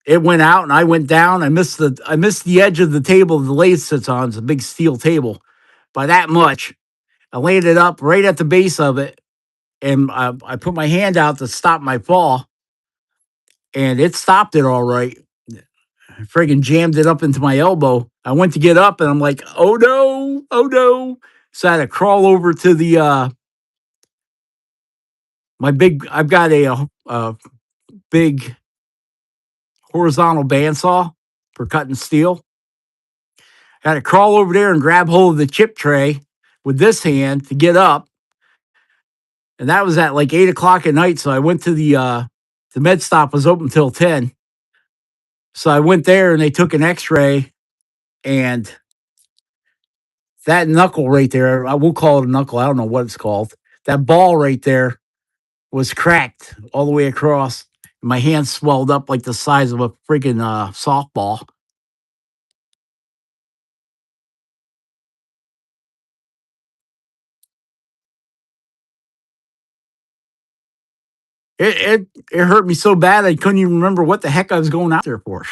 it went out and I went down. I missed the edge of the table the lathe sits on. It's a big steel table by that much. I landed up right at the base of it and I put my hand out to stop my fall and it stopped it all right. I friggin' jammed it up into my elbow. I went to get up and I'm like, oh no, oh no. So I had to crawl over to the I've got a big horizontal bandsaw for cutting steel. I had to crawl over there and grab hold of the chip tray with this hand to get up. And that was at like 8 o'clock at night. So I went to the med stop was open till 10. So I went there and they took an x-ray and that knuckle right there, I will call it a knuckle. I don't know what it's called. That ball right there was cracked all the way across. My hand swelled up like the size of a freaking softball. It hurt me so bad I couldn't even remember what the heck I was going out there for.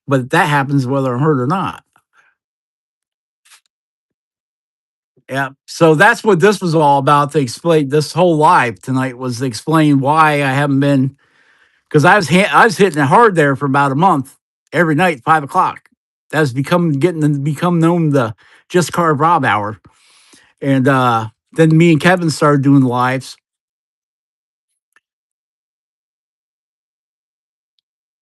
But that happens whether I'm hurt or not. Yeah. So that's what this was all about to explain. This whole live tonight was to explain why I haven't been because I was hitting it hard there for about a month every night, 5 o'clock. That's become known the Just Carve Rob hour. And then me and Kevin started doing lives.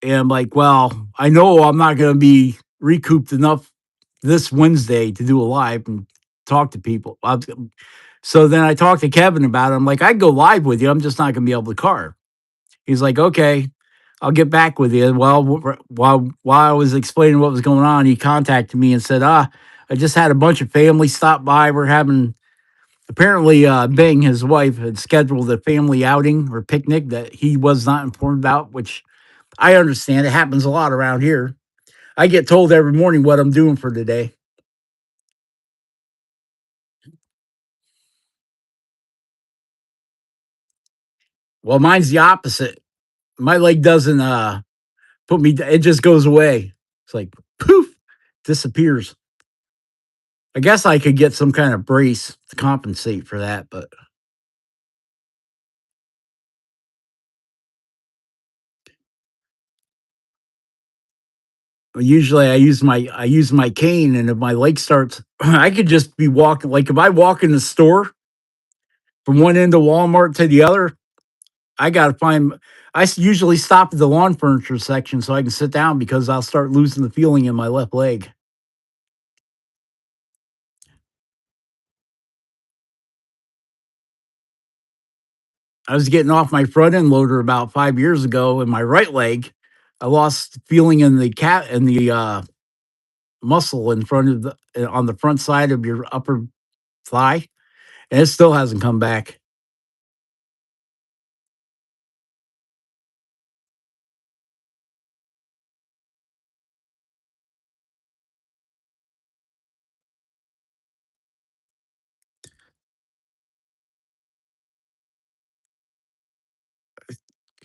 And I'm like, well, I know I'm not going to be recouped enough this Wednesday to do a live and talk to people. So then I talked to Kevin about it. I'm like, I'd go live with you. I'm just not going to be able to carve. He's like, okay, I'll get back with you. Well, while I was explaining what was going on, he contacted me and said, I just had a bunch of family stop by. We're having apparently Bing, his wife, had scheduled a family outing or picnic that he was not informed about, which I understand. It happens a lot around here. I get told every morning what I'm doing for today. Well, mine's the opposite. My leg doesn't put me, it just goes away. It's like poof, disappears. I guess I could get some kind of brace to compensate for that, but usually I use my cane, and if my leg starts, I could just be walking. Like if I walk in the store from one end of Walmart to the other, I gotta find. Usually stop at the lawn furniture section so I can sit down because I'll start losing the feeling in my left leg. I was getting off my front end loader about 5 years ago, and my right leg, I lost feeling in the cat in the muscle in front of on the front side of your upper thigh, and it still hasn't come back.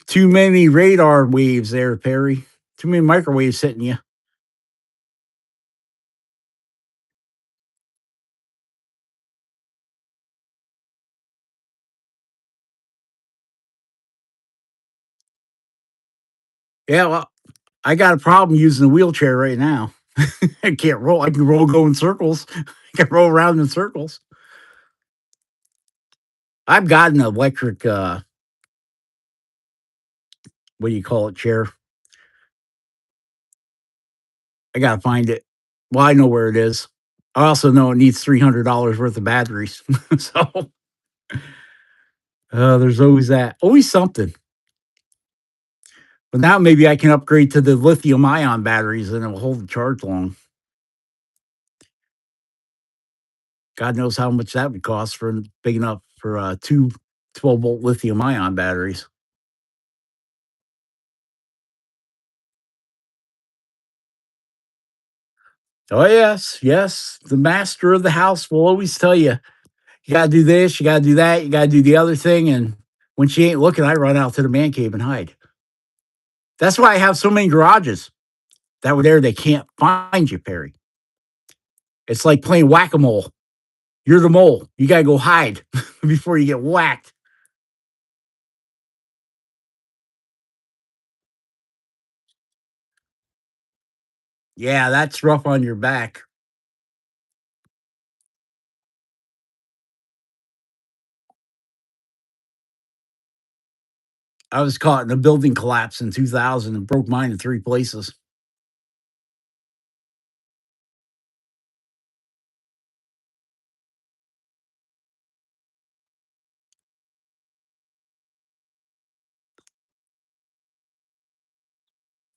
Too many radar waves there, Perry. Too many microwaves hitting you. Yeah, well, I got a problem using a wheelchair right now. I can't roll. I can roll, go in circles. I can roll around in circles. I've got an electric, what do you call it, chair. I gotta find it. Well, I know where it is. I also know it needs $300 worth of batteries. So there's always that, always something. But now maybe I can upgrade to the lithium ion batteries and it will hold the charge long. God knows how much that would cost for big enough for two 12-volt lithium ion batteries. Oh, yes, yes. The master of the house will always tell you, you got to do this, you got to do that, you got to do the other thing. And when she ain't looking, I run out to the man cave and hide. That's why I have so many garages. That way there, they can't find you, Perry. It's like playing whack a mole. You're the mole. You got to go hide before you get whacked. Yeah, that's rough on your back. I was caught in a building collapse in 2000 and broke mine in three places.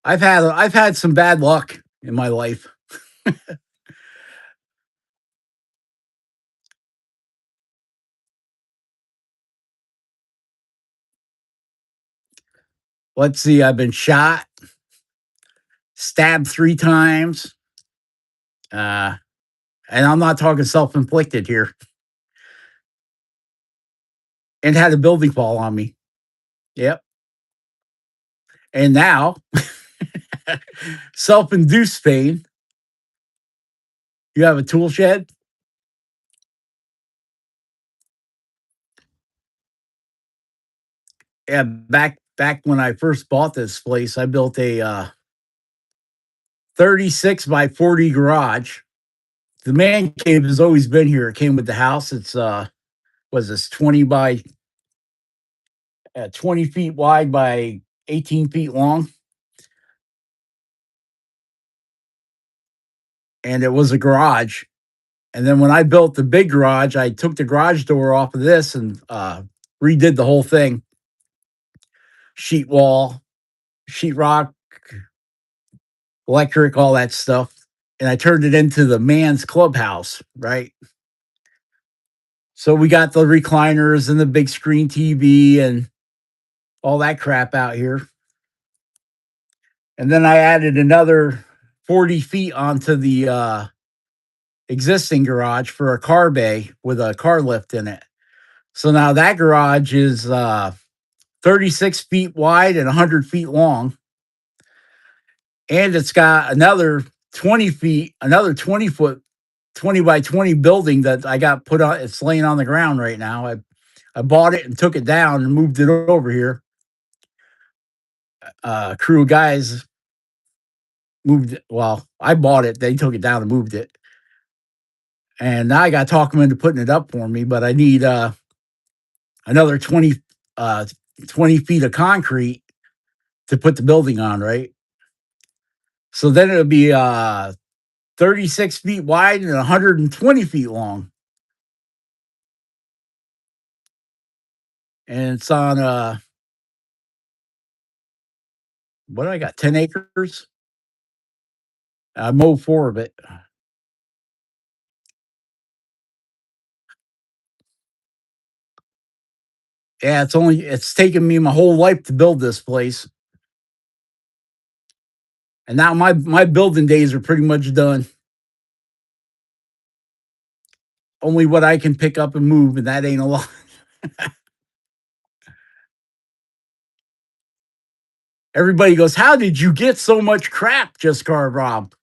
I've had some bad luck in my life. Let's see, I've been shot, stabbed 3 times, uh, and I'm not talking self-inflicted here, and had a building fall on me. Yep. And now, self-induced pain. You have a tool shed? Yeah, back when I first bought this place, I built a 36 by 40 garage. The man cave has always been here. It came with the house. It's was this 20 by 20 feet wide by 18 feet long, and it was a garage. And then when I built the big garage, I took the garage door off of this and redid the whole thing. Sheet wall, sheetrock, electric, all that stuff. And I turned it into the man's clubhouse, right? So we got the recliners and the big screen TV and all that crap out here. And then I added another 40 feet onto the existing garage for a car bay with a car lift in it. So now that garage is 36 feet wide and 100 feet long. And it's got another 20 feet, another 20-foot, 20 by 20 building that I got put on. It's laying on the ground right now. I bought it and took it down and moved it over here. Crew of guys moved it. Well, I bought it. They took it down and moved it. And now I got to talk them into putting it up for me, but I need another uh, 20 feet of concrete to put the building on, right? So then it'll be 36 feet wide and 120 feet long. And it's on, what do I got? 10 acres? I mowed 4 of it. Yeah, it's taken me my whole life to build this place. And now my building days are pretty much done. Only what I can pick up and move, and that ain't a lot. Everybody goes, "How did you get so much crap, just Carve Rob?"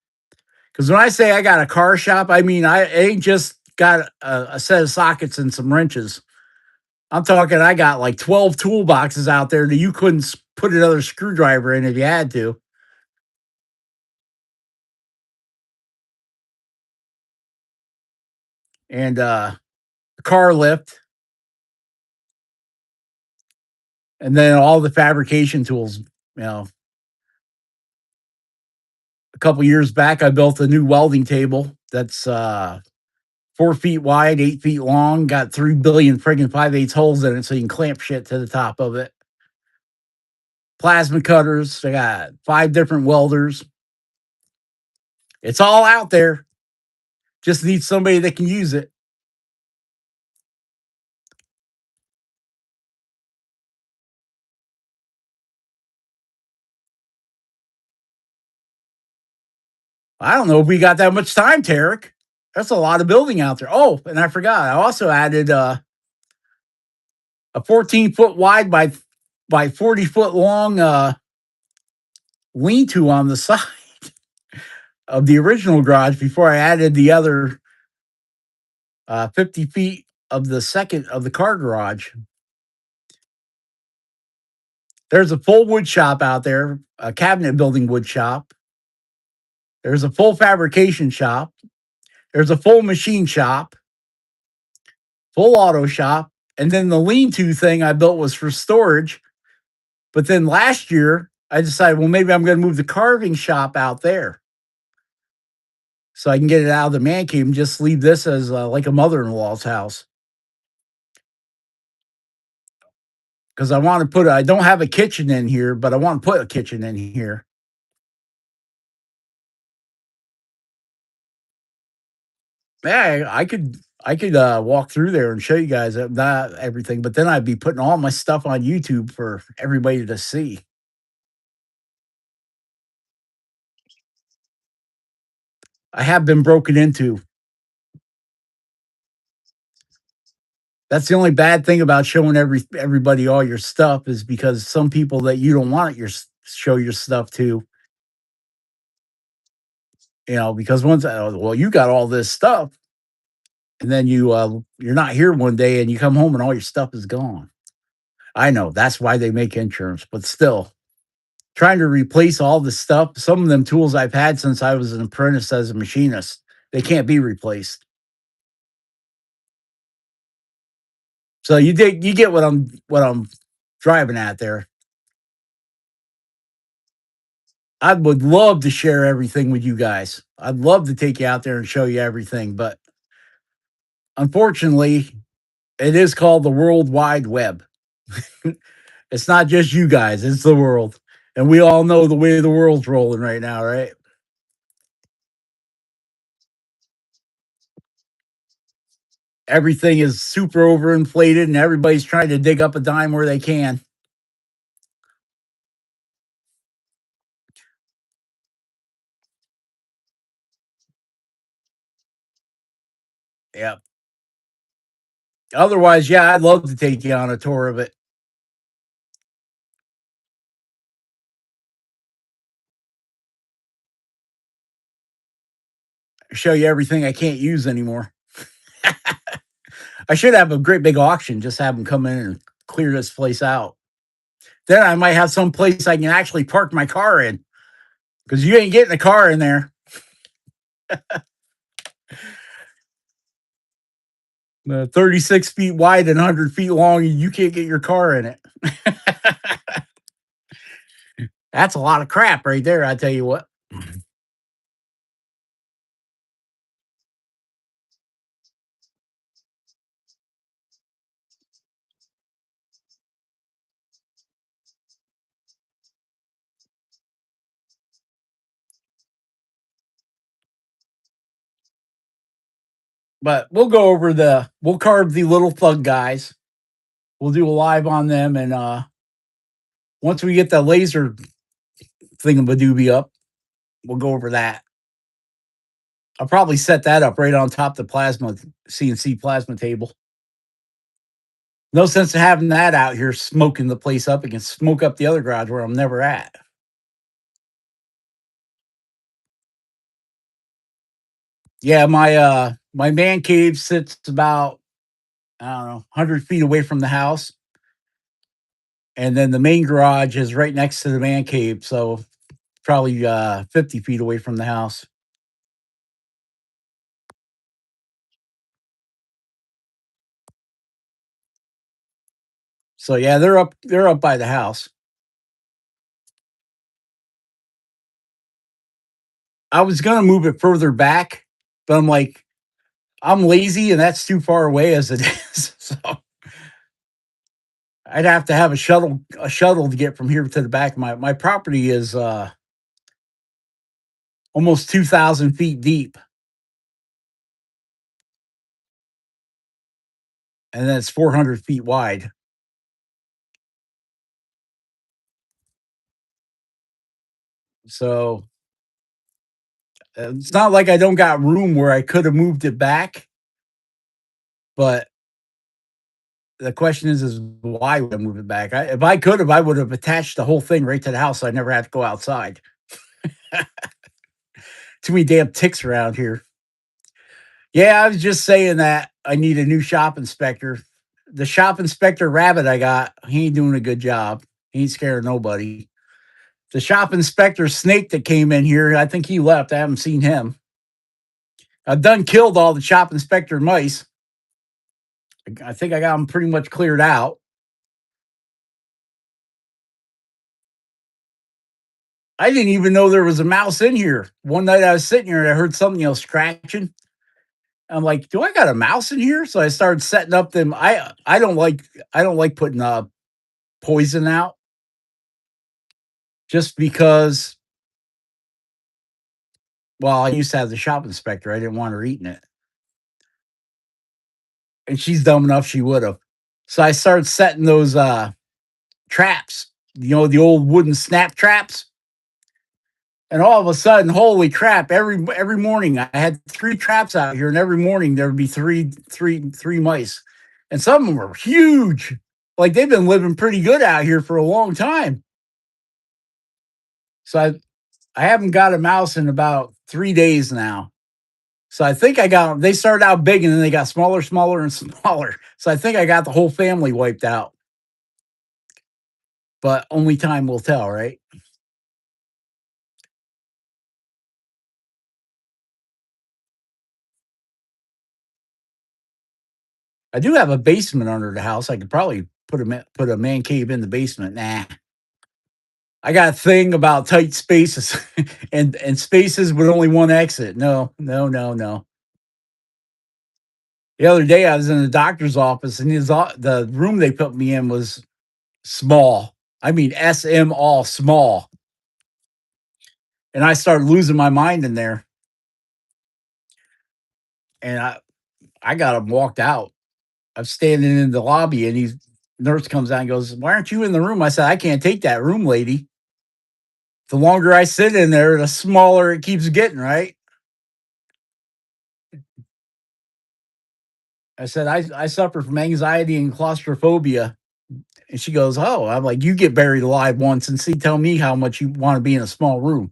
Because when I say I got a car shop, I mean I ain't just got a set of sockets and some wrenches. I'm talking I got like 12 toolboxes out there that you couldn't put another screwdriver in if you had to. and a car lift, and then all the fabrication tools. A couple years back, I built a new welding table that's 4 feet wide, 8 feet long, got 3 billion friggin' 5/8 holes in it, so you can clamp shit to the top of it. Plasma cutters. I got 5 different welders. It's all out there. Just need somebody that can use it. I don't know if we got that much time, Tarek. That's a lot of building out there. Oh, and I forgot. I also added a 14-foot wide by 40-foot long lean-to on the side of the original garage before I added the other 50 feet of the second of the car garage. There's a full wood shop out there, a cabinet building wood shop. There's a full fabrication shop. There's a full machine shop, full auto shop. And then the lean to thing I built was for storage. But then last year, I decided, well, maybe I'm going to move the carving shop out there so I can get it out of the man cave and just leave this as like a mother in law's house. Because I want to I don't have a kitchen in here, but I want to put a kitchen in here. Yeah, I could walk through there and show you guys that everything, but then I'd be putting all my stuff on YouTube for everybody to see. I have been broken into. That's the only bad thing about showing everybody all your stuff is because some people that you don't want show your stuff to, because once well, you got all this stuff, and then you're not here one day and you come home and all your stuff is gone. I know that's why they make insurance, but still, trying to replace all the stuff. Some of them tools I've had since I was an apprentice as a machinist, they can't be replaced. So you get what I'm driving at there. I would love to share everything with you guys. I'd love to take you out there and show you everything, but unfortunately, it is called the World Wide Web. It's not just you guys, it's the world. And we all know the way the world's rolling right now, right? Everything is super overinflated and everybody's trying to dig up a dime where they can. Yeah. Otherwise, yeah, I'd love to take you on a tour of it. Show you everything I can't use anymore. I should have a great big auction, just have them come in and clear this place out. Then I might have some place I can actually park my car in because you ain't getting a car in there. 36 feet wide and 100 feet long, and you can't get your car in it. That's a lot of crap right there, I tell you what. But we'll carve the little thug guys. We'll do a live on them, and once we get the laser thingamadooby up, we'll go over that. I'll probably set that up right on top of the plasma CNC plasma table. No sense in having that out here smoking the place up. It can smoke up the other garage where I'm never at. Yeah, my man cave sits about, I don't know, 100 feet away from the house. And then the main garage is right next to the man cave, so probably 50 feet away from the house. So yeah, they're up by the house. I was gonna move it further back, but I'm like, I'm lazy and that's too far away as it is. So I'd have to have a shuttle to get from here to the back. My property is almost 2,000 feet deep, and then it's 400 feet wide. So it's not like I don't got room where I could have moved it back, but the question is why would I move it back? If I could have, I would have attached the whole thing right to the house. So I never had to go outside. Too many damn ticks around here. Yeah, I was just saying that I need a new shop inspector. The shop inspector rabbit I got, he ain't doing a good job. He ain't scaring nobody. The shop inspector snake that came in here, I think he left. I haven't seen him. I've done killed all the shop inspector mice. I think I got them pretty much cleared out. I didn't even know there was a mouse in here. One night I was sitting here and I heard something else scratching. I'm like, do I got a mouse in here? So I started setting up them. I don't like putting poison out just because. Well, I used to have the shop inspector. I didn't want her eating it, and she's dumb enough she would have. So I started setting those traps. The old wooden snap traps. And all of a sudden, holy crap! Every morning I had three traps out here, and every morning there would be three mice, and some of them were huge. Like they've been living pretty good out here for a long time. So I haven't got a mouse in about 3 days now. So I think I got them. They started out big, and then they got smaller, smaller, and smaller. So I think I got the whole family wiped out. But only time will tell, right? I do have a basement under the house. I could probably put a man cave in the basement. Nah, I got a thing about tight spaces and spaces with only one exit. No, no, no, no. The other day I was in the doctor's office and the room they put me in was small. I mean, SM all small. And I started losing my mind in there. And I got him walked out. I'm standing in the lobby and he's nurse comes out and goes, "Why aren't you in the room?" I said, "I can't take that room, lady. The longer I sit in there, the smaller it keeps getting, right?" I said, I suffer from anxiety and claustrophobia. And she goes, "Oh," I'm like, "You get buried alive once and see, tell me how much you want to be in a small room."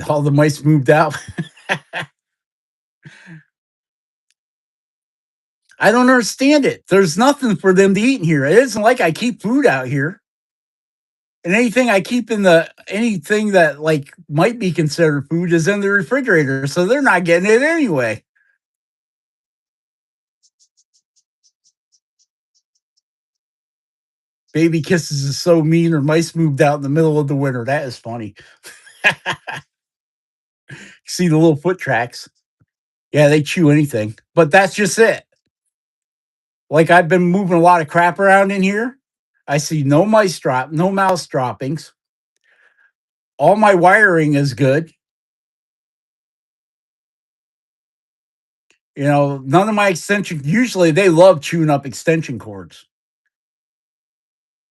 All the mice moved out. I don't understand it. There's nothing for them to eat in here. It isn't like I keep food out here. And anything I keep in the anything that like might be considered food is in the refrigerator. So they're not getting it anyway. Baby Kisses is so mean, or mice moved out in the middle of the winter. That is funny. See the little foot tracks. Yeah, they chew anything. But that's just it. Like I've been moving a lot of crap around in here. I see no mouse droppings. All my wiring is good. None of my extension. Usually they love chewing up extension cords,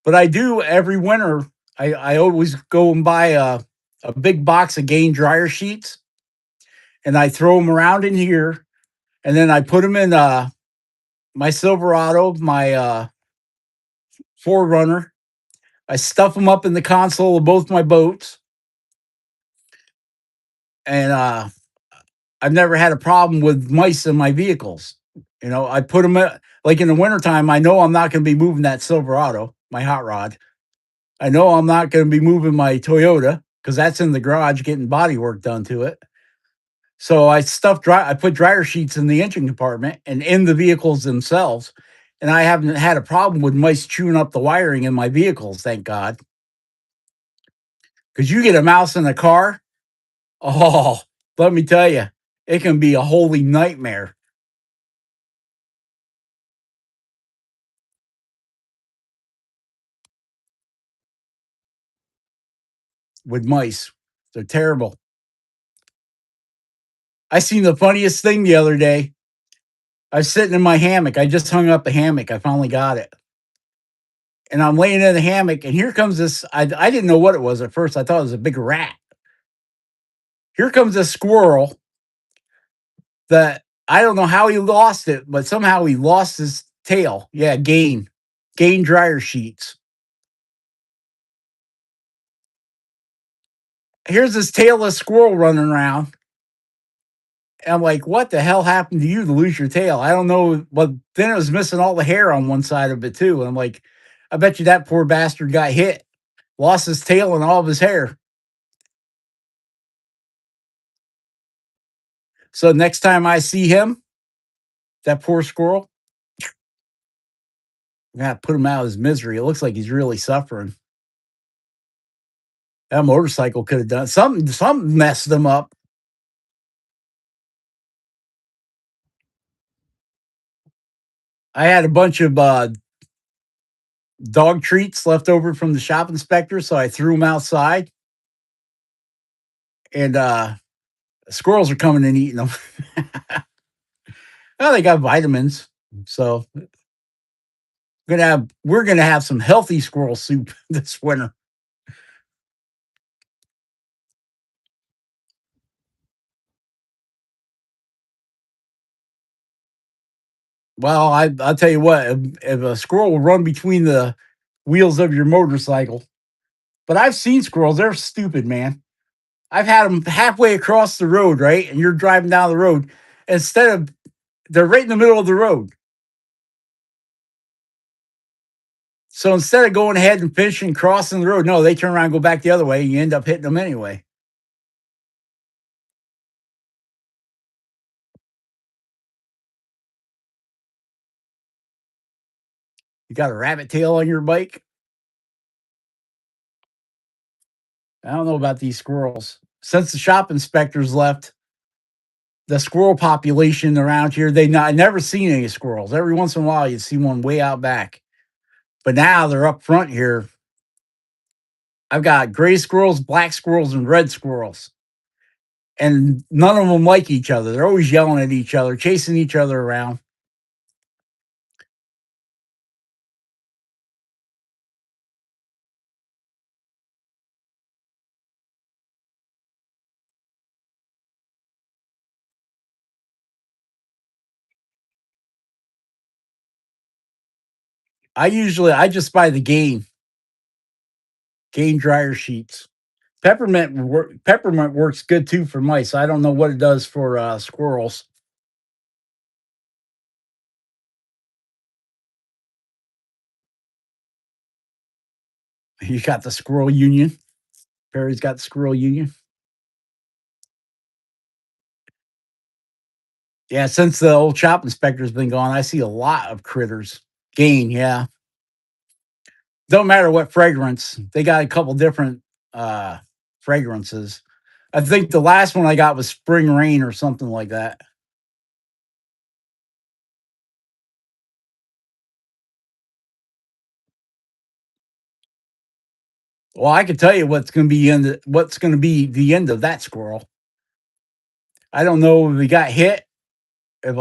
but I do every winter. I always go and buy a big box of Gain dryer sheets, and I throw them around in here, and then I put them in my Silverado, my Forerunner. I stuff them up in the console of both my boats, and I've never had a problem with mice in my vehicles. I put them like in the wintertime. I know I'm not going to be moving that Silverado, my hot rod. I know I'm not going to be moving my Toyota because that's in the garage getting body work done to it. So I put dryer sheets in the engine compartment and in the vehicles themselves. And I haven't had a problem with mice chewing up the wiring in my vehicles, thank God. Because you get a mouse in a car, oh, let me tell you, it can be a holy nightmare with mice. They're terrible. I seen the funniest thing the other day. I was sitting in my hammock. I just hung up the hammock. I finally got it. And I'm laying in the hammock, and here comes this. I didn't know what it was at first. I thought it was a big rat. Here comes a squirrel that I don't know how he lost it, but somehow he lost his tail. Yeah, gain dryer sheets. Here's this tailless squirrel running around. And I'm like, what the hell happened to you to lose your tail? I don't know. But then it was missing all the hair on one side of it too. And I'm like, I bet you that poor bastard got hit, lost his tail and all of his hair. So next time I see him, that poor squirrel, I'm gonna put him out of his misery. It looks like he's really suffering. That motorcycle could have done something. Something messed him up. I had a bunch of dog treats left over from the shop inspector, so I threw them outside, and squirrels are coming and eating them. Well, they got vitamins, so we're gonna have some healthy squirrel soup this winter. Well, I'll tell you what, if a squirrel will run between the wheels of your motorcycle, but I've seen squirrels. They're stupid, man. I've had them halfway across the road, right? And you're driving down the road. Instead of they're right in the middle of the road. So instead of going ahead and finishing crossing the road, no, they turn around and go back the other way, and you end up hitting them anyway. You got a rabbit tail on your bike? I don't know about these squirrels. Since the shop inspectors left, the squirrel population around here, I never seen any squirrels. Every once in a while, you see one way out back. But now they're up front here. I've got gray squirrels, black squirrels, and red squirrels. And none of them like each other. They're always yelling at each other, chasing each other around. I just buy the gain dryer sheets. Peppermint works good too for mice. I don't know what it does for squirrels. You got the squirrel union. Perry's got the squirrel union. Yeah, since the old shop inspector's been gone, I see a lot of critters. Gain, yeah. Don't matter what fragrance. They got a couple different fragrances. I think the last one I got was spring rain or something like that. Well, I can tell you what's going to be the end of that squirrel. I don't know if he got hit, if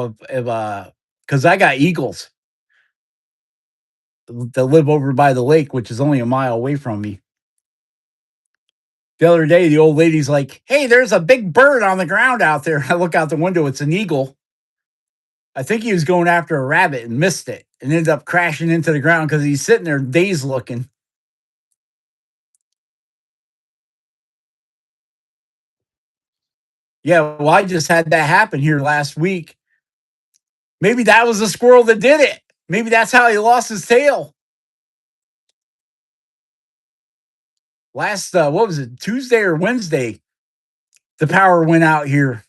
because I got eagles that live over by the lake, which is only a mile away from me. The other day, the old lady's like, "Hey, there's a big bird on the ground out there." I look out the window; it's an eagle. I think he was going after a rabbit and missed it, and ended up crashing into the ground because he's sitting there dazed looking. Yeah, well, I just had that happen here last week. Maybe that was the squirrel that did it. Maybe that's how he lost his tail. Last, what was it, Tuesday or Wednesday? The power went out here.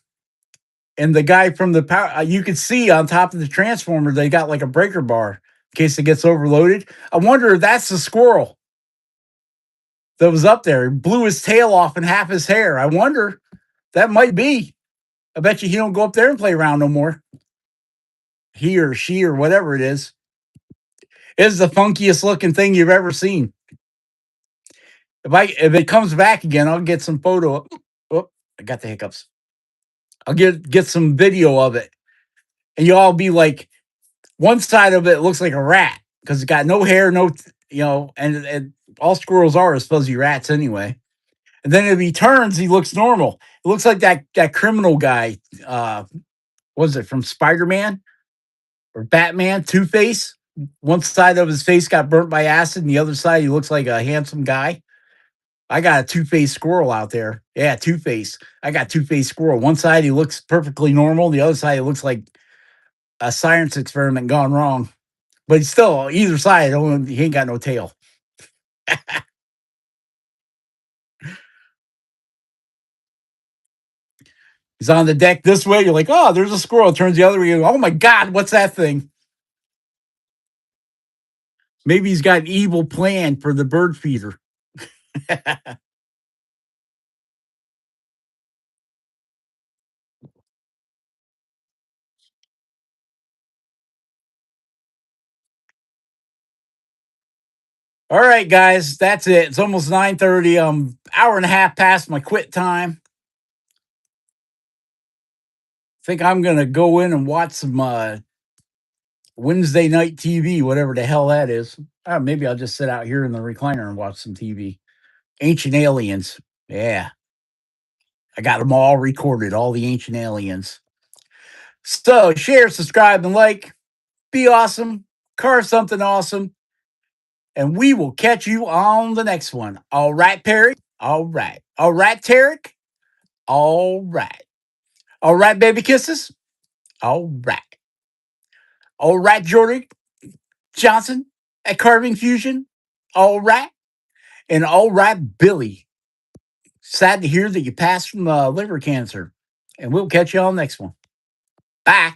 And the guy from the power, you could see on top of the transformer, they got like a breaker bar in case it gets overloaded. I wonder if that's the squirrel that was up there. He blew his tail off and half his hair. I wonder, that might be. I bet you he don't go up there and play around no more. He or she or whatever it is. It's the funkiest looking thing you've ever seen. If it comes back again, I'll get some photo. Oh, I got the hiccups. I'll get some video of it, and you all be like, one side of it looks like a rat because it's got no hair, no, and all squirrels are fuzzy rats anyway. And then if he turns, he looks normal. It looks like that criminal guy. Was it from Spider-Man or Batman? Two-Face. One side of his face got burnt by acid, and the other side he looks like a handsome guy. I got a two-faced squirrel out there. Yeah, two-face. I got two-faced squirrel. One side he looks perfectly normal. The other side he looks like a science experiment gone wrong. But he's still either side. He ain't got no tail. He's on the deck this way. You're like, oh, there's a squirrel. Turns the other way. Oh my God, what's that thing? Maybe he's got an evil plan for the bird feeder. All right, guys, that's it. It's almost 9:30. Hour and a half past my quit time. Think I'm gonna go in and watch some Wednesday night TV, whatever the hell that is. Maybe I'll just sit out here in the recliner and watch some TV. Ancient Aliens. Yeah, I got them all recorded, all the Ancient Aliens. So share, subscribe, and like. Be awesome. Carve something awesome. And we will catch you on the next one. All right, Perry? All right. All right, Tarek? All right. All right, baby kisses? All right. All right, Jordy Johnson at Carving Fusion? All right. And all right, Billy. Sad to hear that you passed from liver cancer. And we'll catch you on the next one. Bye.